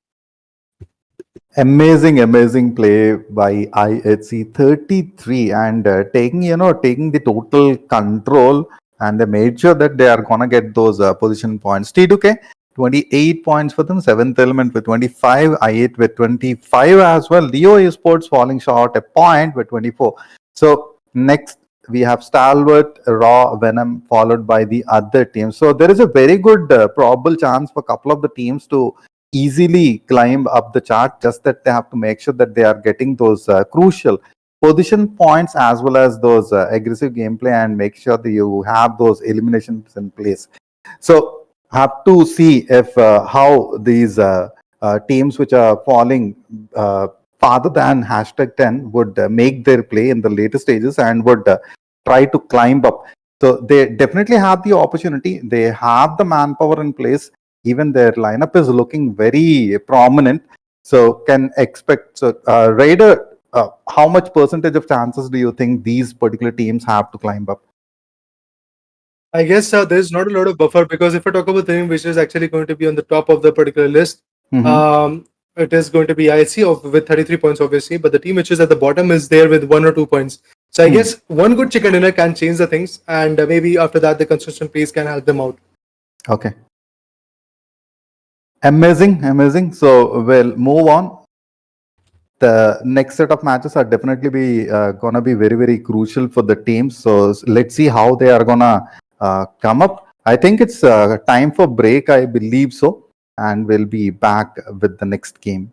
Amazing play by IHC. 33 and taking the total control, and they made sure that they are gonna get those position points. T2K 28 points for them. 7th Element with 25, I8 with 25 as well. Leo Esports falling short a point with 24. So next we have STALWART, Raw, Venom, followed by the other teams. So there is a very good probable chance for a couple of the teams to easily climb up the chart, just that they have to make sure that they are getting those crucial position points as well as those aggressive gameplay, and make sure that you have those eliminations in place. So have to see if how these teams which are falling farther than #10 would make their play in the later stages and would try to climb up. So they definitely have the opportunity. They have the manpower in place. Even their lineup is looking very prominent. So can expect Raider how much percentage of chances do you think these particular teams have to climb up? I guess there's not a lot of buffer, because if I talk about the team which is actually going to be on the top of the particular list, it is going to be IC with 33 points, obviously, but the team which is at the bottom is there with 1 or 2 points. So I guess one good chicken dinner can change the things, and maybe after that the consistent pace can help them out. Okay. Amazing. So we'll move on. The next set of matches are definitely gonna be very crucial for the teams. So let's see how they are gonna come up. I think it's time for break, I believe so, and we'll be back with the next game.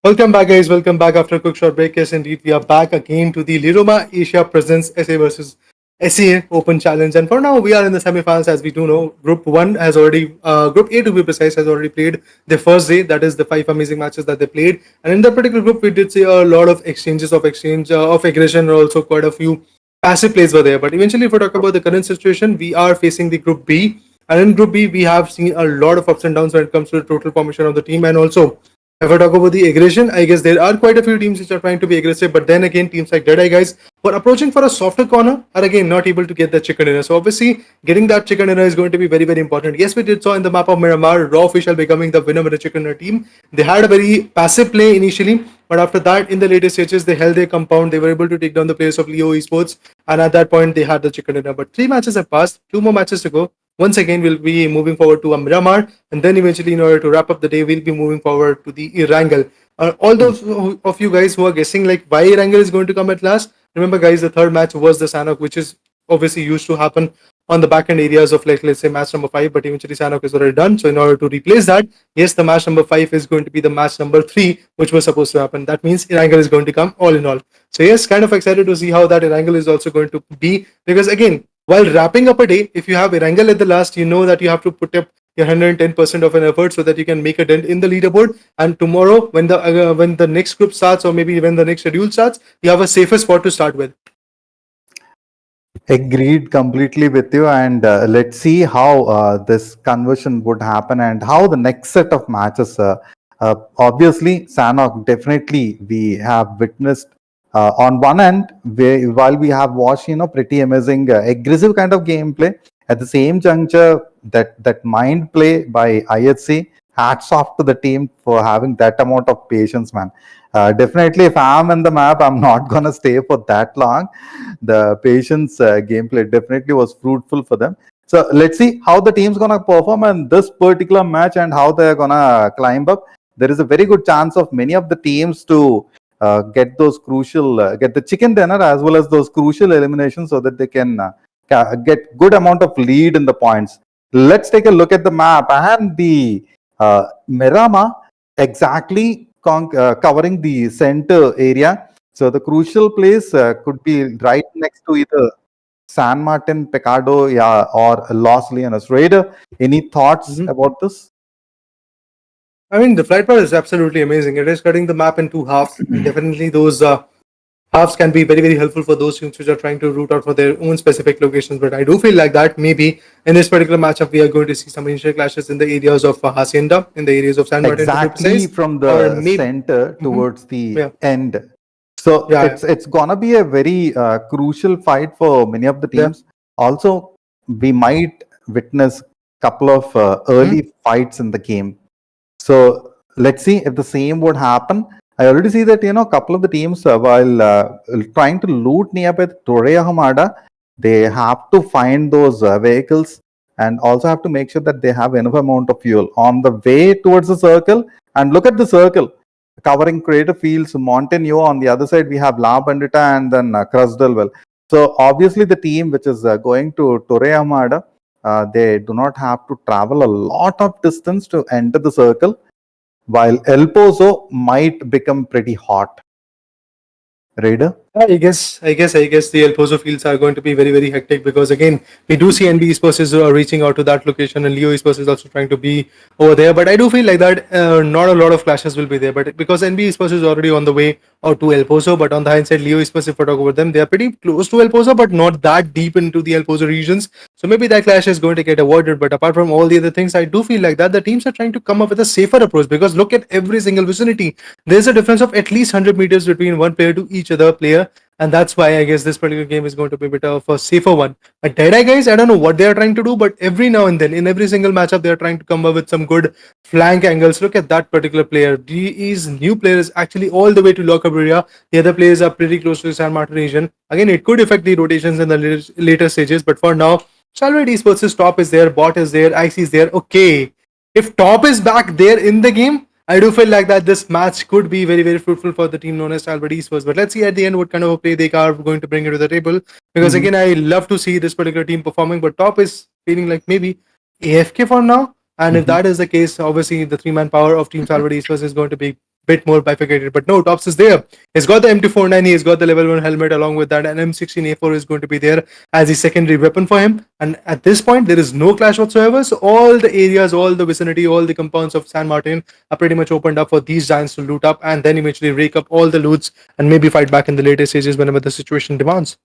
Welcome back, guys. Welcome back after a quick short break. Yes, indeed, we are back again to the LIDOMA Asia Presents SA versus SEA Open Challenge. And for now, we are in the semi-finals, as we do know. Group 1 has already, Group A to be precise, has already played the first day. That is the 5 amazing matches that they played. And in that particular group, we did see a lot of of aggression, and also quite a few passive plays were there. But eventually, if we talk about the current situation, we are facing the Group B. And in Group B, we have seen a lot of ups and downs when it comes to the total formation of the team, and also if I talk about the aggression, I guess there are quite a few teams which are trying to be aggressive, but then again, teams like Deadeye guys who are approaching for a softer corner are again not able to get the chicken dinner. So obviously, getting that chicken dinner is going to be very, very important. Yes, we did saw in the map of Miramar, Raw Official becoming the winner with the chicken dinner team. They had a very passive play initially, but after that, in the later stages, they held their compound. They were able to take down the players of Leo Esports, and at that point, they had the chicken dinner. But 3 matches have passed, 2 more matches to go. Once again, we'll be moving forward to a Miramar, and then eventually, in order to wrap up the day, we'll be moving forward to the Erangel. All those of you guys who are guessing like why Erangel is going to come at last, remember, guys, the third match was the Sanhok, which is obviously used to happen on the back end areas of, like, let's say match number 5, but eventually Sanhok is already done. So in order to replace that, yes, the match number 5 is going to be the match number 3, which was supposed to happen. That means Erangel is going to come all in all. So yes, kind of excited to see how that Erangel is also going to be, because again, while wrapping up a day, if you have Erangel at the last, you know that you have to put up your 110% of an effort so that you can make a dent in the leaderboard. And tomorrow, when the next group starts, or maybe when the next schedule starts, you have a safer spot to start with. Agreed completely with you, and let's see how this conversion would happen and how the next set of matches. Obviously, Sanhok, definitely we have witnessed on one end, while we have watched, pretty amazing, aggressive kind of gameplay. At the same juncture, that mind play by IHC, hats off to the team for having that amount of patience, man. Definitely, if I'm in the map, I'm not gonna stay for that long. The patience gameplay definitely was fruitful for them. So let's see how the team's gonna perform in this particular match and how they're gonna climb up. There is a very good chance of many of the teams to get those crucial, get the chicken dinner as well as those crucial eliminations, so that they can get good amount of lead in the points. Let's take a look at the map and the Miramar exactly covering the center area. So the crucial place could be right next to either San Martin, Pecado, yeah, or Los Leones. Raider, any thoughts about this? I mean, the flight path is absolutely amazing. It is cutting the map in two halves, and definitely those halves can be very, very helpful for those teams which are trying to root out for their own specific locations. But I do feel like that maybe in this particular matchup, we are going to see some initial clashes in the areas of Hacienda, in the areas of San Martin, exactly from the center towards the end. So it's gonna be a very crucial fight for many of the teams. Also, we might witness couple of early fights in the game. So let's see if the same would happen. I already see that, a couple of the teams, while trying to loot nearby Torea Hamada, they have to find those vehicles and also have to make sure that they have enough amount of fuel on the way towards the circle. And look at the circle covering Crater Fields, Mountain on the other side. We have La Bandita and then Krasdalwell. So obviously the team which is going to Torea Hamada, they do not have to travel a lot of distance to enter the circle, while El Pozo might become pretty hot. Raider? I guess the El Pozo fields are going to be very, very hectic, because again, we do see NB Esports is reaching out to that location, and Leo Esports is also trying to be over there. But I do feel like that not a lot of clashes will be there, but because NB Esports is already on the way out to El Pozo. But on the hindsight, Leo Esports, if I talk about them, they are pretty close to El Pozo, but not that deep into the El Pozo regions. So maybe that clash is going to get avoided. But apart from all the other things, I do feel like that the teams are trying to come up with a safer approach, because look at every single vicinity. There's a difference of at least 100 meters between one player to each other player. And that's why I guess this particular game is going to be a bit of a safer one. But Deadeye guys, I don't know what they are trying to do, but every now and then, in every single matchup, they are trying to come up with some good flank angles. Look at that particular player. DE's new player is actually all the way to lockup area. The other players are pretty close to the San Martin region. Again, it could affect the rotations in the later stages, but for now, STALWART Esports' top is there, bot is there, IC is there. Okay, if top is back there in the game, I do feel like that this match could be very, very fruitful for the team known as STALWART Esports. But let's see at the end what kind of a play they are going to bring into the table. Because again, I love to see this particular team performing, but top is feeling like maybe AFK for now. And if that is the case, obviously the three-man power of Team STALWART Esports is going to be bit more bifurcated. But no, Tops is there. He's got the M249, he's got the level 1 helmet along with that, and M16A4 is going to be there as the secondary weapon for him. And at this point, there is no clash whatsoever. So all the areas, all the vicinity, all the compounds of San Martin are pretty much opened up for these giants to loot up and then eventually rake up all the loots and maybe fight back in the later stages whenever the situation demands.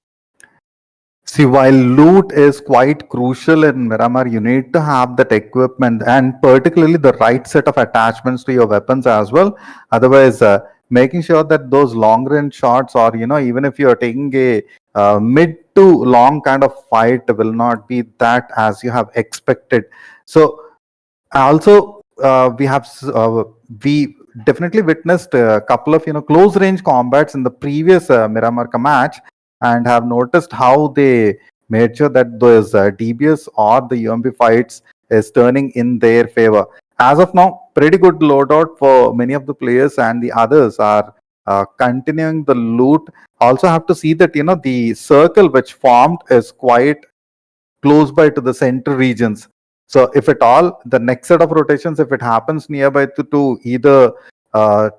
See, while loot is quite crucial in Miramar, you need to have that equipment and particularly the right set of attachments to your weapons as well. Otherwise, making sure that those long range shots, or even if you're taking a mid to long kind of fight, will not be that as you have expected. So also we definitely witnessed a couple of close range combats in the previous Miramar match, and have noticed how they made sure that those DBS or the UMP fights is turning in their favor. As of now, pretty good loadout for many of the players, and the others are continuing the loot. Also have to see that the circle which formed is quite close by to the center regions. So if at all, the next set of rotations, if it happens nearby to either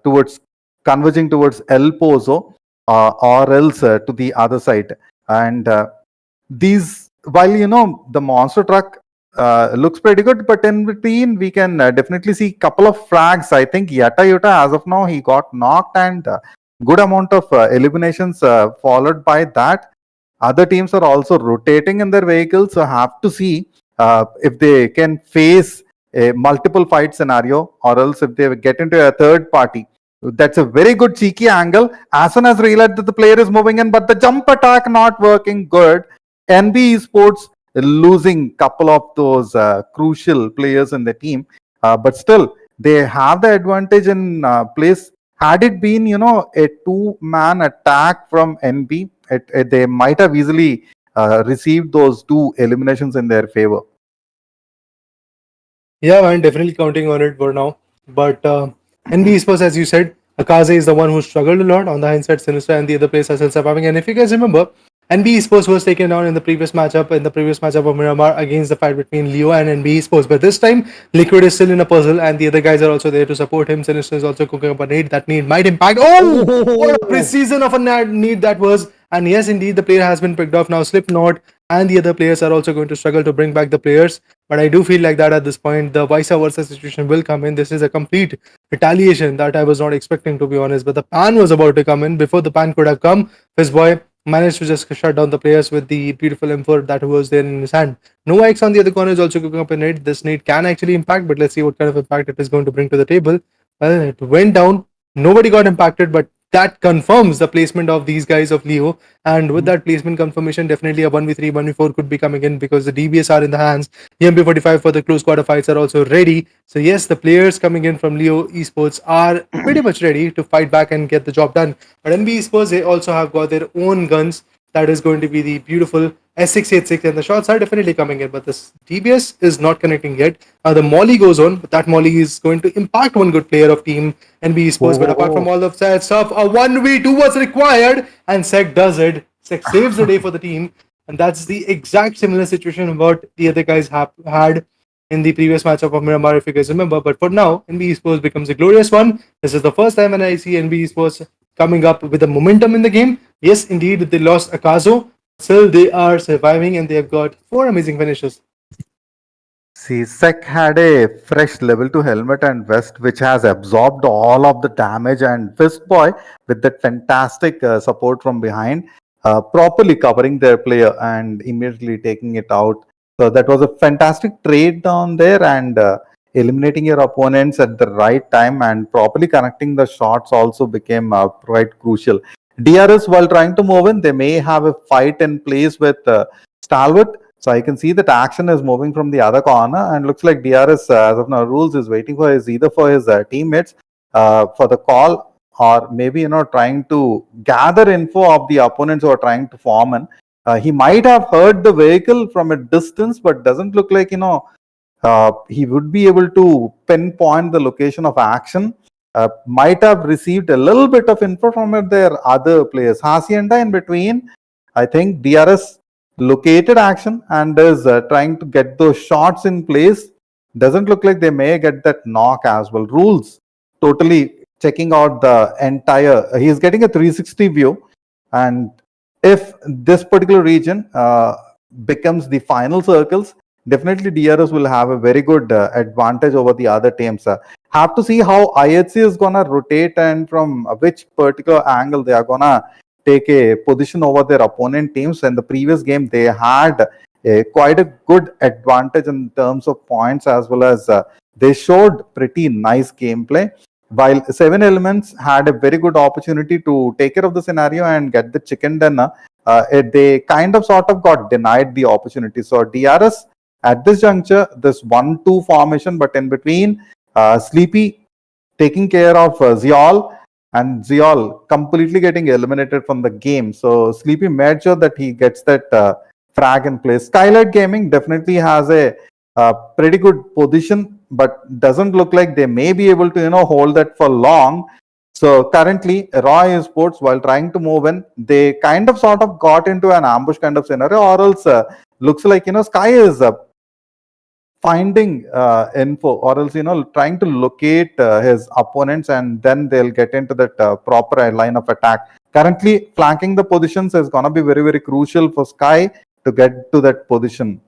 towards converging towards El Pozo, or else to the other side. And these, while the monster truck looks pretty good, but in between we can definitely see couple of frags. I think Yata Yuta, as of now, he got knocked, and good amount of eliminations followed by that. Other teams are also rotating in their vehicles, so have to see if they can face a multiple fight scenario, or else if they get into a third party. That's a very good cheeky angle. As soon as realized that the player is moving in, but the jump attack not working good. NB Esports losing couple of those crucial players in the team, but still they have the advantage in place. Had it been a two-man attack from NB, they might have easily received those two eliminations in their favor. Yeah, man, definitely counting on it for now. But NB Esports, as you said, Akaze is the one who struggled a lot. On the hindsight, Sinister and the other players are still surviving. And if you guys remember, NB Esports was taken down in the previous matchup of Miramar against the fight between Leo and NB Esports. But this time, Liquid is still in a puzzle, and the other guys are also there to support him. Sinister is also cooking up a nade. That nade might impact. Oh, what a precision of a nade that was! And yes, indeed, the player has been picked off now. Slipknot and the other players are also going to struggle to bring back the players. But I do feel like that at this point, the vice versa situation will come in. This is a complete retaliation that I was not expecting, to be honest. But the pan was about to come in. Before the pan could have come, Fizzboy managed to just shut down the players with the beautiful M4 that was there in his hand. No X on the other corner is also cooking up a nade. This nade can actually impact, but let's see what kind of impact it is going to bring to the table. Well, it went down. Nobody got impacted, but that confirms the placement of these guys of Leo. And with that placement confirmation, definitely a 1v3, 1v4 could be coming in because the DBS are in the hands. EMP45 for the close quarter fights are also ready. So yes, the players coming in from Leo Esports are pretty much ready to fight back and get the job done. But NB Esports, they also have got their own guns. That is going to be the beautiful S686, and the shots are definitely coming in, but this DBS is not connecting yet. The molly goes on, but that molly is going to impact one good player of team NB Esports. But apart from all of that stuff, a 1v2 was required, and Sek does it. Sek saves the day for the team, and that's the exact similar situation what the other guys had in the previous matchup of Miramar, if you guys remember. But for now, NB Esports becomes a glorious one. This is the first time when I see NB Esports coming up with a momentum in the game. Yes, indeed, they lost Akazo. Still, they are surviving, and they have got 4 amazing finishes. See, Sek had a fresh level 2 helmet and vest which has absorbed all of the damage, and Fistboy with that fantastic support from behind, properly covering their player and immediately taking it out. So that was a fantastic trade down there, and eliminating your opponents at the right time and properly connecting the shots also became quite crucial. DRS, while trying to move in, they may have a fight in place with STALWART. So I can see that action is moving from the other corner, and looks like DRS, as of now, rules is waiting for either for his teammates for the call, or maybe trying to gather info of the opponents who are trying to form in. He might have heard the vehicle from a distance, but doesn't look like he would be able to pinpoint the location of action. Might have received a little bit of info from their other players. Hacienda in between, I think DRS located action and is trying to get those shots in place. Doesn't look like they may get that knock as well. Rules totally checking out the entire. He's getting a 360 view, and if this particular region becomes the final circles, definitely DRS will have a very good advantage over the other teams. Have to see how IHC is gonna rotate and from which particular angle they are gonna take a position over their opponent teams. In the previous game, they had quite a good advantage in terms of points, as well as they showed pretty nice gameplay. While Seven Elements had a very good opportunity to take care of the scenario and get the chicken dinner, they kind of sort of got denied the opportunity. So DRS at this juncture, this 1-2 formation, but in between, Sleepy taking care of Ziol, and Ziol completely getting eliminated from the game. So Sleepy made sure that he gets that frag in place. Skylight Gaming definitely has a pretty good position, but doesn't look like they may be able to hold that for long. So currently, Raw Esports, while trying to move in, they kind of sort of got into an ambush kind of scenario, or else looks like Sky is finding info, or else trying to locate his opponents, and then they'll get into that proper line of attack. Currently, flanking the positions is gonna be very, very crucial for Sky to get to that position.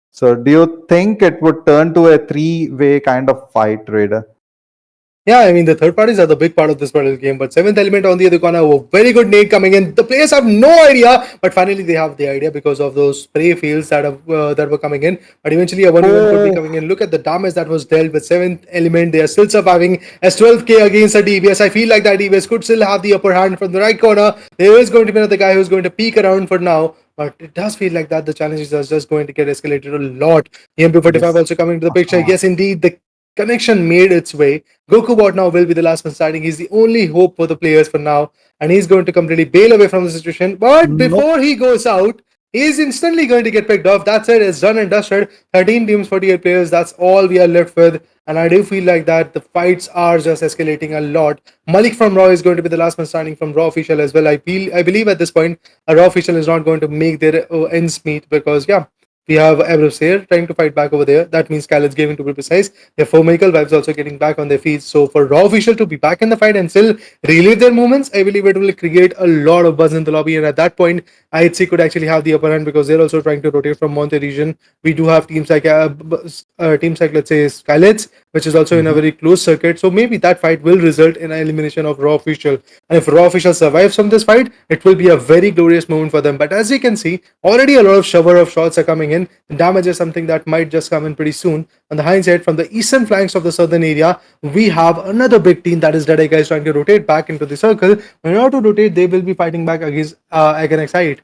So do you think it would turn to a three-way kind of fight, Raider? Yeah, I mean, the third parties are the big part of this particular game, but Seventh Element on the other corner, a very good nade coming in. The players have no idea, but finally they have the idea because of those spray fields that were coming in. But eventually a 1v1 could be coming in. Look at the damage that was dealt with Seventh Element. They are still surviving as 12k against a DBS. I feel like that DBS could still have the upper hand from the right corner. There is going to be another guy who's going to peek around for now. But it does feel like that the challenges are just going to get escalated a lot. EMP45 also coming to the picture. Yes, indeed, the connection made its way. GokuBot now will be the last one standing. He's the only hope for the players for now, and he's going to completely bail away from the situation. But before he goes out, he's instantly going to get picked off. That's it. It's done and dusted. 13 teams, 48 players. That's all we are left with. And I do feel like that the fights are just escalating a lot. Malik from Raw is going to be the last one standing from Raw official as well. I believe at this point a Raw official is not going to make their ends meet, because we have Abros here trying to fight back over there. That means SKYLIGHTZ Gaming, to be precise. Therefore, Michael Vibes also getting back on their feet. So for Raw Official to be back in the fight and still relive their moments, I believe it will create a lot of buzz in the lobby. And at that point, IHC could actually have the upper hand, because they're also trying to rotate from Monte region. We do have teams like let's say SKYLIGHTZ, which is also in a very close circuit. So maybe that fight will result in an elimination of Raw Official. And if Raw Official survives from this fight, it will be a very glorious moment for them. But as you can see, already a lot of shower of shots are coming in. The damage is something that might just come in pretty soon. On the hindsight, from the eastern flanks of the southern area, we have another big team, that is DEADEYES, trying to rotate back into the circle. In order to rotate, they will be fighting back against Erangel.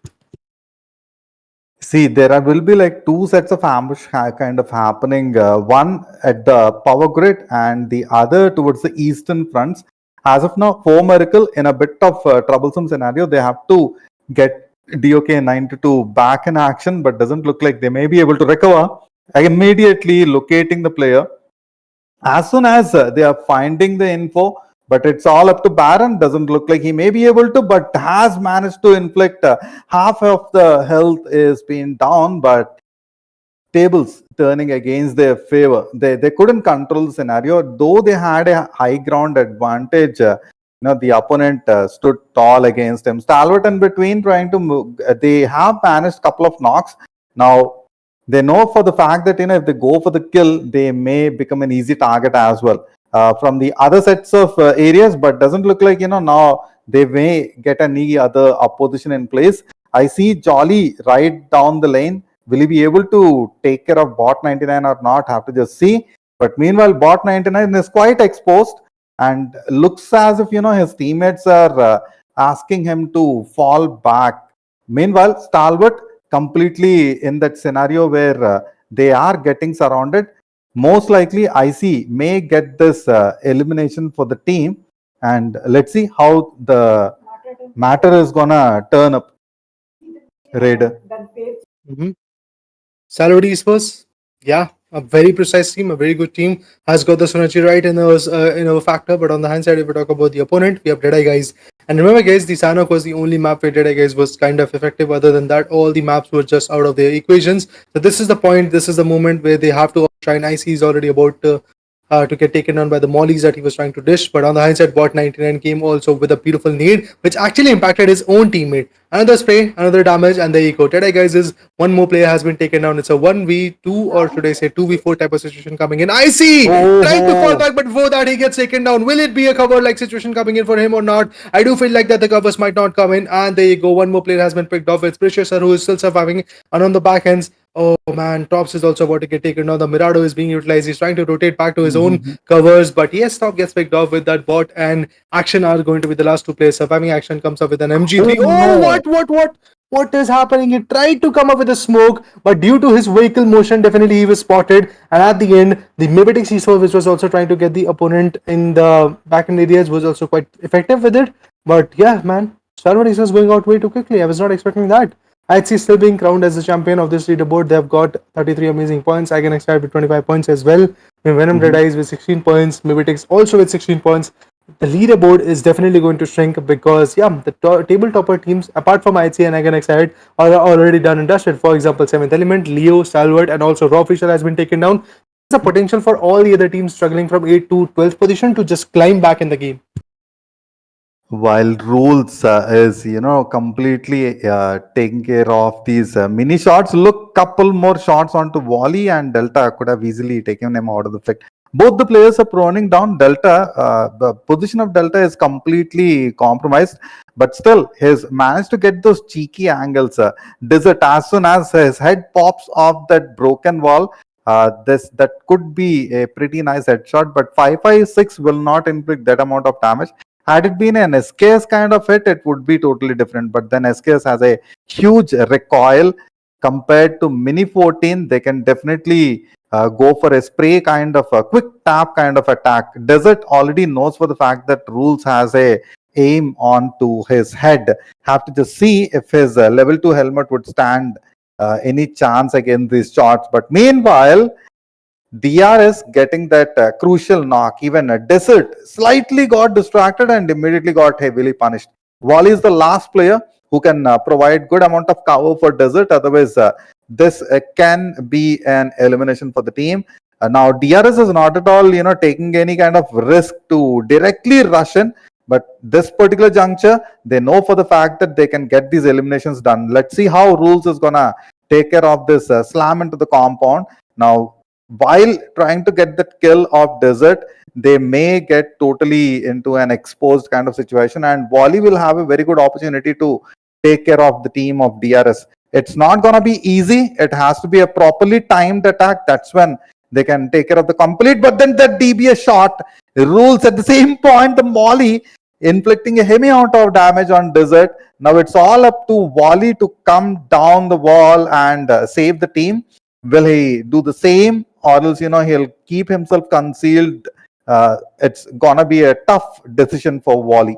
See, will be like two sets of ambush kind of happening. One at the power grid and the other towards the eastern fronts. As of now, For Miracle in a bit of troublesome scenario. They have to get DOK 92 back in action, but doesn't look like they may be able to recover. Immediately locating the player. As soon as they are finding the info, but it's all up to Baron. Doesn't look like he may be able to, but has managed to inflict half of the health is being down, but tables turning against their favor. They couldn't control the scenario, though they had a high ground advantage. The opponent stood tall against him. Stalwart in between trying to move. They have managed a couple of knocks. Now they know for the fact that if they go for the kill, they may become an easy target as well from the other sets of areas, but doesn't look like now they may get any other opposition in place. I see Jolly right down the lane. Will he be able to take care of bot 99 or not? Have to just see. But meanwhile, bot 99 is quite exposed and looks as if his teammates are asking him to fall back. Meanwhile, Stalwart completely in that scenario where they are getting surrounded. Most likely IC may get this elimination for the team, and let's see how the matter is gonna turn up. Raider. STALWART Esports, a very precise team, a very good team, has got the synergy right in our factor. But on the hand side, if we talk about the opponent, we have DEADEYES. And remember, guys, the Sanhok was the only map where DEADEYES was kind of effective. Other than that, all the maps were just out of their equations. So this is the point. This is the moment where they have to try. And IC is already about to get taken down by the mollies that he was trying to dish. But on the hindsight, bot 99 came also with a beautiful nade, which actually impacted his own teammate. Another spray, another damage, and there you go. Deadeye guys is one more player has been taken down. It's a 1v2, or should I say 2v4 type of situation coming in. I see! Trying to fall back, but before that he gets taken down. Will it be a cover like situation coming in for him or not? I do feel like that the covers might not come in. And there you go. One more player has been picked off. It's Precious Sir who is still surviving. And on the back ends, oh man, Tops is also about to get taken down. The Mirado is being utilized. He's trying to rotate back to his own covers, but yes, Top gets picked off with that bot, and Action are going to be the last two players surviving. Action comes up with an MG3. Oh, what is happening? He tried to come up with a smoke, but due to his vehicle motion, definitely he was spotted. And at the end, the MABETEX C4, which was also trying to get the opponent in the back end areas, was also quite effective with it. But yeah, man, STALWART is going out way too quickly. I was not expecting that. IHC still being crowned as the champion of this leaderboard. They've got 33 amazing points. I can expect with 25 points as well. Venom Deadeyes with 16 points. MABETEX also with 16 points. The leaderboard is definitely going to shrink because, yeah, the table topper teams, apart from IHC and I can expect, are already done and dusted. For example, 7th Element, Leo, STALWART, and also Raw Fisher has been taken down. There's a potential for all the other teams struggling from 8th to 12th position to just climb back in the game. While rules is completely taking care of these mini shots. Look, couple more shots onto Wally, and Delta could have easily taken him out of the fight. Both the players are proning down. Delta, the position of Delta is completely compromised, but still he's managed to get those cheeky angles. Desert, as soon as his head pops off that broken wall, that could be a pretty nice headshot, but 556 will not inflict that amount of damage. Had it been an SKS kind of hit, it would be totally different. But then SKS has a huge recoil compared to Mini 14. They can definitely go for a spray kind of a quick tap kind of attack. Desert already knows for the fact that Rules has a aim onto his head. Have to just see if his level 2 helmet would stand any chance against these shots. But meanwhile, DRS getting that crucial knock. Even a Desert slightly got distracted and immediately got heavily punished. Wally is the last player who can provide good amount of cover for Desert. Otherwise, this can be an elimination for the team. Now, DRS is not at all, taking any kind of risk to directly rush in. But this particular juncture, they know for the fact that they can get these eliminations done. Let's see how Rules is gonna take care of this slam into the compound. Now, while trying to get that kill of Desert, they may get totally into an exposed kind of situation, and Wally will have a very good opportunity to take care of the team of DRS. It's not going to be easy. It has to be a properly timed attack. That's when they can take care of the complete. But then that DBS shot Rules at the same point, the Molly inflicting a heavy amount of damage on Desert. Now it's all up to Wally to come down the wall and save the team. Will he do the same, or else he'll keep himself concealed? It's gonna be a tough decision for Wally.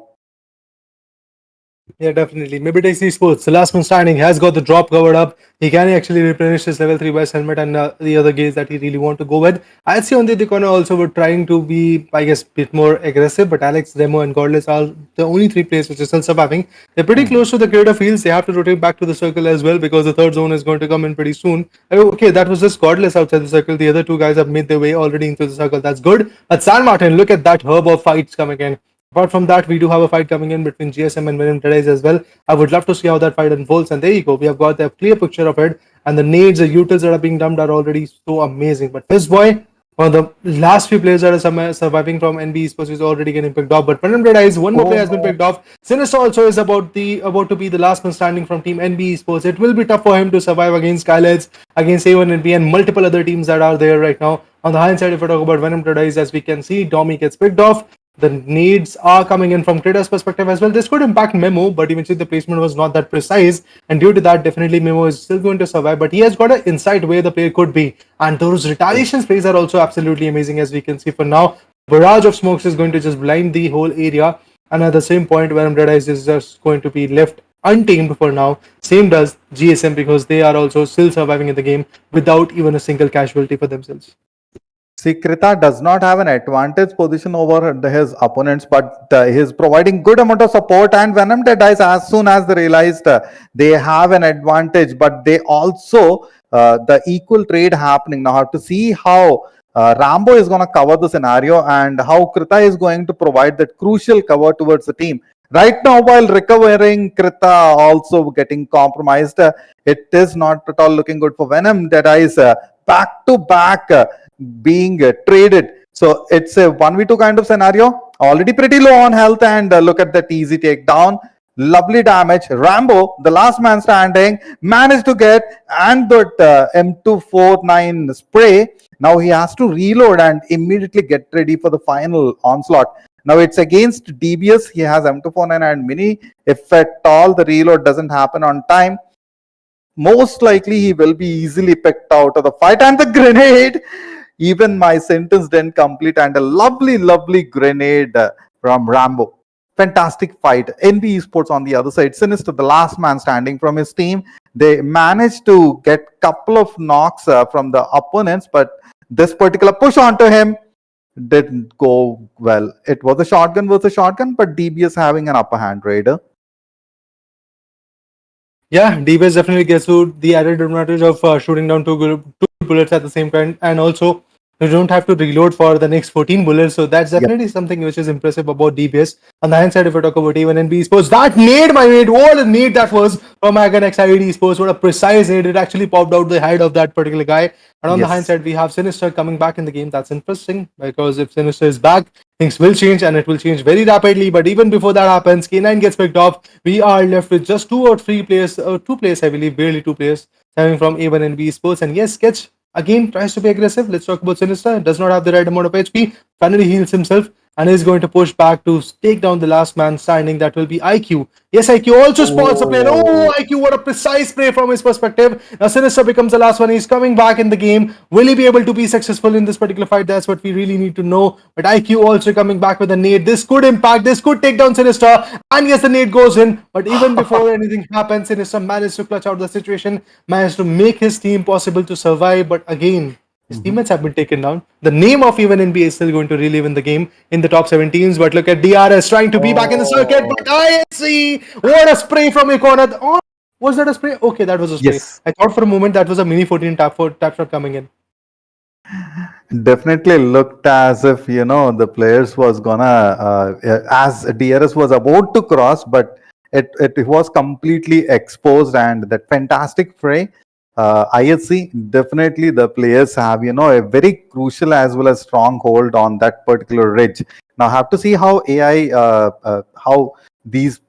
Yeah, definitely. MABETEX Esports, the last man standing, has got the drop covered up. He can actually replenish his level 3 best helmet and the other gears that he really want to go with. I'd say on the other corner also were trying to be, I guess, a bit more aggressive, but Alex, Remo, and Godless are the only three players which are still surviving. They're pretty close to the creator fields. They have to rotate back to the circle as well because the third zone is going to come in pretty soon. Okay, that was just Godless outside the circle. The other two guys have made their way already into the circle. That's good. But San Martin, look at that herb of fights coming in. Apart from that, we do have a fight coming in between GSM and Venom Deadeyes as well. I would love to see how that fight unfolds. And there you go. We have got a clear picture of it. And the nades, the utils that are being dumped are already so amazing. But this boy, one of the last few players that are surviving from NB Esports is already getting picked off. But Venom Deadeyes, one more player has been picked off. Sinister also is about to be the last man standing from Team NB Esports. It will be tough for him to survive against SKYLIGHTZ, against A1NB, and multiple other teams that are there right now. On the hindsight, if we talk about Venom Deadeyes, as we can see, Domi gets picked off. The needs are coming in from Creator's perspective as well. This could impact Memo, but eventually the placement was not that precise, and due to that, definitely Memo is still going to survive, but he has got an insight where the player could be, and those retaliation sprays are also absolutely amazing, as we can see for now. Barrage of smokes is going to just blind the whole area, and at the same point, Venom Deadeyes is just going to be left untamed for now. Same does GSM, because they are also still surviving in the game without even a single casualty for themselves. See, Krita does not have an advantage position over his opponents, but he's providing good amount of support, and Venom Deadeyes, as soon as they realized they have an advantage, but they also the equal trade happening. Now have to see how Rambo is going to cover the scenario and how Krita is going to provide that crucial cover towards the team. Right now, while recovering, Krita also getting compromised. It is not at all looking good for Venom. Deadeyes back to back being traded. So it's a 1v2 kind of scenario. Already pretty low on health, and look at that easy takedown. Lovely damage. Rambo, the last man standing, managed to get and that M249 spray. Now he has to reload and immediately get ready for the final onslaught. Now it's against DBS. He has M249 and mini. If at all the reload doesn't happen on time, most likely he will be easily picked out of the fight. And the grenade, even my sentence didn't complete, and a lovely grenade from Rambo. Fantastic fight. NB Esports on the other side, Sinister, the last man standing from his team. They managed to get couple of knocks from the opponents, but this particular push onto him didn't go well. It was a shotgun versus shotgun, but DBS having an upper hand, Raider. Yeah, DBS definitely gets to the added advantage of shooting down two bullets at the same time, and also you don't have to reload for the next 14 bullets. So that's definitely something which is impressive about DBS. On the hindsight, if we talk about even NB Esports, that nade, my mate, what a nade that was from XID Esports. What a precise nade. It actually popped out the head of that particular guy. And on the hindsight, we have Sinister coming back in the game. That's interesting, because if Sinister is back, things will change, and it will change very rapidly. But even before that happens, K9 gets picked off. We are left with just two players, I believe, barely 2 players, coming from A1 NB Esports. And yes, Sketch again tries to be aggressive. Let's talk about Sinister. Does not have the right amount of HP. Finally heals himself and is going to push back to take down the last man standing. That will be IQ. Yes, IQ also spots a player. Oh, IQ, what a precise play from his perspective. Now Sinister becomes the last one. He's coming back in the game. Will he be able to be successful in this particular fight? That's what we really need to know. But IQ also coming back with a nade. This could impact. This could take down Sinister. And yes, the nade goes in. But even before anything happens, Sinister managed to clutch out the situation. Managed to make his team possible to survive. But again, his teammates have been taken down. The name of even NBA is still going to relive in the game in the top 7 teams. But look at DRS trying to be back in the circuit. But I see what a spray from a corner. Oh, was that a spray? Okay, that was a spray. Yes. I thought for a moment that was a mini 14 tap shot coming in. Definitely looked as if, the players was gonna, as DRS was about to cross, but it was completely exposed, and that fantastic fray. IHC, definitely the players have, a very crucial as well as strong hold on that particular ridge. Now, have to see how AI, how these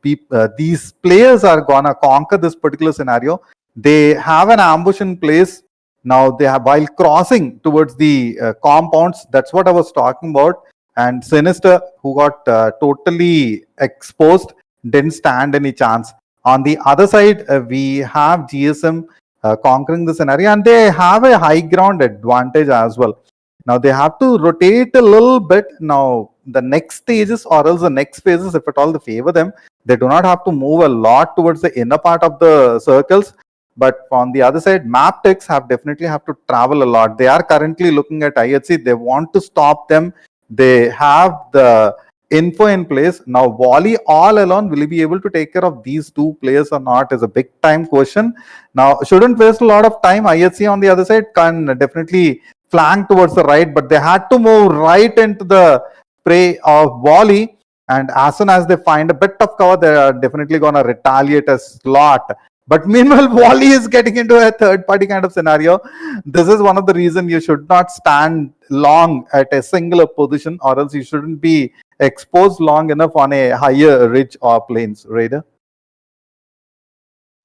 players are gonna conquer this particular scenario. They have an ambush in place. Now they have, while crossing towards the compounds, that's what I was talking about. And Sinister, who got totally exposed, didn't stand any chance. On the other side, we have GSM conquering the scenario, and they have a high ground advantage as well. Now they have to rotate a little bit. Now the next stages, or else the next phases, if at all they favor them, they do not have to move a lot towards the inner part of the circles. But on the other side, MABETEX definitely have to travel a lot. They are currently looking at IHC. They want to stop them. They have the info in place. Now, Wally all alone, will he be able to take care of these two players or not, is a big time question. Now, shouldn't waste a lot of time. IHC on the other side can definitely flank towards the right, but they had to move right into the prey of Wally. And as soon as they find a bit of cover, they are definitely going to retaliate a slot. But meanwhile, Wally is getting into a third-party kind of scenario. This is one of the reasons you should not stand long at a singular position, or else you shouldn't be exposed long enough on a higher ridge or plains, Raider.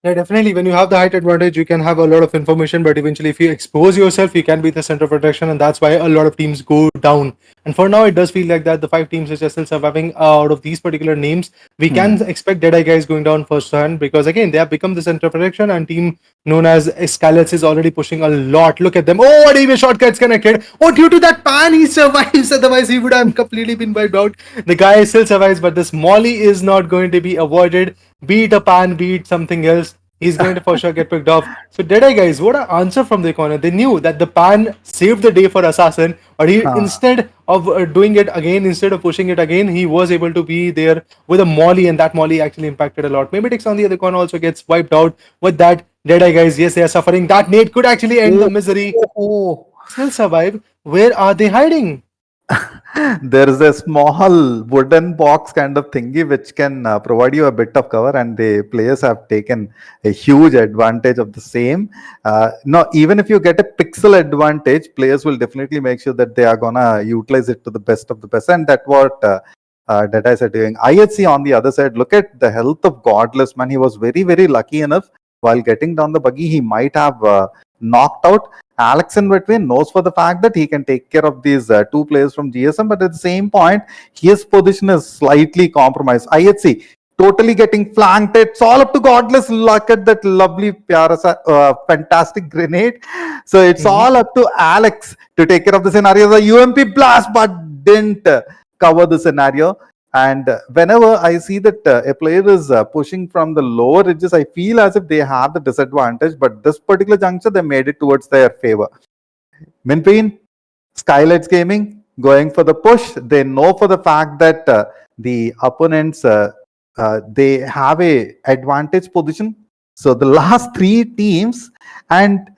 Yeah, definitely. When you have the height advantage, you can have a lot of information, but eventually if you expose yourself, you can be the center of attraction, and that's why a lot of teams go down. And for now, it does feel like that the 5 teams which are still surviving out of these particular names, we can expect Deadeye guys going down first hand, because again, they have become the center of attraction, and team known as SKYLIGHTZ is already pushing a lot. Look at them. Oh, what even shortcuts connected. Oh, due to that pan, he survives. Otherwise, he would have completely been wiped out. The guy still survives, but this molly is not going to be avoided. Beat a pan, beat something else. He's going to for sure get picked off. So Deadeye guys, what an answer from the corner. They knew that the pan saved the day for Assassin, but he instead of doing it again, instead of pushing it again, he was able to be there with a molly, and that molly actually impacted a lot. MABETEX on the other corner also gets wiped out with that. Deadeye guys, yes, they are suffering. That nade could actually end the misery. Still survive. Where are they hiding? There is a small wooden box kind of thingy which can provide you a bit of cover, and the players have taken a huge advantage of the same. No, even if you get a pixel advantage, players will definitely make sure that they are gonna utilize it to the best of the best, and that what Deadies are doing. IHC on the other side, look at the health of Godless, man. He was very, very lucky enough while getting down the buggy. He might have knocked out. Alex in between knows for the fact that he can take care of these two players from GSM, but at the same point, his position is slightly compromised. IHC totally getting flanked. It's all up to Godless. Look at that lovely, fantastic grenade. So it's Mhm. all up to Alex to take care of the scenario. The UMP blast, but didn't cover the scenario. And whenever I see that a player is pushing from the lower ridges, I feel as if they have the disadvantage. But this particular juncture, they made it towards their favor. Minpeen, SKYLIGHTZ Gaming going for the push. They know for the fact that the opponents they have a advantage position. So the last three teams and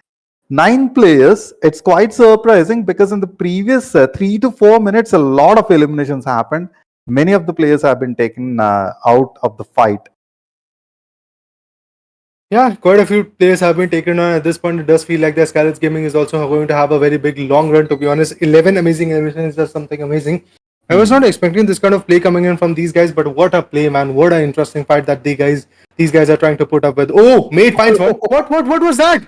9 players, it's quite surprising because in the previous 3 to 4 minutes, a lot of eliminations happened. Many of the players have been taken out of the fight. Yeah, quite a few players have been taken on at this point. It does feel like the SKYLIGHTZ Gaming is also going to have a very big long run, to be honest. 11 amazing eliminations is just something amazing. I was not expecting this kind of play coming in from these guys, but what a play, man. What an interesting fight that these guys are trying to put up with. Oh, Mate finds one. What was that?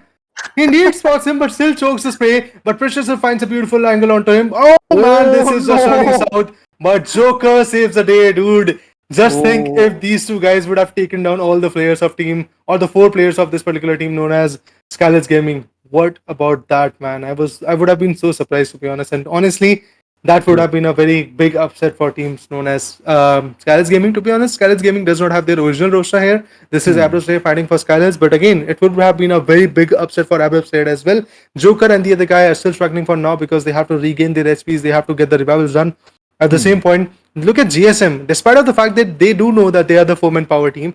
He indeed spots him, but still chokes the spray. But Precious finds a beautiful angle onto him. Oh man, this is just running south. But Joker saves the day, dude. Just think if these two guys would have taken down all the players of team or the 4 players of this particular team known as SKYLIGHTZ Gaming. What about that, man? I would have been so surprised, to be honest. And honestly, that would have been a very big upset for teams known as SKYLIGHTZ Gaming. To be honest, SKYLIGHTZ Gaming does not have their original roster here. This is Abroslayer fighting for SKYLIGHTZ, but again, it would have been a very big upset for Abroslayer as well. Joker and the other guy are still struggling for now because they have to regain their HPs, they have to get the revivals done. At the same point, look at GSM. Despite of the fact that they do know that they are the 4-man power team,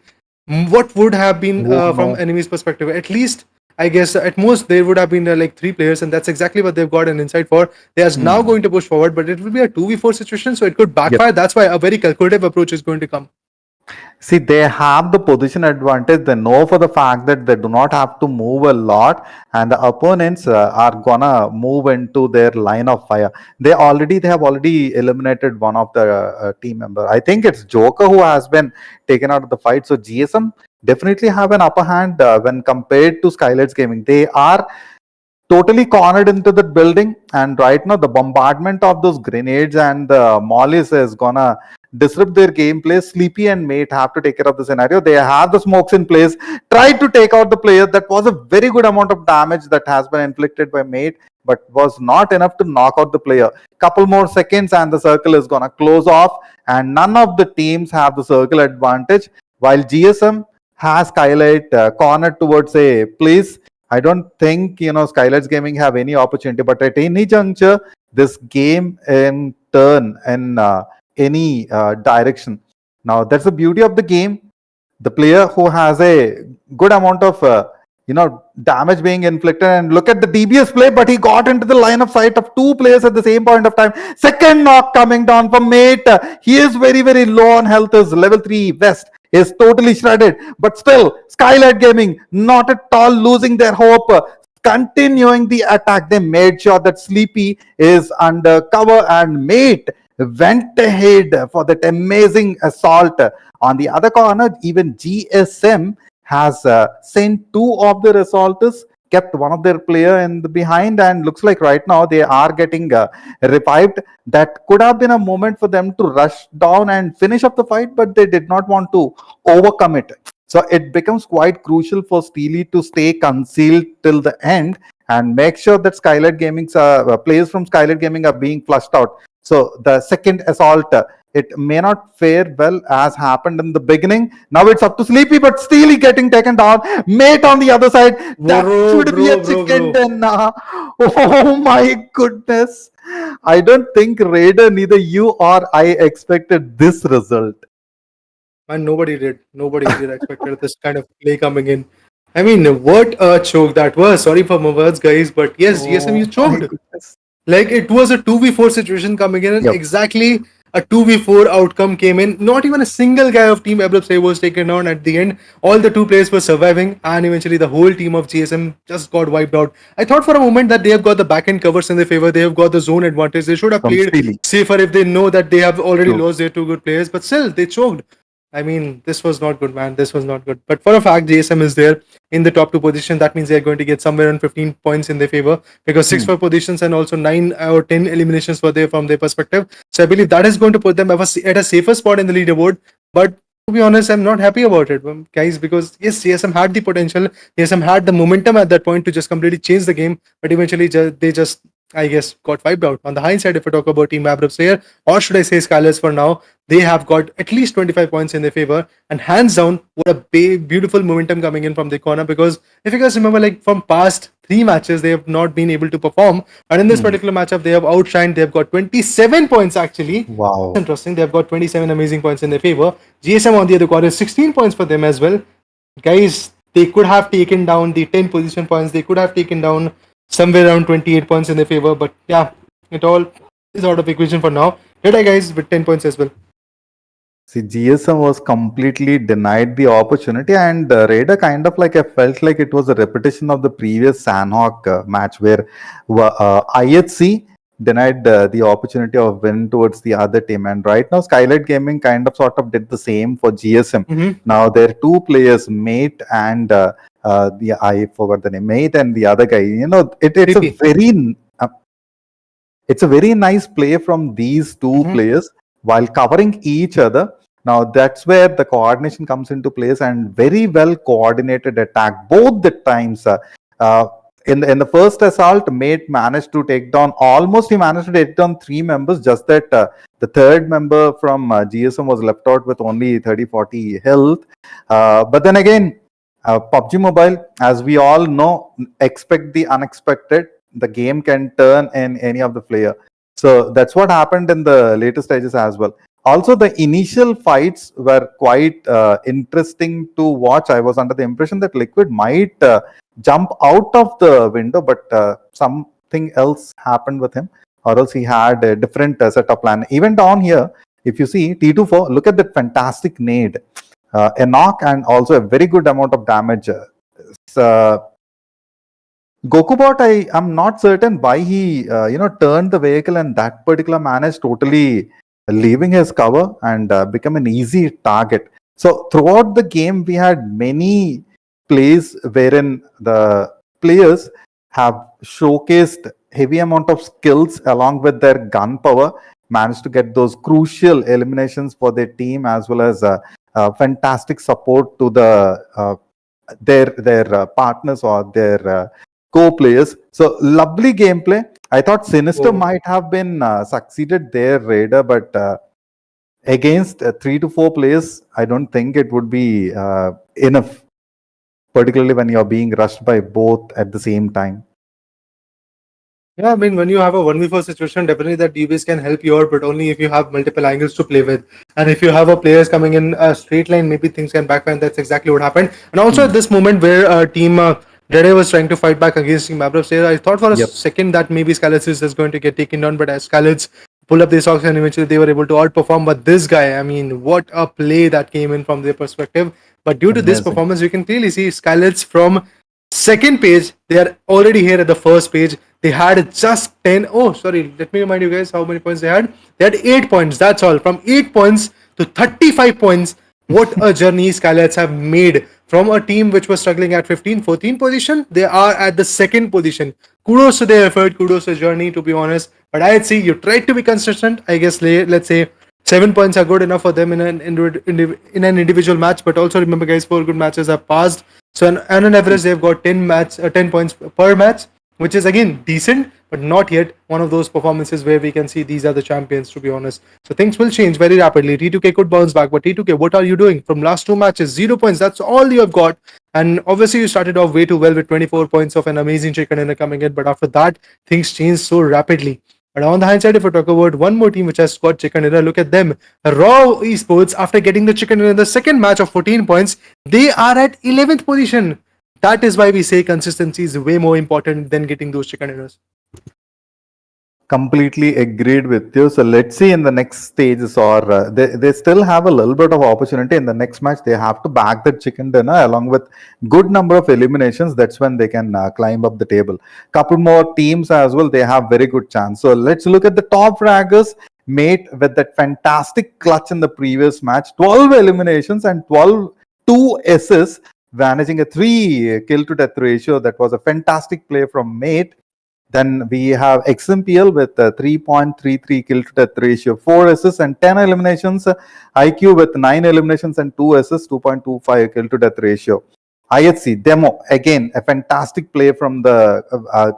what would have been from enemy's perspective? At least, I guess, at most there would have been like 3 players, and that's exactly what they've got an insight for. They are now going to push forward, but it will be a 2v4 situation, so it could backfire. That's why a very calculative approach is going to come. See, they have the position advantage. They know for the fact that they do not have to move a lot, and the opponents are gonna move into their line of fire. They have already eliminated one of the team member. I think it's Joker who has been taken out of the fight. So GSM definitely have an upper hand when compared to SKYLIGHTZ Gaming. They are totally cornered into the building, and right now the bombardment of those grenades and the mollies is gonna disrupt their gameplay. Sleepy and Mate have to take care of the scenario. They have the smokes in place, tried to take out the player. That was a very good amount of damage that has been inflicted by Mate, but was not enough to knock out the player. Couple more seconds and the circle is gonna close off, and none of the teams have the circle advantage, while GSM has SKYLIGHTZ cornered towards a place. I don't think SKYLIGHTZ Gaming have any opportunity, but at any juncture, this game can turn in any direction. Now that's the beauty of the game. The player who has a good amount of damage being inflicted, and look at the DBS play, but he got into the line of sight of 2 players at the same point of time. Second knock coming down from Mate. He is very, very low on health. Is level 3 West is totally shredded, but still SKYLIGHTZ Gaming not at all losing their hope, continuing the attack. They made sure that Sleepy is under cover, and Mate went ahead for that amazing assault. On the other corner, even GSM has sent 2 of their assaulters, kept one of their player in the behind, and looks like right now they are getting revived. That could have been a moment for them to rush down and finish up the fight, but they did not want to overcome it. So it becomes quite crucial for Steely to stay concealed till the end and make sure that SKYLIGHTZ Gaming's players from SKYLIGHTZ Gaming are being flushed out. So the second assault, it may not fare well as happened in the beginning. Now it's up to Sleepy, but Steely getting taken down. Mate on the other side. That should be a chicken din. Oh my goodness. I don't think Raider, neither you or I expected this result. And nobody did. Nobody did expect this kind of play coming in. I mean, what a choke that was. Sorry for my words, guys, but yes, GSM, you choked. Like it was a 2v4 situation coming in, and Yep. exactly a 2v4 outcome came in. Not even a single guy of Team Eblipse was taken down at the end. All the two players were surviving, and eventually the whole team of GSM just got wiped out. I thought for a moment that they have got the back-end covers in their favor. They have got the zone advantage. They should have From played Steely. safer if they know that they have already True. lost their two good players. But still, they choked. I mean, this was not good, man. This was not good. But for a fact, GSM is there in the top two position. That means they're going to get somewhere around 15 points in their favor, because 6 positions and also 9 or 10 eliminations were there from their perspective. So I believe that is going to put them at a safer spot in the leaderboard. But to be honest, I'm not happy about it, guys, because yes, GSM had the potential. GSM had the momentum at that point to just completely change the game, but eventually they just, I guess, got wiped out. On the hindsight, if I talk about Team Abrams here, or should I say SKYLIGHTZ for now, they have got at least 25 points in their favor, and hands down, what a beautiful momentum coming in from the corner. Because if you guys remember, like from past 3 matches, they have not been able to perform, and in this particular matchup, they have outshined. They have got 27 points actually. Wow. Interesting. They have got 27 amazing points in their favor. GSM on the other corner, 16 points for them as well. Guys, they could have taken down the 10 position points. They could have taken down somewhere around 28 points in their favor. But yeah, it all is out of equation for now. Deadeye guys with 10 points as well. See, GSM was completely denied the opportunity, and Raider kind of like I felt like it was a repetition of the previous Sanhok match where IHC denied the opportunity of win towards the other team. And right now, Skylight Gaming kind of sort of did the same for GSM. Now, their two players, Mate and I forgot the name, Mate and the other guy. You know, it's PP. a very nice play from these two players while covering each other. Now that's where the coordination comes into place, and very well coordinated attack both the times. In the first assault, Mate managed to take down he managed to take down 3 members. Just that the third member from GSM was left out with only 30-40 health. But then again, PUBG Mobile, as we all know, expect the unexpected. The game can turn in any of the player. So that's what happened in the later stages as well. Also, the initial fights were quite interesting to watch. I was under the impression that Liquid might jump out of the window, but something else happened with him, or else he had a different setup plan. Even down here, if you see T24, look at that fantastic nade. A knock and also a very good amount of damage. Gokubot, I am not certain why he turned the vehicle and that particular managed totally leaving his cover and become an easy target. So throughout the game, we had many plays wherein the players have showcased heavy amount of skills along with their gun power, managed to get those crucial eliminations for their team, as well as fantastic support to their partners or their co-players. So lovely gameplay. I thought Sinister might have been succeeded there, Raider, but against 3 to 4 players, I don't think it would be enough, particularly when you're being rushed by both at the same time. Yeah, I mean, when you have a 1v4 situation, definitely that DBs can help you out, but only if you have multiple angles to play with. And if you have a players coming in a straight line, maybe things can backfire, and that's exactly what happened. And also at this moment where Team Deadeye was trying to fight back against Team Abrams, I thought for a second that maybe SKYLIGHTZ is just going to get taken down, but as SKYLIGHTZ pull up their socks and eventually they were able to outperform. But this guy, I mean, what a play that came in from their perspective. But due to this performance, you can clearly see SKYLIGHTZ from second page, they are already here at the first page. They had just 10. Oh, sorry. Let me remind you guys how many points they had. They had 8 points. That's all. From 8 points to 35 points. What a journey SKYLIGHTZ have made from a team which was struggling at 15, 14 position. They are at the second position. Kudos to their effort. Kudos to the journey, to be honest. But I'd say you tried to be consistent. I guess, let's say 7 points are good enough for them in an individual match. But also remember, guys, 4 good matches have passed. So on an average, they've got 10 points per match, which is again decent, but not yet one of those performances where we can see these are the champions, to be honest. So things will change very rapidly. T2K could bounce back, but T2K, what are you doing? From last 2 matches, 0 points. That's all you have got. And obviously, you started off way too well with 24 points of an amazing chicken dinner coming in, but after that, things changed so rapidly. But on the hindsight, if we talk about one more team which has got chicken dinner, look at them. Raw Esports, after getting the chicken dinner in the second match of 14 points, they are at 11th position. That is why we say consistency is way more important than getting those chicken dinners. Completely agreed with you. So let's see in the next stages, or they still have a little bit of opportunity in the next match. They have to bag the chicken dinner along with good number of eliminations. That's when they can climb up the table. Couple more teams as well. They have very good chance. So let's look at the top fraggers. Mate with that fantastic clutch in the previous match, 12 eliminations and 2 assists, managing a 3 kill to death ratio. That was a fantastic play from Mate. Then we have XMPL with 3.33 kill to death ratio, 4 assists and 10 eliminations. IQ with 9 eliminations and 2 assists, 2.25 kill to death ratio. IHC Demo, again a fantastic play from the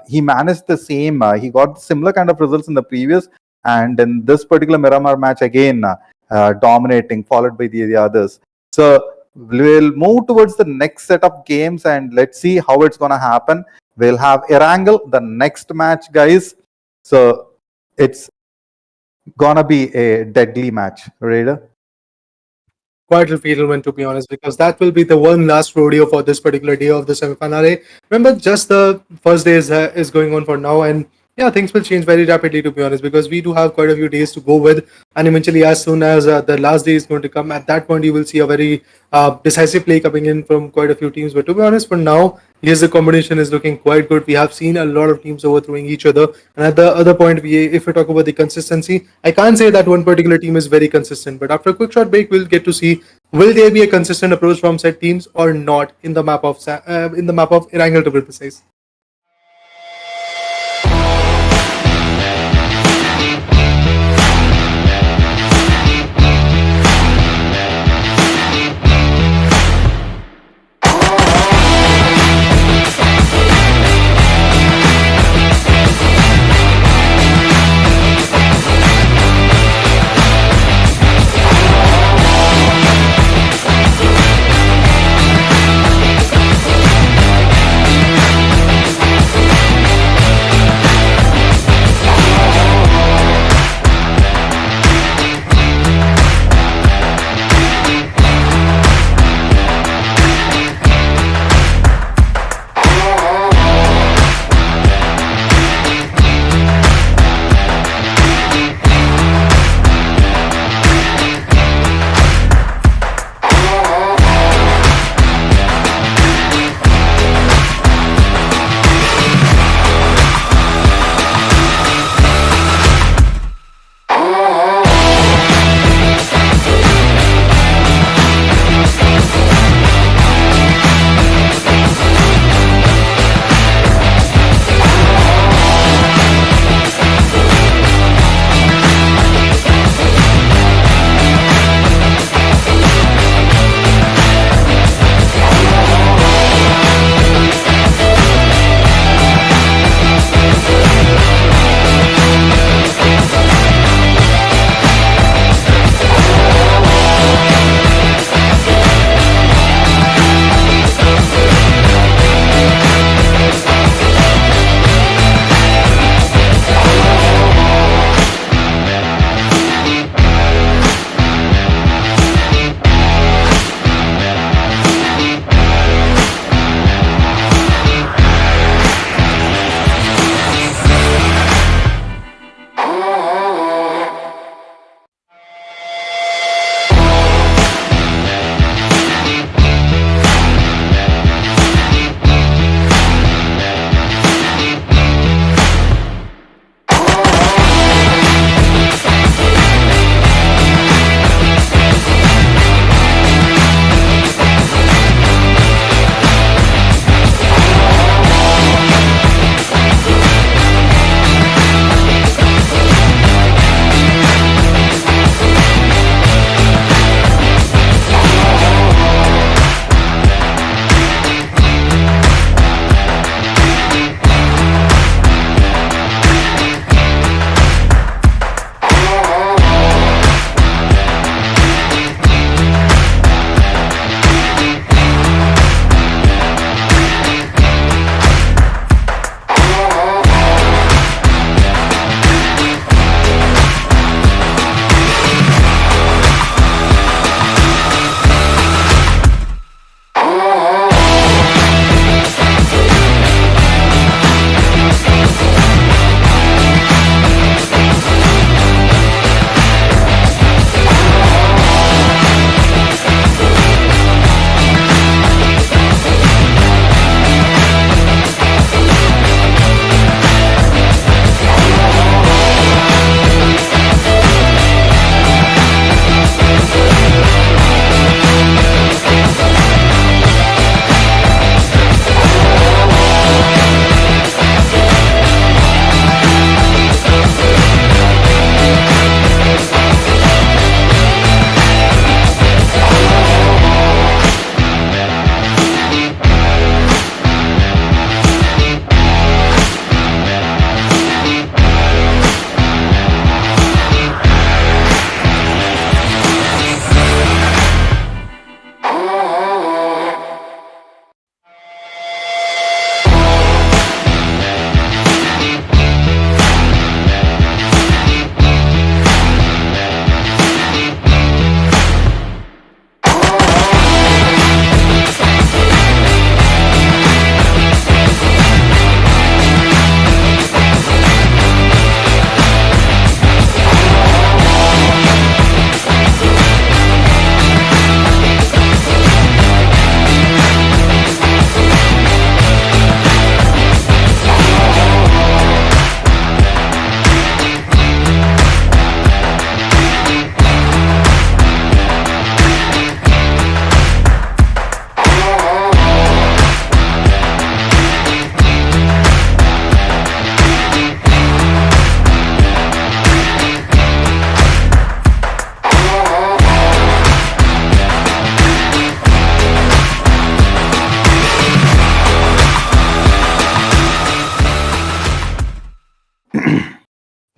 he managed the same, he got similar kind of results in the previous, and in this particular Miramar match again dominating, followed by the others. So we'll move towards the next set of games and let's see how it's gonna happen. We'll have Erangel the next match, guys. So it's gonna be a deadly match, Raider. Quite a fatal one, to be honest, because that will be the one last rodeo for this particular day of the semi-finale. Remember, just the first day is going on for now, and yeah, things will change very rapidly, to be honest, because we do have quite a few days to go with, and eventually, as soon as the last day is going to come, at that point, you will see a very decisive play coming in from quite a few teams. But to be honest, for now, yes, the combination is looking quite good. We have seen a lot of teams overthrowing each other, and at the other point, if we talk about the consistency, I can't say that one particular team is very consistent. But after a quick short break, we'll get to see will there be a consistent approach from said teams or not in the map of Erangel, to be precise.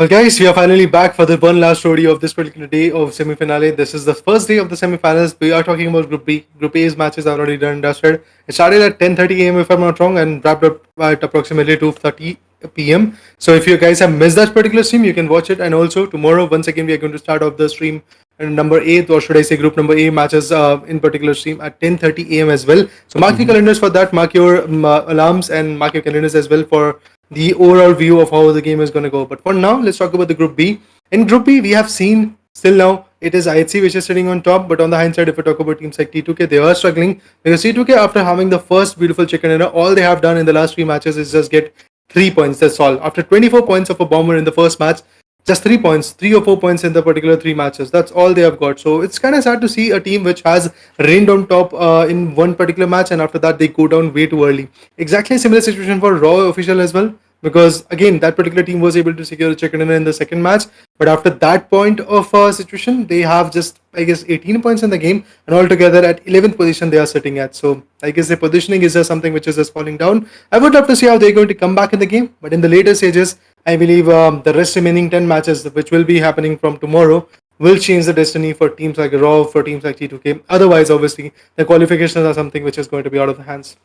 Well, guys, we are finally back for the one last story of this particular day of semi-finale. This is the first day of the semi-finals. We are talking about Group B. Group A's matches are already done and dusted. It started at 10:30 a.m. if I'm not wrong, and wrapped up at approximately 2:30 p.m. So if you guys have missed that particular stream, you can watch it. And also tomorrow, once again, we are going to start off the stream number 8, or should I say group number A matches in particular stream at 10:30 a.m. as well. So mark your calendars for that, mark your alarms, and mark your calendars as well for the overall view of how the game is going to go. But for now, let's talk about the Group B. In Group B, we have seen still now it is IHC which is sitting on top. But on the hindsight, if we talk about teams like T2K, they are struggling because T2K, after having the first beautiful chicken dinner, all they have done in the last 3 matches is just get 3 points. That's all. After 24 points of a bomber in the first match, just 3 points, 3 or 4 points in the particular 3 matches. That's all they have got. So it's kind of sad to see a team which has reigned on top in one particular match, and after that they go down way too early. Exactly a similar situation for Raw official as well, because again that particular team was able to secure a chicken dinner in the second match, but after that point of situation they have just, I guess, 18 points in the game, and altogether at 11th position they are sitting at. So I guess the positioning is just something which is just falling down. I would love to see how they're going to come back in the game, but in the later stages I believe the rest remaining 10 matches which will be happening from tomorrow will change the destiny for teams like Raw, for teams like T2K. Otherwise, obviously, the qualifications are something which is going to be out of the hands.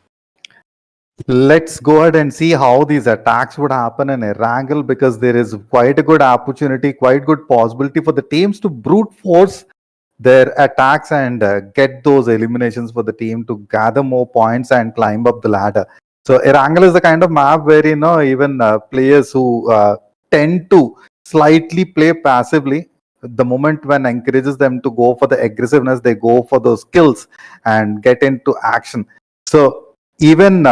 Let's go ahead and see how these attacks would happen in Erangel, because there is quite a good opportunity, quite good possibility for the teams to brute force their attacks and get those eliminations for the team to gather more points and climb up the ladder. So Erangel is the kind of map where, even players who tend to slightly play passively, the moment when encourages them to go for the aggressiveness, they go for those kills and get into action. So even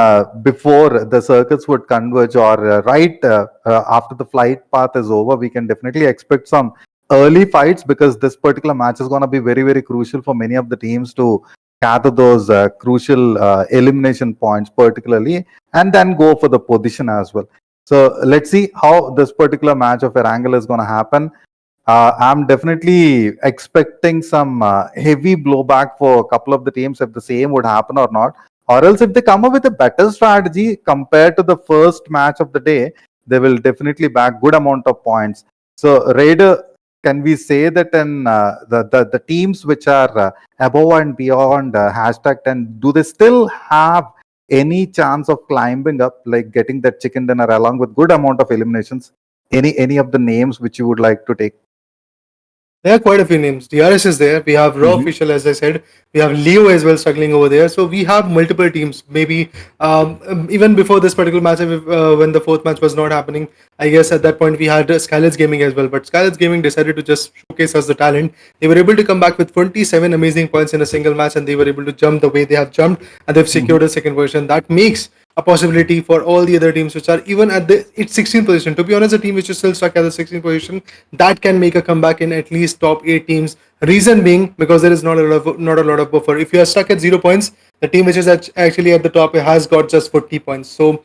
before the circuits would converge, or right after the flight path is over, we can definitely expect some early fights, because this particular match is going to be very, very crucial for many of the teams to gather those crucial elimination points particularly, and then go for the position as well. So let's see how this particular match of Erangel is going to happen. I'm definitely expecting some heavy blowback for a couple of the teams if the same would happen or not. Or else if they come up with a better strategy compared to the first match of the day, they will definitely back good amount of points. So Raider, can we say that in the teams which are above and beyond hashtag 10, do they still have any chance of climbing up, like getting that chicken dinner along with good amount of eliminations? Any of the names which you would like to take? There are quite a few names. DRS is there. We have Raw official, as I said. We have Leo as well struggling over there. So we have multiple teams. Maybe even before this particular match, when the fourth match was not happening, I guess at that point we had SKYLIGHTZ Gaming as well. But SKYLIGHTZ Gaming decided to just showcase us the talent. They were able to come back with 27 amazing points in a single match, and they were able to jump the way they have jumped, and they've secured a second position. That makes a possibility for all the other teams which are even at the 16th position. To be honest, a team which is still stuck at the 16th position, that can make a comeback in at least top 8 teams. Reason being, because there is not a lot of buffer. If you are stuck at 0 points, the team which is actually at the top has got just 40 points. So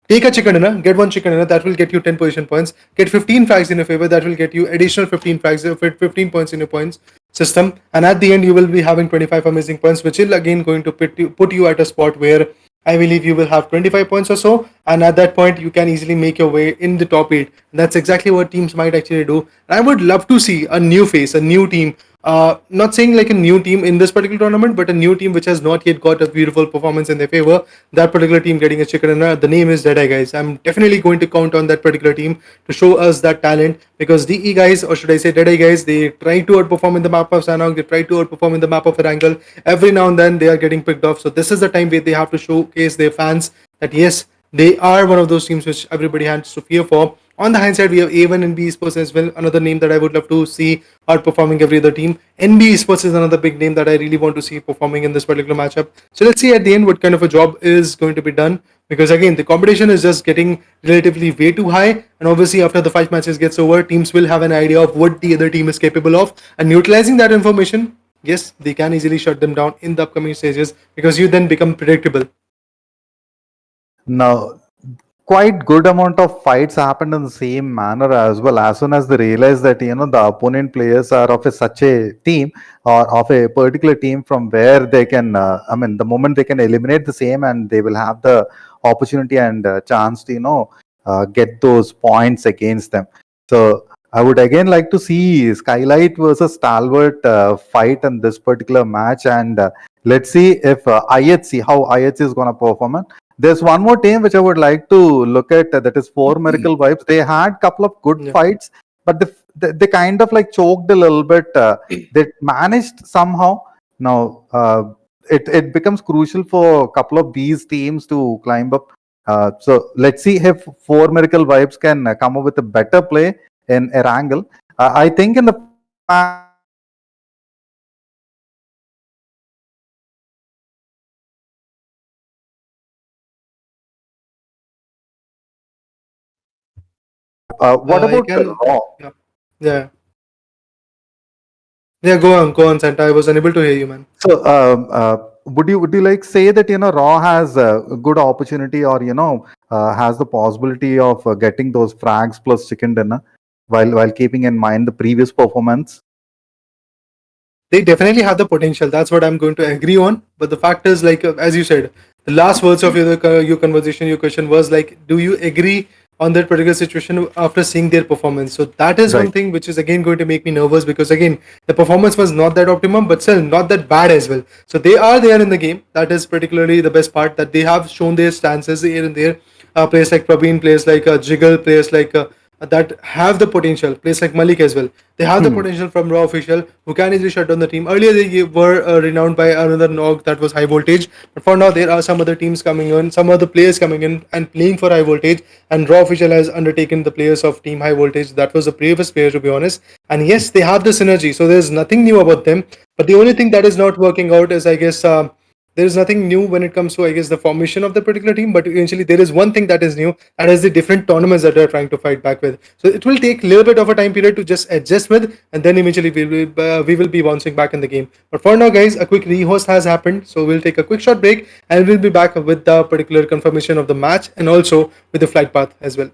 take a chicken dinner, get 1 chicken dinner, that will get you 10 position points. Get 15 frags in your favor, that will get you additional 15 frags, 15 points in your points system. And at the end, you will be having 25 amazing points, which will again going to put you at a spot where I believe you will have 25 points or so, and at that point you can easily make your way in the top 8. That's exactly what teams might actually do. And I would love to see a new face, a new team. Not saying like a new team in this particular tournament, but a new team which has not yet got a beautiful performance in their favor. That particular team getting a chicken dinner. The name is DEADEYES, guys. I'm definitely going to count on that particular team to show us that talent, because DE guys, or should I say DEADEYES guys, they try to outperform in the map of Sanhok, they try to outperform in the map of Erangel. Every now and then they are getting picked off. So this is the time where they have to showcase their fans that yes, they are one of those teams which everybody has to fear for. On the hindsight, we have A1 NB Esports as well, another name that I would love to see outperforming every other team. NB Esports is another big name that I really want to see performing in this particular matchup. So let's see at the end what kind of a job is going to be done, because again, the competition is just getting relatively way too high, and obviously after the 5 matches gets over, teams will have an idea of what the other team is capable of, and utilizing that information, yes, they can easily shut them down in the upcoming stages, because you then become predictable. Now, quite good amount of fights happened in the same manner as well. As soon as they realize that the opponent players are of such a team, or of a particular team from where they can, the moment they can eliminate the same, and they will have the opportunity and chance to get those points against them. So I would again like to see Skylight versus Stalwart fight in this particular match, and let's see if IHC how IHC is going to perform. And there's one more team which I would like to look at, that is Four Miracle Vibes. They had couple of good fights, but they kind of like choked a little bit. They managed somehow. Now it becomes crucial for a couple of these teams to climb up. So let's see if Four Miracle Vibes can come up with a better play in Erangel. I think in the what about Raw? Yeah. Yeah, go on, Santa. I was unable to hear you, man. So, would you like say that Raw has a good opportunity, or has the possibility of getting those frags plus chicken dinner, while keeping in mind the previous performance? They definitely have the potential. That's what I'm going to agree on. But the fact is, like as you said, the last words of your conversation, your question was like, do you agree on that particular situation after seeing their performance? So that is one thing which is again going to make me nervous, because again the performance was not that optimum, but still not that bad as well. So they are there in the game. That is particularly the best part, that they have shown their stances here and there. Players like Praveen, players like Jiggle, players like that have the potential. Players like Malik as well. They have the potential from Raw official who can easily shut down the team. Earlier they were renowned by another Nog that was high voltage, but for now there are some other teams coming in, some other players coming in and playing for high voltage, and Raw official has undertaken the players of team high voltage. That was the previous player, to be honest. And yes, they have the synergy, so there's nothing new about them. But the only thing that is not working out is, I guess, there is nothing new when it comes to, I guess, the formation of the particular team. But eventually there is one thing that is new, and is the different tournaments that they're trying to fight back with. So it will take a little bit of a time period to just adjust with, and then eventually we will be bouncing back in the game. But for now, guys, a quick rehost has happened, so we'll take a quick short break, and we'll be back with the particular confirmation of the match, and also with the flight path as well.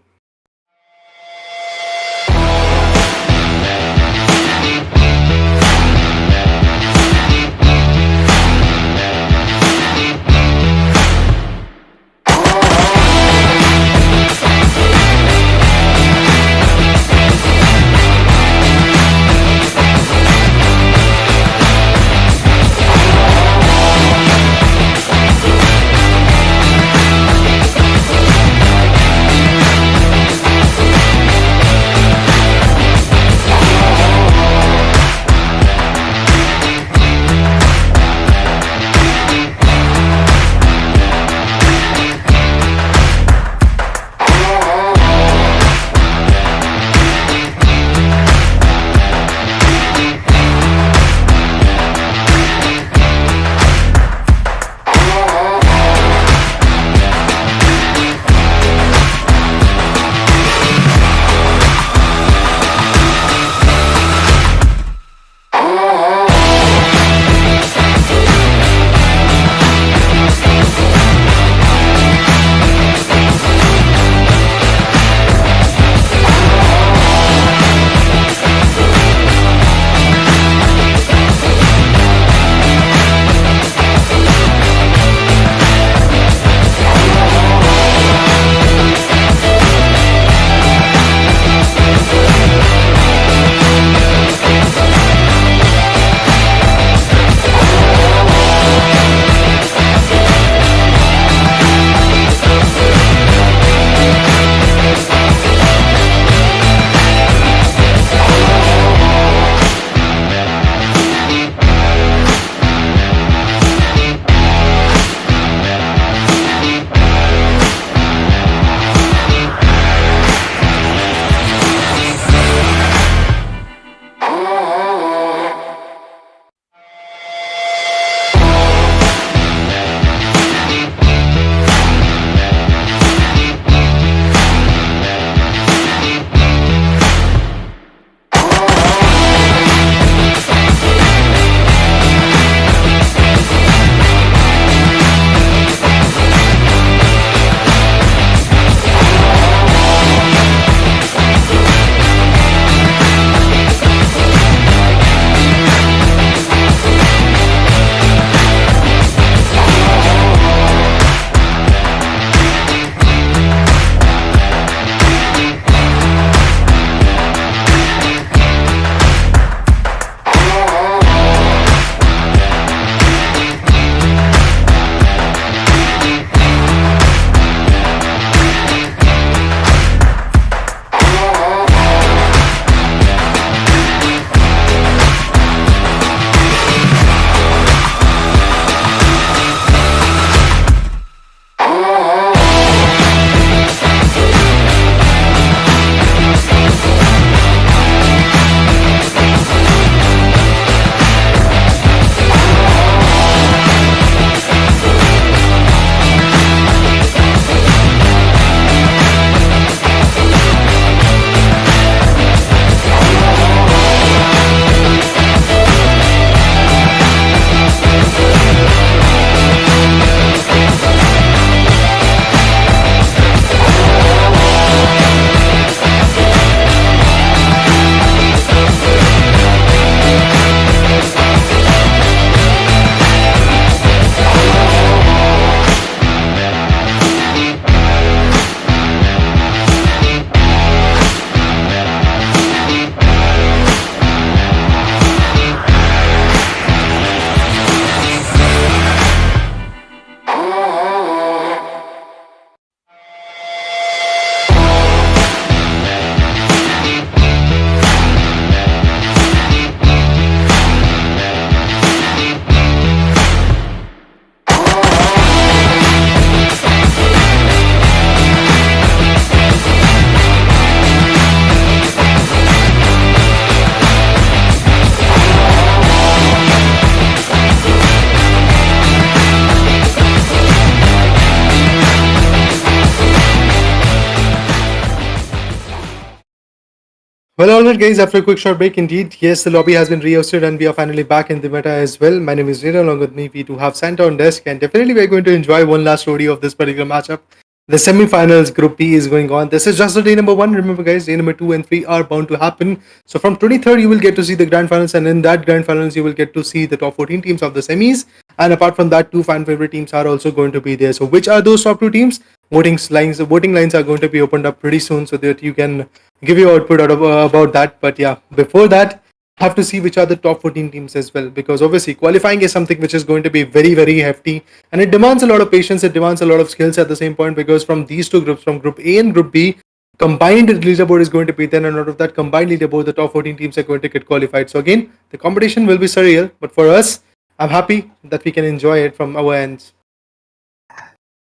Well, alright, guys, after a quick short break, indeed, yes, the lobby has been re-hosted and we are finally back in the meta as well. My name is Rita, along with me, we do have Santa on desk, and definitely we're going to enjoy one last rodeo of this particular matchup. The semi-finals, Group B is going on. This is just the day number 1. Remember, guys, day number 2 and 3 are bound to happen. So from 23rd, you will get to see the grand finals, and in that grand finals, you will get to see the top 14 teams of the semis. And apart from that, 2 fan favorite teams are also going to be there. So which are those top 2 teams? Voting lines are going to be opened up pretty soon, so that you can give your output out of, about that. But yeah, before that, have to see which are the top 14 teams as well, because obviously qualifying is something which is going to be very, very hefty, and it demands a lot of patience, it demands a lot of skills at the same point, because from these two groups, from Group A and Group B, combined leaderboard is going to be there, and out of that combined leaderboard, the top 14 teams are going to get qualified. So again, the competition will be surreal, but for us, I'm happy that we can enjoy it from our ends.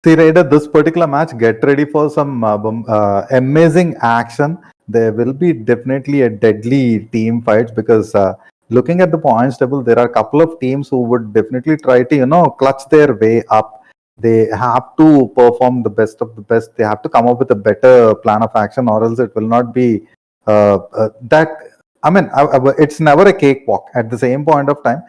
See, Raider, this particular match, get ready for some amazing action. There will be definitely a deadly team fights, because looking at the points table, there are a couple of teams who would definitely try to, clutch their way up. They have to perform the best of the best. They have to come up with a better plan of action, or else it will not be that. I mean, it's never a cakewalk. At the same point of time,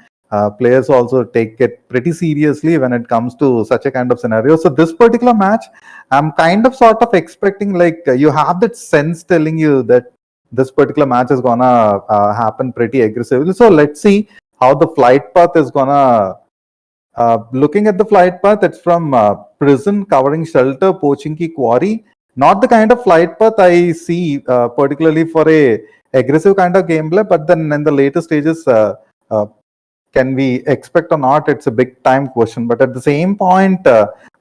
players also take it pretty seriously when it comes to such a kind of scenario. So this particular match, I'm kind of sort of expecting, like, you have that sense telling you that this particular match is gonna happen pretty aggressively. So let's see how the flight path is gonna. Looking at the flight path, it's from prison, covering shelter, Pochinki quarry. Not the kind of flight path I see particularly for a aggressive kind of gameplay, but then in the later stages, can we expect or not? It's a big time question. But at the same point,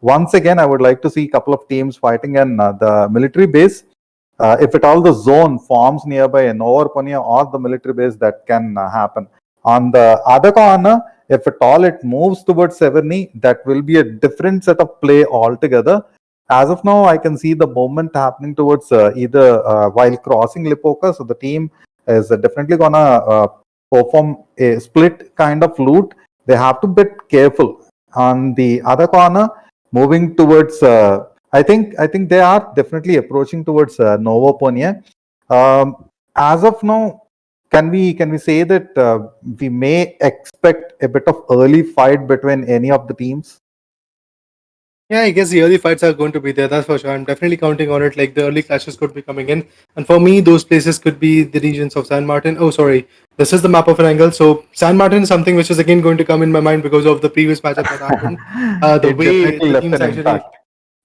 once again, I would like to see a couple of teams fighting in the military base. If at all the zone forms nearby a Novorponia or the military base, that can happen. On the other corner, if at all it moves towards Severny, that will be a different set of play altogether. As of now, I can see the movement happening towards either while crossing Lipoka. So the team is definitely gonna perform a split kind of loot. They have to be careful. On the other corner, moving towards, I think they are definitely approaching towards Novoponia. As of now, can we say that we may expect a bit of early fight between any of the teams? Yeah, I guess the early fights are going to be there, that's for sure. I'm definitely counting on it. Like, the early clashes could be coming in. And for me, those places could be the regions of San Martin. Oh, sorry. This is the map of Erangel. So, San Martin is something which is again going to come in my mind because of the previous matchup that happened. The It way definitely the left teams an actually. impact.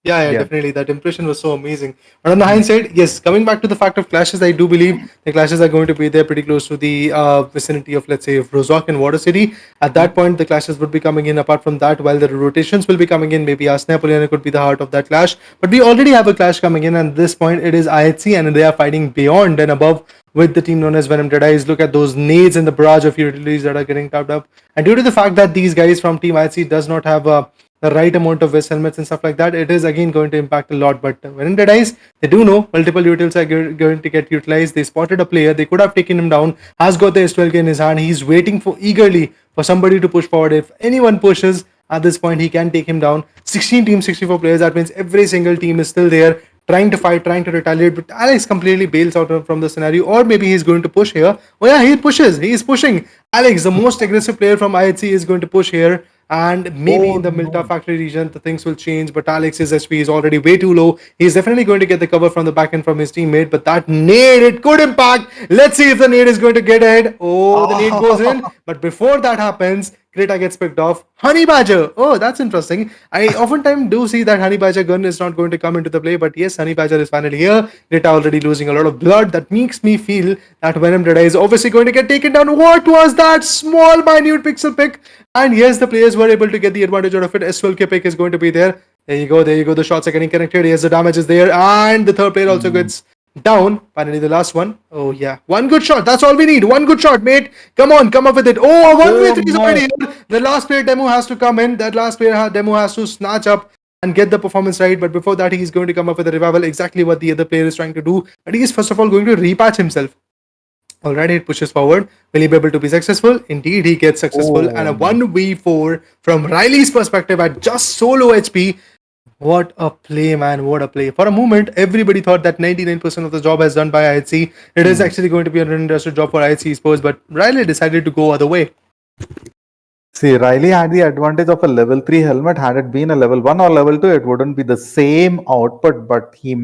Yeah, definitely. That impression was so amazing. But on the hindsight, yes, coming back to the fact of clashes, I do believe the clashes are going to be there pretty close to the vicinity of, let's say, Rozok and Water City. At that point, the clashes would be coming in. Apart from that, while the rotations will be coming in, maybe Asna Poliana could be the heart of that clash. But we already have a clash coming in, and at this point, it is IHC, and they are fighting beyond and above with the team known as Venom Deadies. Look at those nades and the barrage of utilities that are getting tapped up. And due to the fact that these guys from Team IHC does not have the right amount of vest helmets and stuff like that, it is again going to impact a lot. But when it dies, they do know multiple utils are going to get utilized. They spotted a player, they could have taken him down, has got the S12K in his hand. He's waiting for eagerly for somebody to push forward. If anyone pushes at this point, he can take him down. 16 teams, 64 players. That means every single team is still there, trying to fight, trying to retaliate, but Alex completely bails out from the scenario. Or maybe he's going to push here. Oh yeah, he pushes. He is pushing. Alex, the most aggressive player from IHC, is going to push here. And maybe in the Milta factory region, the things will change. But Alex's HP is already way too low. He's definitely going to get the cover from the back end from his teammate. But that nade, it could impact. Let's see if the nade is going to get ahead. Oh, the nade goes in. But before that happens, Krita gets picked off. Honey Badger. Oh, that's interesting. I oftentimes do see that Honey Badger gun is not going to come into the play. But yes, Honey Badger is finally here. Krita already losing a lot of blood. That makes me feel that Venom Deadeye is obviously going to get taken down. What was that small, minute pixel pick? And yes, the players were able to get the advantage out of it. S12K pick is going to be there. There you go. There you go. The shots are getting connected. Yes, the damage is there. And the third player also gets down. Finally, the last one. Oh, yeah. One good shot. That's all we need. One good shot, mate. Come on. Come up with it. Oh, 1v3 is already here. The last player demo has to come in. That last player demo has to snatch up and get the performance right. But before that, he's going to come up with a revival. Exactly what the other player is trying to do. But he is first of all going to repatch himself. Alright, it pushes forward. Will he be able to be successful? Indeed, he gets successful. And a 1v4 from Riley's perspective at just solo HP. What a play, man. What a play. For a moment, everybody thought that 99% of the job has done by IHC. It is actually going to be an uninterested job for IHC Sports, but Riley decided to go other way. See, Riley had the advantage of a level 3 helmet. Had it been a level 1 or level 2, it wouldn't be the same output, but he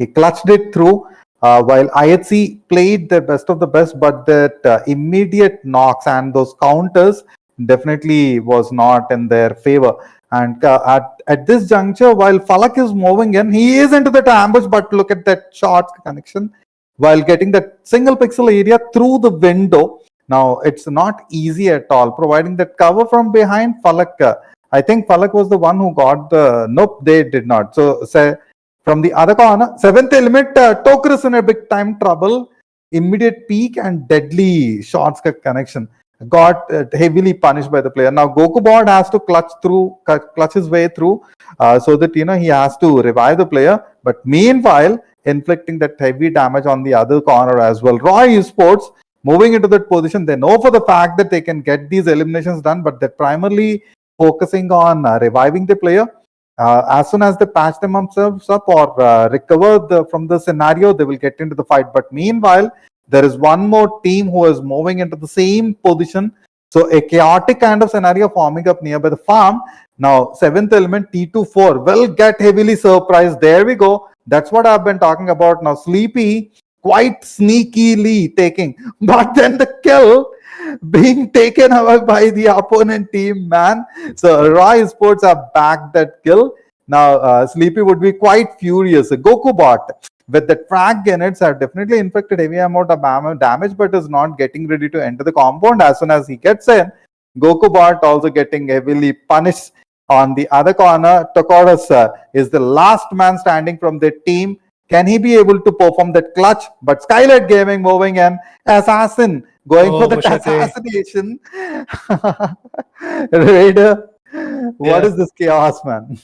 clutched it through. While IHC played the best of the best, but that immediate knocks and those counters definitely was not in their favor. And at this juncture, while Falak is moving in, he is into that ambush, but look at that short connection while getting that single pixel area through the window. Now, it's not easy at all. Providing that cover from behind, Falak, I think Falak was the one who got the... Nope, they did not. So, say, from the other corner, 7th element, Toker is in a big time trouble. Immediate peak and deadly shots connection. Got heavily punished by the player. Now, GokuBot has to clutch his way through so that, he has to revive the player. But meanwhile, inflicting that heavy damage on the other corner as well. Roy Esports moving into that position, they know for the fact that they can get these eliminations done, but they're primarily focusing on reviving the player. As soon as they patch themselves up or recover from the scenario, they will get into the fight. But meanwhile, there is one more team who is moving into the same position. So a chaotic kind of scenario forming up nearby the farm. Now, 7th element, T24 will get heavily surprised. There we go. That's what I've been talking about. Now, Sleepy quite sneakily taking, but then the kill being taken away by the opponent team, man. So Roy Sports have backed that kill. Now Sleepy would be quite furious. GokuBot with the frag grenades have definitely inflicted heavy amount of damage, but is not getting ready to enter the compound. As soon as he gets in, GokuBot also getting heavily punished. On the other corner, Tokoros is the last man standing from the team. Can he be able to perform that clutch? But SKYLIGHTZ Gaming moving in. Assassin going for the assassination. Raider, what is this chaos, man?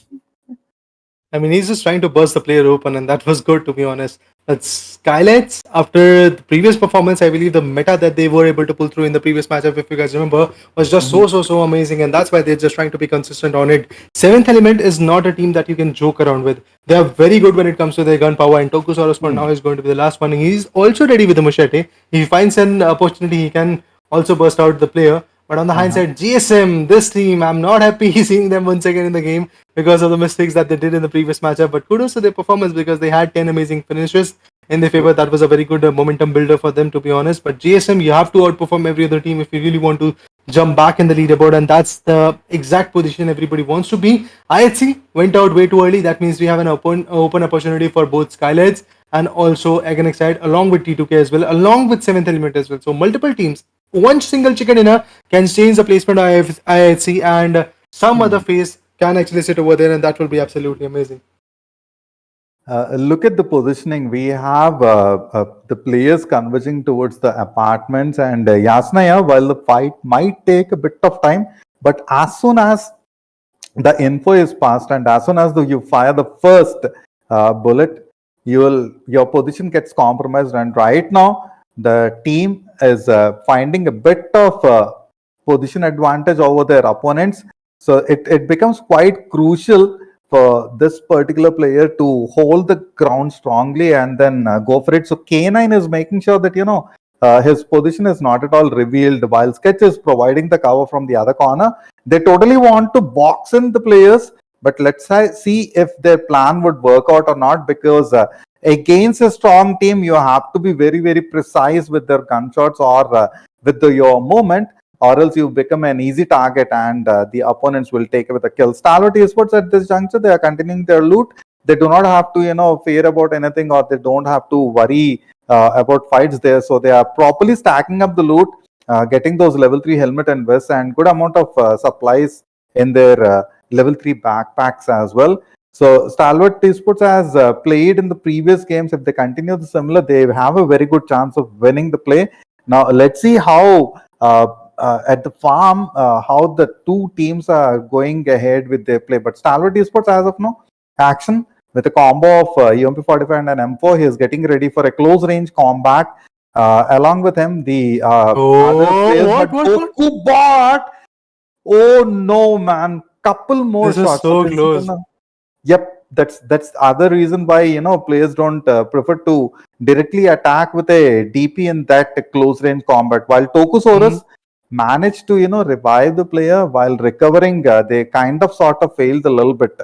I mean, he's just trying to burst the player open, and that was good, to be honest. But SKYLIGHTZ, after the previous performance, I believe the meta that they were able to pull through in the previous matchup, if you guys remember, was just so amazing, and that's why they're just trying to be consistent on it. 7th Element is not a team that you can joke around with. They are very good when it comes to their gunpowder, and Tokusaurus for now is going to be the last one. He's also ready with the machete. If he finds an opportunity, he can also burst out the player. But on the hindsight, GSM, this team, I'm not happy seeing them once again in the game because of the mistakes that they did in the previous matchup. But kudos to their performance because they had 10 amazing finishes in their favor. That was a very good momentum builder for them, to be honest. But GSM, you have to outperform every other team if you really want to jump back in the leaderboard, and that's the exact position everybody wants to be. IHC went out way too early. That means we have an open opportunity for both SKYLIGHTZ and also Erangel along with T2K as well, along with 7th Element as well. So multiple teams. One single chicken dinner can change the placement of IHC, and some other face can actually sit over there, and that will be absolutely amazing. Look at the positioning. We have the players converging towards the apartments, and Yasnaya, while the fight might take a bit of time, but as soon as the info is passed and as soon as you fire the first bullet, your position gets compromised. And right now, the team is finding a bit of position advantage over their opponents. So it becomes quite crucial for this particular player to hold the ground strongly and then go for it. So K9 is making sure that, his position is not at all revealed while Sketch is providing the cover from the other corner. They totally want to box in the players, but let's see if their plan would work out or not, because against a strong team, you have to be very, very precise with their gunshots or with your movement, or else you become an easy target and the opponents will take away the kill. STALWART Esports at this juncture, they are continuing their loot. They do not have to, fear about anything, or they don't have to worry about fights there. So they are properly stacking up the loot, getting those level 3 helmet and vest and good amount of supplies in their level 3 backpacks as well. So STALWART Esports has played in the previous games. If they continue the similar, they have a very good chance of winning the play. Now let's see how at the farm how the two teams are going ahead with their play. But STALWART Esports as of now, action with a combo of UMP45 and an M4. He is getting ready for a close range combat. Along with him, the other players. GokuBot! Oh no, man! Couple more this shots. Is so close. Yep, that's other reason why players don't prefer to directly attack with a DP in that close range combat. While Tokusaurus managed to revive the player while recovering, they kind of sort of failed a little bit.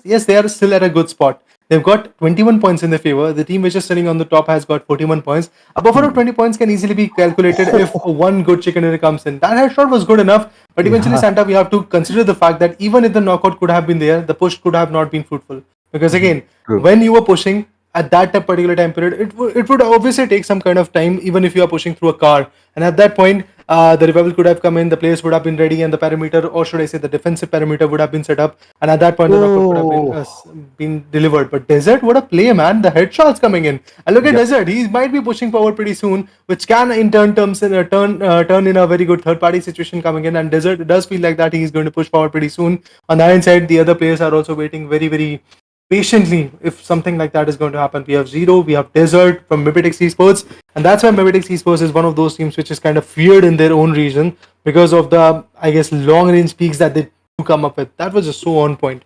Yes, they are still at a good spot. They've got 21 points in their favor. The team which is sitting on the top has got 41 points. A buffer of 20 points can easily be calculated if one good chicken dinner comes in. That headshot was good enough, but eventually, Yeah. Santa, we have to consider the fact that even if the knockout could have been there, the push could have not been fruitful. Because again, True. when you were pushing at that particular time period, it would obviously take some kind of time, even if you are pushing through a car. And at that point, the revival could have come in, the players would have been ready, and the parameter, or should I say, the defensive parameter would have been set up. And at that point, the knockout could have been delivered. But Desert, what a play, man! The headshots coming in, and look at Desert. He might be pushing forward pretty soon, which can in turn turn in a very good third-party situation coming in. And Desert, it does feel like that he's going to push forward pretty soon. On the other side, the other players are also waiting very patiently if something like that is going to happen. We have Zero, we have Desert from MABETEX Esports, and that's why MABETEX Esports is one of those teams which is kind of feared in their own region because of the, I guess, long range peaks that they do come up with. That was just so on point.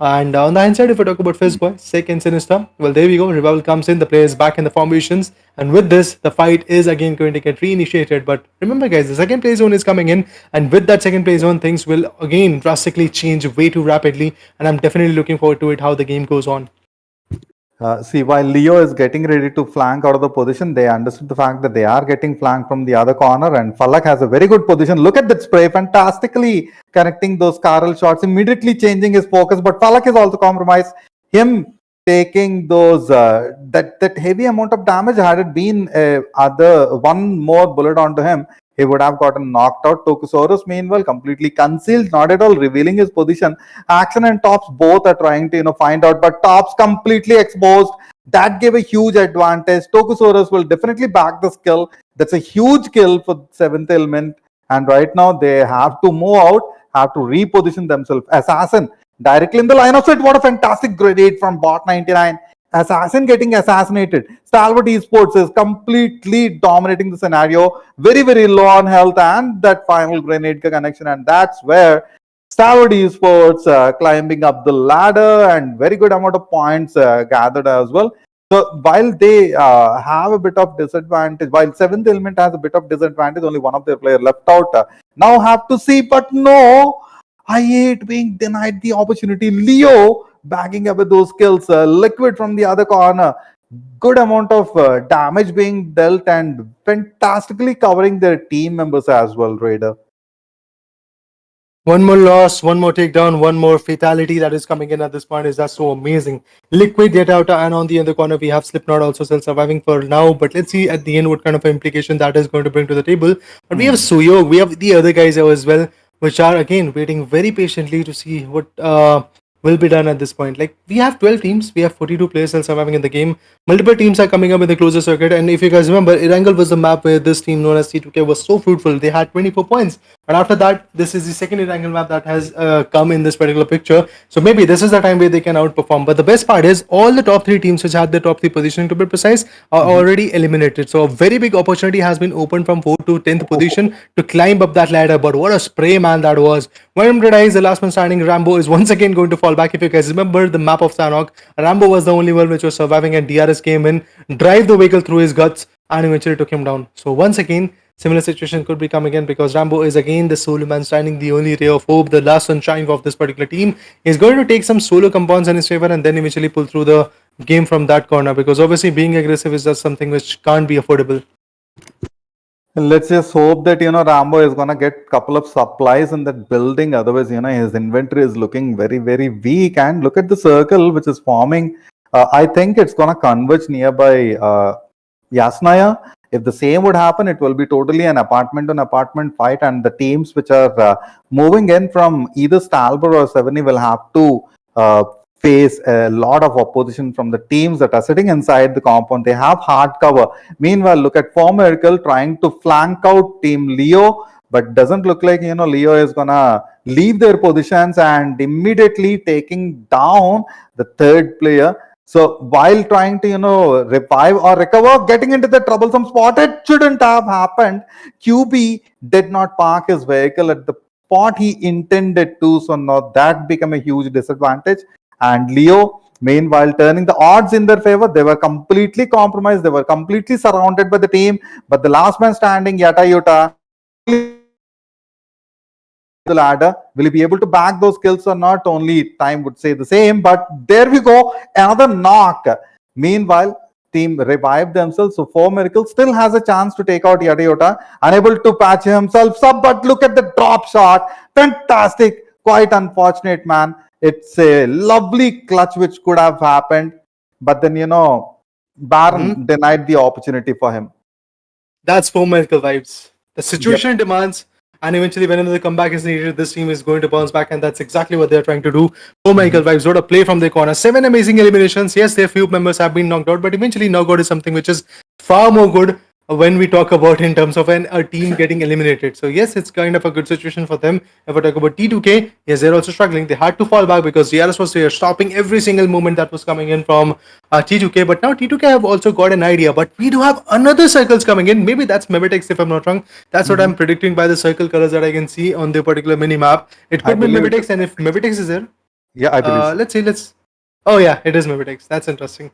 And on the hindsight, if we talk about Fizzboy, second Sinister, well, there we go. Revival comes in, the player is back in the formations, and with this, the fight is again going to get reinitiated. But remember, guys, the second play zone is coming in, and with that second play zone, things will again drastically change way too rapidly. And I'm definitely looking forward to it how the game goes on. See, while Leo is getting ready to flank out of the position, they understood the fact that they are getting flanked from the other corner, and Falak has a very good position. Look at that spray, fantastically connecting those Karel shots, immediately changing his focus. But Falak is also compromised. Him taking those that heavy amount of damage, had it been other one more bullet onto him, he would have gotten knocked out. Tokusaurus, meanwhile, completely concealed, not at all revealing his position. Action and Tops both are trying to find out, but Tops completely exposed. That gave a huge advantage. Tokusaurus will definitely back this kill. That's a huge kill for Seventh Element. And right now they have to move out, have to reposition themselves. Assassin directly in the line of sight. What a fantastic grenade from Bot 99. Assassin getting assassinated. Stalwart Esports is completely dominating the scenario. Very low on health, and that final grenade connection, and that's where Stalwart Esports climbing up the ladder, and very good amount of points gathered as well. So while they have a bit of disadvantage, while Seventh Element has a bit of disadvantage, only one of their players left out. Now have to see, but no, I hate being denied the opportunity. Leo bagging up with those kills. Liquid from the other corner. Good amount of damage being dealt, and fantastically covering their team members as well, Raider. One more loss, one more takedown, one more fatality that is coming in at this point. Is that so amazing? Liquid yet out, and on the other corner we have Slipknot also still surviving for now. But let's see at the end what kind of implication that is going to bring to the table. But we have Suyo, we have the other guys as well, which are again waiting very patiently to see what will be done at this point. Like, we have 12 teams, we have 42 players still surviving in the game. Multiple teams are coming up in the closer circuit, and if you guys remember, Erangel was the map where this team known as C2K was so fruitful. They had 24 points, and after that, this is the second Erangel map that has come in this particular picture. So maybe this is the time where they can outperform. But the best part is all the top 3 teams which had the top 3 positioning, to be precise, are already eliminated. So a very big opportunity has been opened from 4th to 10th position to climb up that ladder. But what a spray, man, that was. When Dice, the last man standing, Rambo is once again going to fall back. If you guys remember the map of Sanhok, Rambo was the only one which was surviving, and DRS came in, drive the vehicle through his guts, and eventually took him down. So once again, similar situation could become again, because Rambo is again the solo man standing, the only ray of hope, the last sunshine of this particular team. He's going to take some solo compounds in his favor and then eventually pull through the game from that corner, because obviously being aggressive is just something which can't be affordable. Let's just hope that Rambo is gonna get a couple of supplies in that building. Otherwise, his inventory is looking very weak. And look at the circle which is forming. I think it's gonna converge nearby Yasnaya. If the same would happen, it will be totally an apartment on apartment fight, and the teams which are moving in from either Stalwart or 70 will have to face a lot of opposition from the teams that are sitting inside the compound. They have hard cover. Meanwhile, look at Miracle trying to flank out Team Leo, but doesn't look like Leo is gonna leave their positions, and immediately taking down the third player. So while trying to revive or recover, getting into the troublesome spot, it shouldn't have happened. QB did not park his vehicle at the spot he intended to, so now that became a huge disadvantage. And Leo, meanwhile, turning the odds in their favor, they were completely compromised. They were completely surrounded by the team. But the last man standing, Yatayuta, the ladder. Will he be able to back those kills or not? Only time would say the same. But there we go, another knock. Meanwhile, team revived themselves. So 4 Miracle still has a chance to take out Yadayota. Unable to patch himself up, but look at the drop shot. Fantastic. Quite unfortunate, man. It's a lovely clutch which could have happened. But then, Baron denied the opportunity for him. That's P.M NST vibes. The situation demands, and eventually, whenever the comeback is needed, this team is going to bounce back, and that's exactly what they're trying to do. P.M NST vibes, what a play from their corner. 7 amazing eliminations. Yes, their few members have been knocked out, but eventually, knockout is something which is far more good when we talk about in terms of a team getting eliminated. So yes, it's kind of a good situation for them. If I talk about T2K, yes, they're also struggling. They had to fall back because DRS was there, stopping every single movement that was coming in from T2K. But now T2K have also got an idea. But we do have another circles coming in. Maybe that's MABETEX, if I'm not wrong. That's what I'm predicting by the circle colors that I can see on the particular mini map. It could be MABETEX, and if MABETEX is there, yeah, I believe. let's see. Oh yeah, it is MABETEX. That's interesting.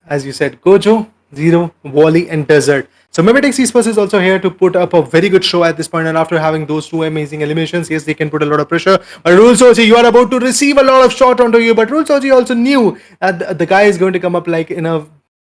As you said, Gojo, Zero, Wally, and Desert. So MABETEX Esports is also here to put up a very good show at this point, and after having those two amazing eliminations, yes, they can put a lot of pressure. But Rule Soji, you are about to receive a lot of shot onto you, but Rule Soji also knew that the guy is going to come up like in a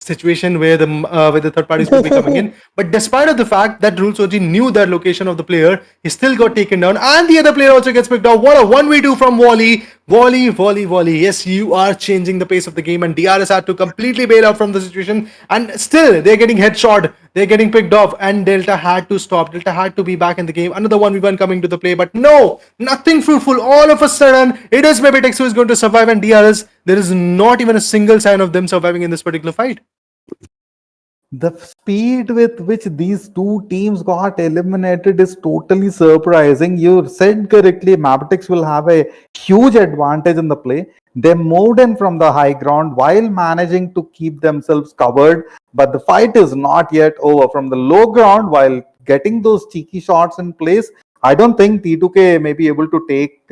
situation where the third parties will be coming in. But despite of the fact that Rule Soji knew the location of the player, he still got taken down, and the other player also gets picked off. What a 1v2 from Wally. Wally. Yes, you are changing the pace of the game, and DRS had to completely bail out from the situation, and still they're getting headshot, they're getting picked off, and Delta had to stop. Delta had to be back in the game. Another 1v1 coming to the play, but no, nothing fruitful. All of a sudden, it is MABETEX who is going to survive, and DRS, there is not even a single sign of them surviving in this particular fight. The speed with which these two teams got eliminated is totally surprising. You said correctly, MABETEX will have a huge advantage in the play. They moved in from the high ground while managing to keep themselves covered, but the fight is not yet over. From the low ground, while getting those cheeky shots in place, I don't think T2K may be able to take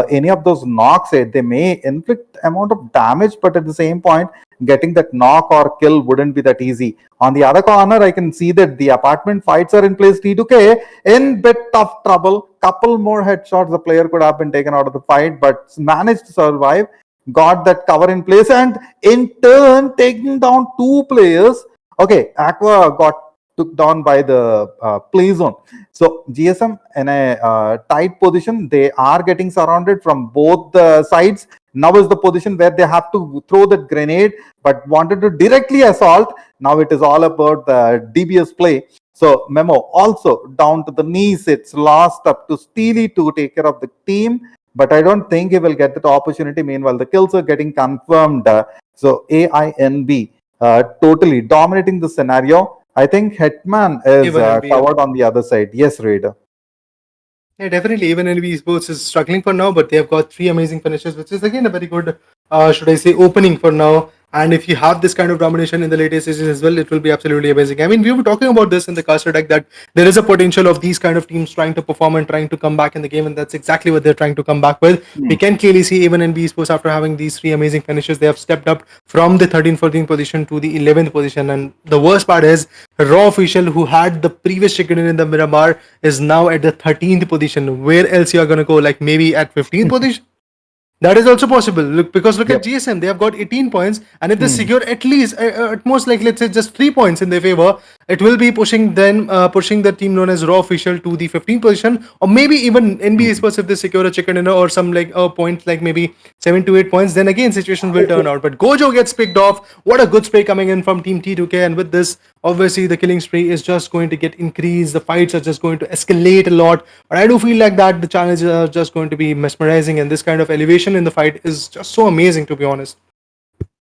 any of those knocks. They may inflict amount of damage, but at the same point, getting that knock or kill wouldn't be that easy. On the other corner, I can see that the apartment fights are in place. T2K in bit of trouble. Couple more headshots, the player could have been taken out of the fight, but managed to survive. Got that cover in place, and in turn taking down two players. Okay, Aqua got took down by the play zone. So GSM in a tight position. They are getting surrounded from both the sides. Now is the position where they have to throw the grenade, but wanted to directly assault. Now it is all about the DBS play. So Memo also down to the knees. It's lost up to Steely to take care of the team, but I don't think he will get that opportunity. Meanwhile, the kills are getting confirmed. So AINB totally dominating the scenario. I think Hetman is covered on the other side. Yes, Raider. Yeah, definitely. Even NB Esports is struggling for now, but they have got 3 amazing finishes, which is again a very good, should I say, opening for now. And if you have this kind of domination in the latest stages as well, it will be absolutely amazing. I mean, we were talking about this in the caster deck that there is a potential of these kind of teams trying to perform and trying to come back in the game, and that's exactly what they're trying to come back with. We can clearly see even in Esports, after having these 3 amazing finishes, they have stepped up from the 13th-14th position to the 11th position. And the worst part is, Raw Official, who had the previous chicken in the Miramar, is now at the 13th position. Where else you are going to go? Like maybe at 15th position? That is also possible. Look at GSM. They have got 18 points, and if they secure at least, at most like let's say just 3 points in their favor, it will be pushing the team known as Raw Official to the 15th position, or maybe even NBA Esports if they secure a chicken dinner or some like points like maybe 7 to 8 points. Then again situations will turn out. But Gojo gets picked off. What a good spray coming in from Team T2K, and with this, obviously the killing spree is just going to get increased. The fights are just going to escalate a lot. But I do feel like that the challenges are just going to be mesmerizing, and this kind of elevation in the fight is just so amazing, to be honest.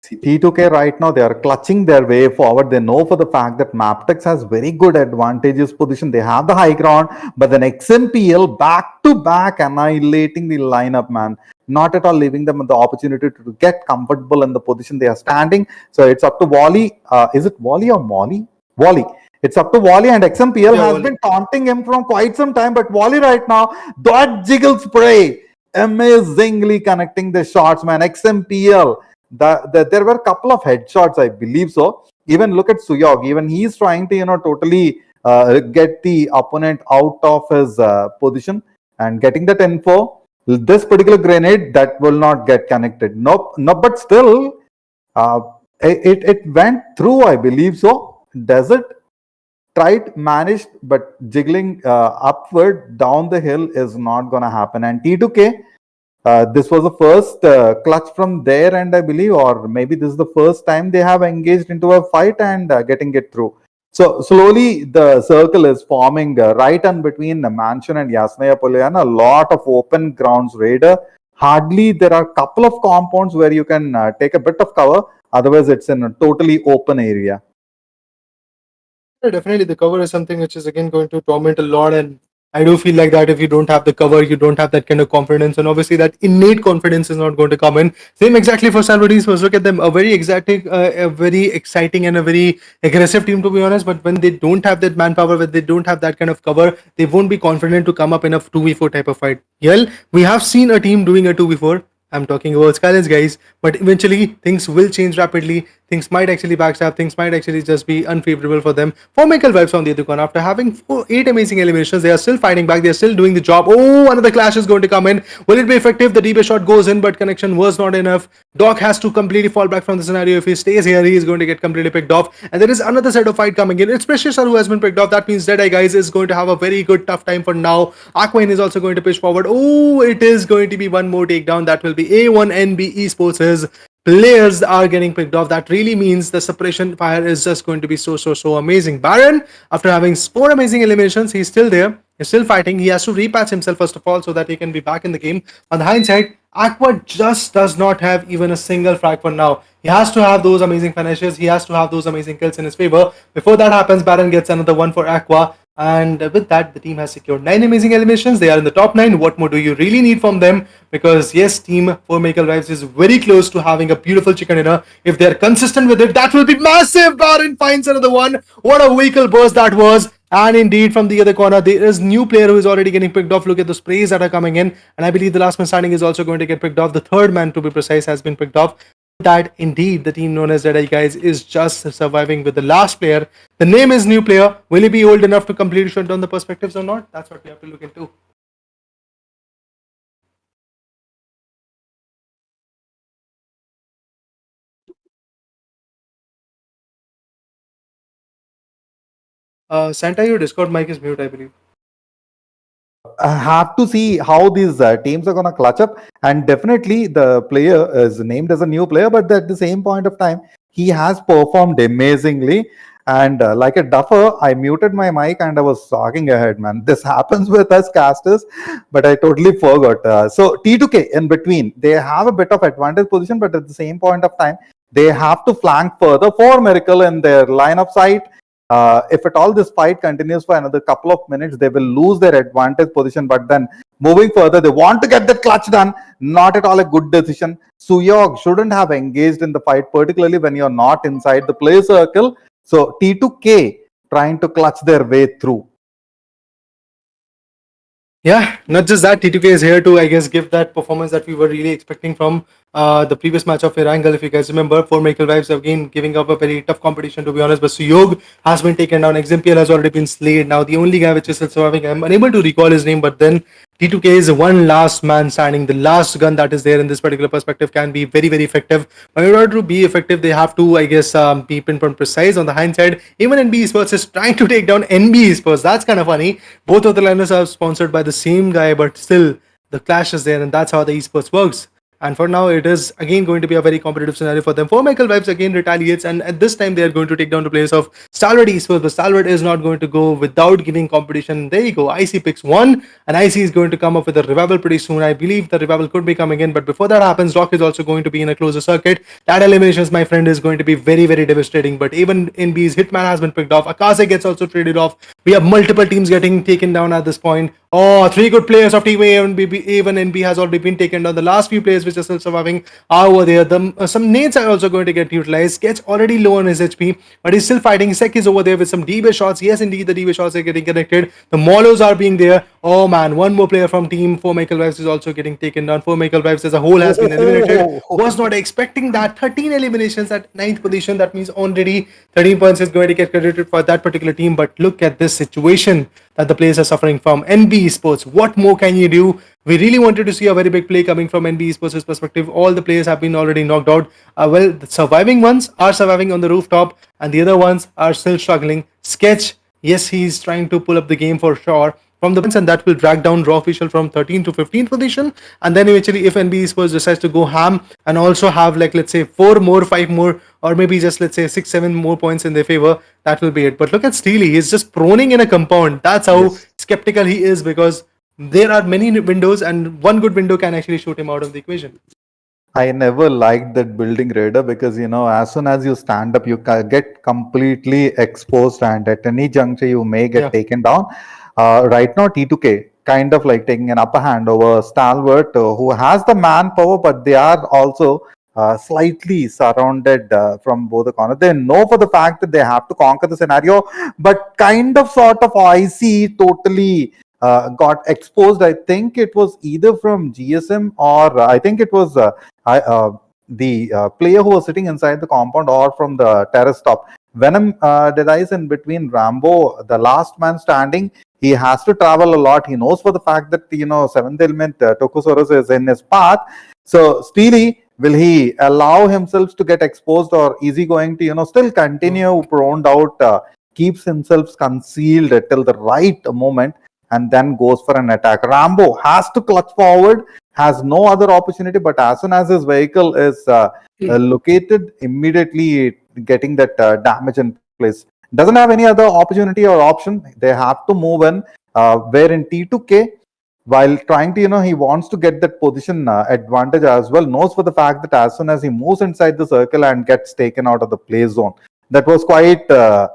T2K right now, they are clutching their way forward. They know for the fact that MABETEX has very good advantageous position. They have the high ground, but then XMPL back to back annihilating the lineup, man. Not at all leaving them the opportunity to get comfortable in the position they are standing. So it's up to Wally. Is it Wally or Molly? Wally. It's up to Wally, and XMPL has been taunting him from quite some time. But Wally right now, that jiggle spray. amazingly connecting the shots, man. XMPL, there were a couple of headshots, I believe so. Even look at Suyog, even he's trying to, totally get the opponent out of his position and getting that info. This particular grenade, that will not get connected. Nope, no, but still, uh, it went through, I believe so. Does it? Tried, managed, but jiggling upward down the hill is not going to happen. And T2K, this was the first clutch from their end, I believe, or maybe this is the first time they have engaged into a fight and getting it through. So slowly the circle is forming right in between the Mansion and Yasnaya Polyana. A lot of open grounds, Raider. Hardly there are a couple of compounds where you can take a bit of cover. Otherwise, it's in a totally open area. Yeah, definitely, the cover is something which is again going to torment a lot, and I do feel like that if you don't have the cover, you don't have that kind of confidence, and obviously that innate confidence is not going to come in. Same exactly for STALWART Esports. Look at them, a very exciting and a very aggressive team, to be honest. But when they don't have that manpower, when they don't have that kind of cover, they won't be confident to come up in a 2v4 type of fight. Well, we have seen a team doing a 2v4. I'm talking about SKYLIGHTZ, guys, but eventually things will change rapidly. Things might actually backstab, things might actually just be unfavorable for them. For Michael Vibes on the other corner, after having 8 amazing eliminations, they are still fighting back, they are still doing the job. Oh, another clash is going to come in. Will it be effective? The DB shot goes in, but connection was not enough. Doc has to completely fall back from the scenario. If he stays here, he is going to get completely picked off. And there is another set of fight coming in. It's Precious who has been picked off. That means Deadeye, guys, is going to have a very good tough time for now. Aquine is also going to push forward. Oh, it is going to be one more takedown. That will be A1NB Esports' players are getting picked off. That really means the suppression fire is just going to be so amazing. Baron, after having 4 amazing eliminations, he's still there. He's still fighting. He has to repatch himself first of all so that he can be back in the game. On the hindsight, Aqua just does not have even a single frag for now. He has to have those amazing finishes. He has to have those amazing kills in his favor. Before that happens, Baron gets another one for Aqua. And with that, the team has secured 9 amazing eliminations. They are in the top 9. What more do you really need from them? Because yes, team for Michael Vibes is very close to having a beautiful chicken dinner. If they're consistent with it, that will be massive. Baron finds another one. What a vehicle burst that was. And indeed, from the other corner, there is new player who is already getting picked off. Look at the sprays that are coming in. And I believe the last man standing is also going to get picked off. The third man, to be precise, has been picked off. That indeed the team known as Deadeye, guys, is just surviving with the last player. The name is new player. Will he be old enough to completely shut down the perspectives or not? That's what we have to look into. Santa, your Discord mic is mute, I believe. Have to see how these teams are going to clutch up, and definitely the player is named as a new player, but at the same point of time he has performed amazingly. And like a duffer, I muted my mic and I was talking ahead, man. This happens with us casters, but I totally forgot. So T2K in between, they have a bit of advantage position, but at the same point of time they have to flank further for Miracle in their line of sight. If at all this fight continues for another couple of minutes, they will lose their advantage position. But then moving further, they want to get the clutch done. Not at all a good decision. Suyog shouldn't have engaged in the fight, particularly when you're not inside the play circle. So T2K trying to clutch their way through. Yeah, not just that, T2K is here to, I guess, give that performance that we were really expecting from the previous match of Erangel. If you guys remember, for Michael Vibes, again, giving up a very tough competition, to be honest. But Suyog has been taken down. XMPL has already been slayed. Now, the only guy which is still surviving, I'm unable to recall his name, but then T2K is one last man standing. The last gun that is there in this particular perspective can be very effective. But in order to be effective, they have to, I guess, be pinpoint precise. On the hindsight, even NB Esports is trying to take down NB Esports. That's kind of funny. Both of the liners are sponsored by the same guy, but still the clash is there, and that's how the esports works. And for now, it is again going to be a very competitive scenario for them. For Michael Vibes again retaliates, and at this time they are going to take down the players of STALWART Esports. But STALWART is not going to go without giving competition. There you go. IC picks 1, and IC is going to come up with a revival pretty soon. I believe the revival could be coming in, but before that happens, Rock is also going to be in a closer circuit. That eliminations, my friend, is going to be very devastating. But even in B's, Hitman has been picked off. Akaze gets also traded off. We have multiple teams getting taken down at this point. Oh, 3 good players of Team A and B has already been taken down. The last few players which are still surviving are over there. Some nades are also going to get utilized. Sketch already low on his HP, but he's still fighting. Sek is over there with some D-base shots. Yes, indeed, the D-base shots are getting connected. The Molos are being there. Oh man, one more player from team 4 Michael Wives is also getting taken down. 4 Michael Wives as a whole has been eliminated. Was not expecting that. 13 eliminations at 9th position. That means already 13 points is going to get credited for that particular team. But look at this situation that the players are suffering from. NB Esports, what more can you do? We really wanted to see a very big play coming from NB Esports' perspective. All the players have been already knocked out. Well, the surviving ones are surviving on the rooftop, and the other ones are still struggling. Sketch, yes, he's trying to pull up the game for sure from the points, and that will drag down Raw Official from 13th to 15th position. And then eventually, if NB Esports decides to go ham and also have, like, let's say 4 more, 5 more, or maybe just, let's say 6, 7 more points in their favor, that will be it. But look at Steely, he's just proning in a compound. That's how skeptical he is, because there are many windows, and one good window can actually shoot him out of the equation. I never liked that building radar because, as soon as you stand up, you get completely exposed, and at any juncture, you may get taken down. Right now, T2K kind of like taking an upper hand over STALWART, who has the manpower, but they are also slightly surrounded from both the corners. They know for the fact that they have to conquer the scenario, but kind of sort of IC totally got exposed. I think it was either from GSM, or I think it was the player who was sitting inside the compound, or from the terrace top. Venom Deadies in between Rambo, the last man standing. He has to travel a lot. He knows for the fact that, seventh element Tokusaurus is in his path. So Steely, will he allow himself to get exposed, or is he going to, still continue proned out, keeps himself concealed till the right moment, and then goes for an attack? Rambo has to clutch forward, has no other opportunity, but as soon as his vehicle is located, immediately getting that damage in place. Doesn't have any other opportunity or option. They have to move in. Where in T2K, while trying to, he wants to get that position advantage as well, knows for the fact that as soon as he moves inside the circle and gets taken out of the play zone, that was quite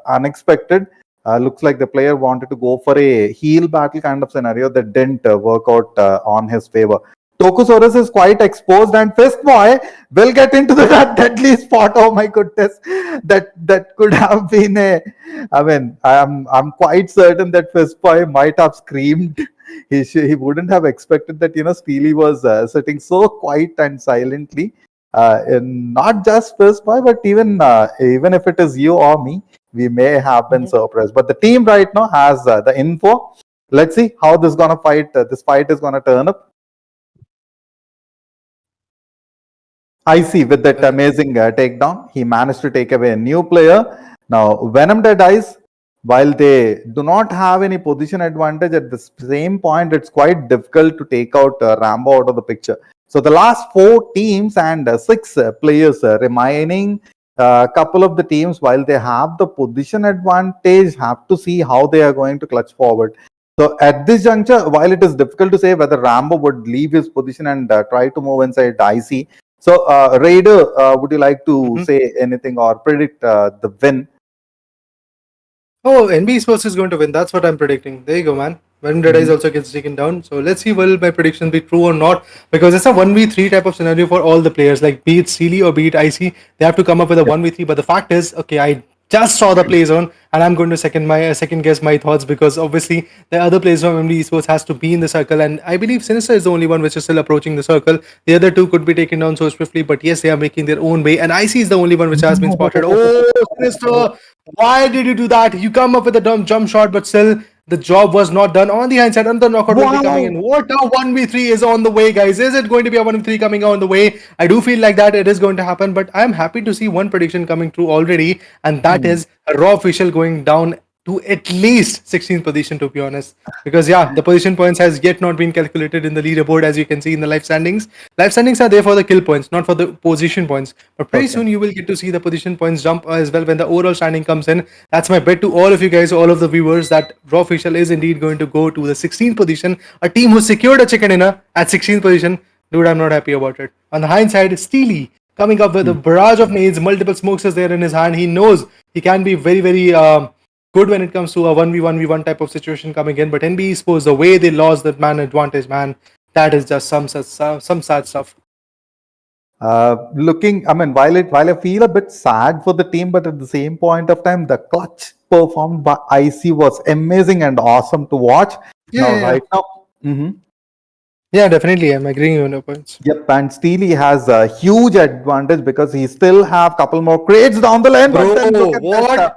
unexpected. Looks like the player wanted to go for a heel battle kind of scenario that didn't work out on his favor. Tokusaurus is quite exposed, and Fistboy will get into that deadly spot. Oh my goodness, that could have been I'm quite certain that Fistboy might have screamed. He wouldn't have expected that Steely was sitting so quiet and silently. And not just Fistboy, but even if it is you or me, we may have been surprised. But the team right now has the info. Let's see how this fight is gonna turn up. I see, with that amazing takedown, he managed to take away a new player. Now, Venom Deadies, while they do not have any position advantage at the same point, it's quite difficult to take out Rambo out of the picture. So the last 4 teams and 6 players remaining, a couple of the teams, while they have the position advantage, have to see how they are going to clutch forward. So at this juncture, while it is difficult to say whether Rambo would leave his position and try to move inside IC, so, Raider, would you like to say anything or predict the win? Oh, NB Esports is going to win. That's what I'm predicting. There you go, man. When Deadies also gets taken down. So let's see, will my prediction be true or not? Because it's a 1v3 type of scenario for all the players. Like, be it Sealy or be it IC, they have to come up with a 1v3. But the fact is, okay, I just saw the play zone, and I'm going to second guess my thoughts, because obviously the other players from MD Esports has to be in the circle, and I believe Sinister is the only one which is still approaching the circle. The other 2 could be taken down so swiftly, but yes, they are making their own way, and IC is the only one which has been spotted. Oh, Sinister, why did you do that? You come up with a dumb jump shot, but still the job was not done. On the hindsight, another knockout will be coming in. What a 1v3 is on the way, guys. Is it going to be a 1v3 coming on the way? I do feel like that it is going to happen, but I'm happy to see one prediction coming true already, and that is a Raw Official going down to at least 16th position, to be honest. Because yeah, the position points has yet not been calculated in the leaderboard, as you can see in the live standings. Live standings are there for the kill points, not for the position points. But pretty soon you will get to see the position points jump as well when the overall standing comes in. That's my bet to all of you guys, all of the viewers, that Raw Official is indeed going to go to the 16th position. A team who secured a chicken dinner at 16th position. Dude, I'm not happy about it. On the hindsight, Steely coming up with a barrage of nades, multiple smokes is there in his hand. He knows he can be very, very good when it comes to a 1v1v1 type of situation coming in, but NB Esports, the way they lost that man advantage, man, that is just some sad stuff. Looking, I mean, while I feel a bit sad for the team, but at the same point of time, the clutch performed by IC was amazing and awesome to watch. Yeah, Now, yeah, right now, mhm. yeah, definitely. I'm agreeing on your points. Yep, and Steely has a huge advantage because he still have couple more crates down the lane, but Bro, then look at that.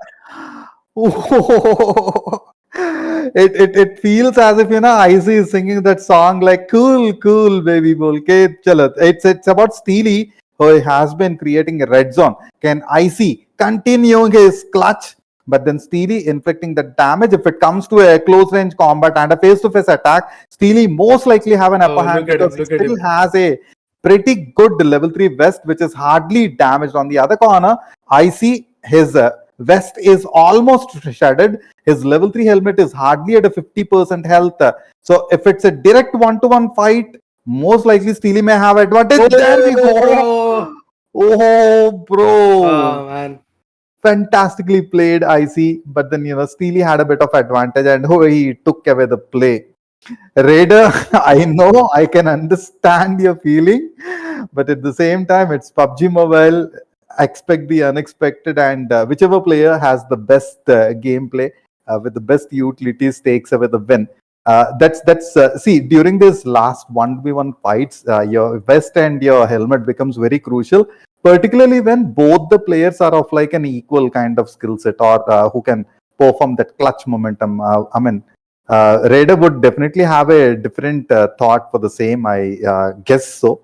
what? It feels as if Icy is singing that song like cool, cool baby bull. Okay, chalo. It's about Steely who has been creating a red zone. Can Icy continue his clutch? But then Steely inflicting the damage if it comes to a close range combat and a face-to-face attack. Steely most likely have an upper Oh, hand look at him, because he look at still him. has a pretty good level 3 vest which is hardly damaged. On the other corner, Icy his vest is almost shredded. His level 3 helmet is hardly at a 50% health. So if it's a direct one-to-one fight, most likely Steely may have advantage. There we Oh, go. Oh, bro. oh man. Fantastically played, IC. But then, Steely had a bit of advantage and he took away the play. Raider, I know, I can understand your feeling, but at the same time, it's PUBG Mobile. Expect the unexpected, and whichever player has the best gameplay with the best utilities takes away the win. That's see, during this last 1v1 fights, your vest and your helmet becomes very crucial, particularly when both the players are of like an equal kind of skill set or who can perform that clutch momentum. I mean, Raider would definitely have a different thought for the same, I guess so.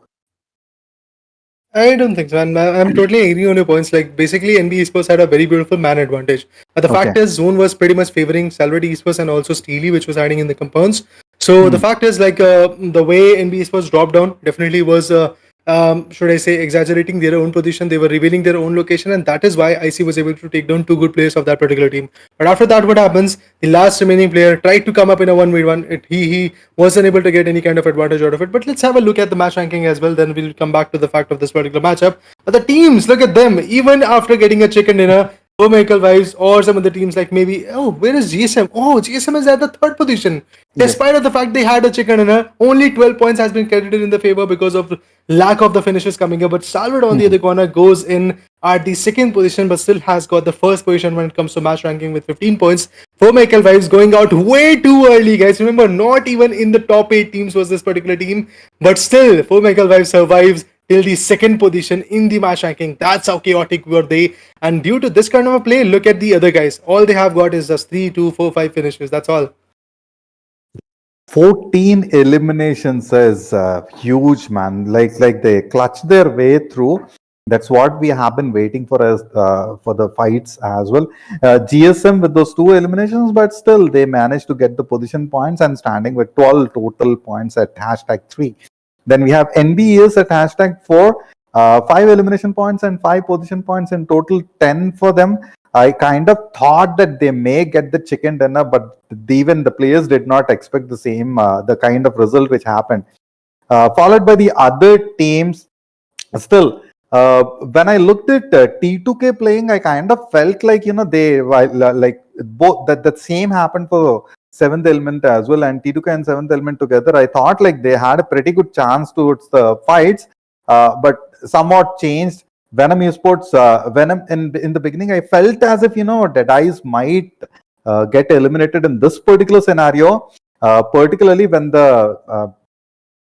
I don't think so. And I'm totally agree on your points. Like basically, NB Esports had a very beautiful man advantage. But the fact is, Zone was pretty much favoring STALWART Esports and also Steely, which was hiding in the compounds. So the fact is, like the way NB Esports dropped down definitely was, should I say, exaggerating their own position. They were revealing their own location, and that is why IC was able to take down two good players of that particular team. But after that, what happens? The last remaining player tried to come up in a 1v1. He wasn't able to get any kind of advantage out of it. But let's have a look at the match ranking as well. Then we'll come back to the fact of this particular matchup. But the teams, look at them. Even after getting a chicken dinner, Michael Vibes or some of the teams like maybe, oh, where is GSM? Oh, GSM is at the third position. Despite of the fact they had a chicken dinner, only 12 points has been credited in the favor because of lack of the finishes coming up. But STALWART on the other corner goes in at the second position, but still has got the first position when it comes to match ranking with 15 points. For Michael Vibes going out way too early, guys. Remember, not even in the top 8 teams was this particular team, but still, for Michael Vibes survives till the second position in the match ranking. That's how chaotic were they. And due to this kind of a play, look at the other guys. All they have got is just 3, 2, 4, 5 finishes. That's all. 14 eliminations is huge, man. Like they clutch their way through. That's what we have been waiting for us for the fights as well. GSM with those 2 eliminations, but still they managed to get the position points and standing with 12 total points at #3. Then we have NBES at #4, 5 elimination points and 5 position points in total, 10 for them. I kind of thought that they may get the chicken dinner, but even the players did not expect the same, the kind of result which happened. Followed by the other teams, still, when I looked at T2K playing, I kind of felt like, they like both that same happened for Seventh Element as well, and T2K and Seventh Element together. I thought like they had a pretty good chance towards the fights, but somewhat changed. Venom Esports, Venom in the beginning, I felt as if Deadeyes might get eliminated in this particular scenario, particularly when the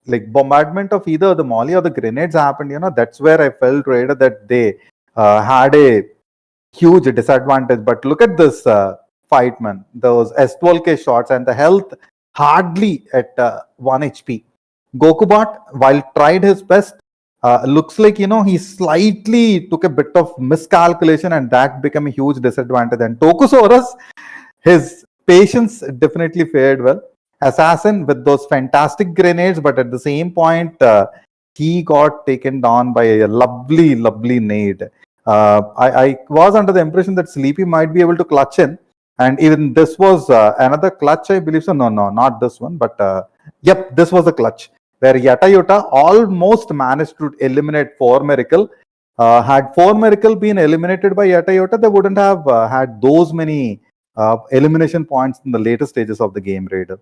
like bombardment of either the molly or the grenades happened. That's where I felt Raider that they had a huge disadvantage. But look at this fight, man. Those S12K shots and the health hardly at 1 HP. Gokubot, while tried his best, looks like he slightly took a bit of miscalculation and that became a huge disadvantage. And Tokusaurus, his patience definitely fared well. Assassin with those fantastic grenades, but at the same point, he got taken down by a lovely nade. I was under the impression that Sleepy might be able to clutch in, and even this was another clutch, I believe so. No, not this one, but yep, this was a clutch where Yata almost managed to eliminate 4 Miracle. Had 4 Miracle been eliminated by Yata, they wouldn't have had those many elimination points in the later stages of the game, Raider.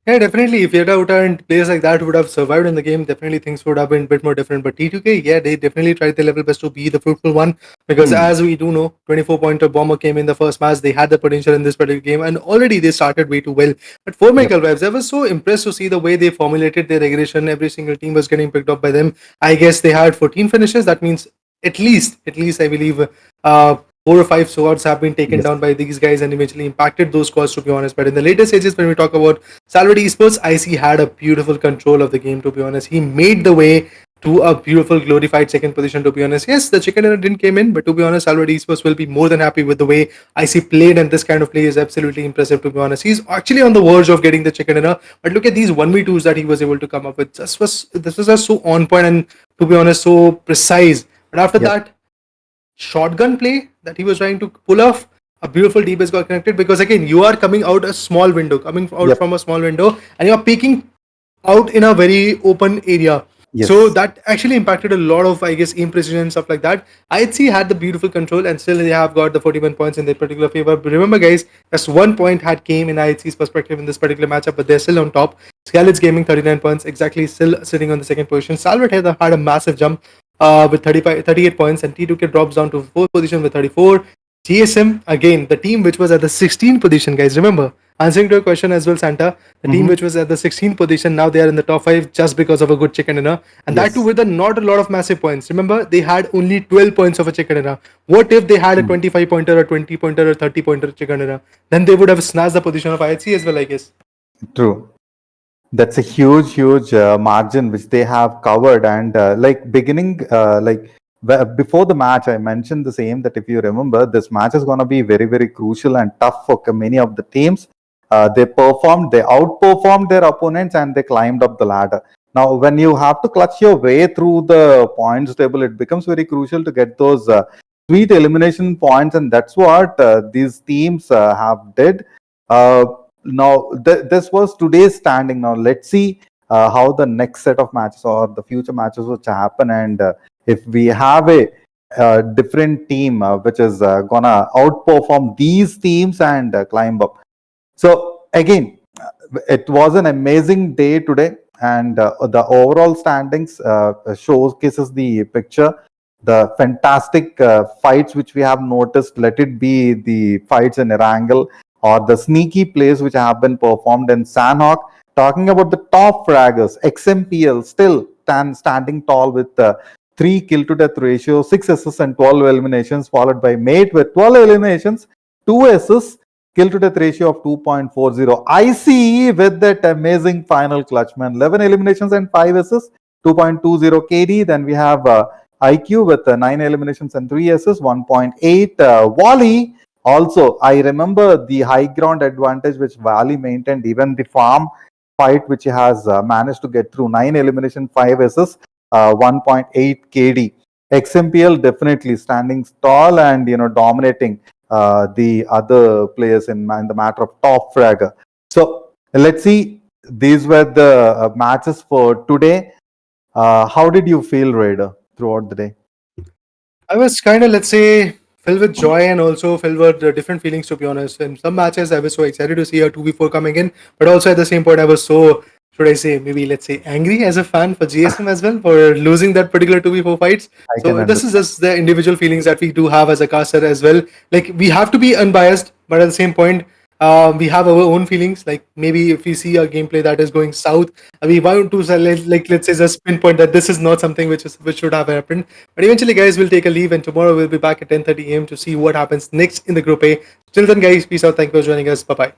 Yeah, definitely. If Yetauta and players like that would have survived in the game, definitely things would have been a bit more different. But T2K, yeah, they definitely tried their level best to be the fruitful one because, Hmm. as we do know, 24-pointer bomber came in the first match. They had the potential in this particular game, and already they started way too well. But for Yep. Michael Vibes, I was so impressed to see the way they formulated their aggression. Every single team was getting picked up by them. I guess they had 14 finishes. That means at least, I believe, uh, 4 or 5 squads have been taken Yes. down by these guys and eventually impacted those squads, to be honest. But in the later stages, when we talk about STALWART Esports, IC had a beautiful control of the game, to be honest. He made the way to a beautiful glorified second position, to be honest. Yes, the chicken dinner didn't came in, but to be honest, STALWART Esports will be more than happy with the way IC played, and this kind of play is absolutely impressive, to be honest. He's actually on the verge of getting the chicken dinner, but look at these 1v2s that he was able to come up with. This was just so on point and, to be honest, so precise. But after Yep. that, shotgun play that he was trying to pull off, a beautiful DBS got connected, because again, you are coming out a small window, coming out Yep. from a small window, and you're peeking out in a very open area. So Yes. that actually impacted a lot of, I guess, aim precision and stuff like that. IHC had the beautiful control, and still they have got the 41 points in their particular favor. But remember, guys, just 1 point had came in IHC's perspective in this particular matchup, but they're still on top. SKYLIGHTZ Gaming 39 points, exactly, still sitting on the second position. STALWART had a massive jump with 38 points, and T2K drops down to fourth position with 34. GSM, again, the team which was at the 16th position, guys, remember, answering to your question as well, Santa, the team Hmm. which was at the 16th position, now they are in the top 5 just because of a good chicken dinner, and that too Yes. with not a lot of massive points. Remember, they had only 12 points of a chicken dinner. What if they had a Hmm. 25 pointer, or 20 pointer, or 30 pointer chicken dinner? Then they would have snatched the position of IHC as well, I guess. True. That's a huge margin which they have covered. And like beginning, before the match, I mentioned the same, that if you remember, this match is going to be very crucial and tough for many of the teams. They outperformed their opponents, and they climbed up the ladder. Now, when you have to clutch your way through the points table, it becomes very crucial to get those sweet elimination points, and that's what these teams have did. Uh, Now, this was today's standing. Now, let's see how the next set of matches or the future matches which happen, and if we have a different team which is gonna outperform these teams and climb up. So again, it was an amazing day today, and the overall standings showcases the picture. The fantastic fights which we have noticed, let it be the fights in Erangel or the sneaky plays which have been performed in Sanhok. Talking about the top fraggers, XMPL still standing tall with 3 kill to death ratio, 6 assists and 12 eliminations, followed by Mate with 12 eliminations, 2 assists, kill to death ratio of 2.40. ICE with that amazing final clutch, man. 11 eliminations and 5 assists, 2.20 KD. Then we have IQ with 9 eliminations and 3 assists, 1.8. Wally, also, I remember the high ground advantage which Wally maintained, even the farm fight which he has managed to get through. 9 elimination, 5 assists, 1.8 KD. XMPL definitely standing tall and dominating the other players in the matter of top fragger. So let's see. These were the matches for today. How did you feel, Raider, throughout the day? I was kind of, let's say, filled with joy and also filled with different feelings, to be honest. In some matches, I was so excited to see a 2v4 coming in, but also at the same point, I was so, should I say, maybe let's say, angry as a fan for GSM as well for losing that particular 2v4 fights. I can So this is understand. just the individual feelings that we do have as a caster as well. Like, we have to be unbiased, but at the same point, we have our own feelings. Like, maybe if we see a gameplay that is going south, we want to like, let's say, just pinpoint that this is not something which should have happened. But eventually, guys, we'll take a leave, and tomorrow we'll be back at 10:30 a.m. to see what happens next in the Group A. Till then, guys, peace out. Thank you for joining us. Bye bye.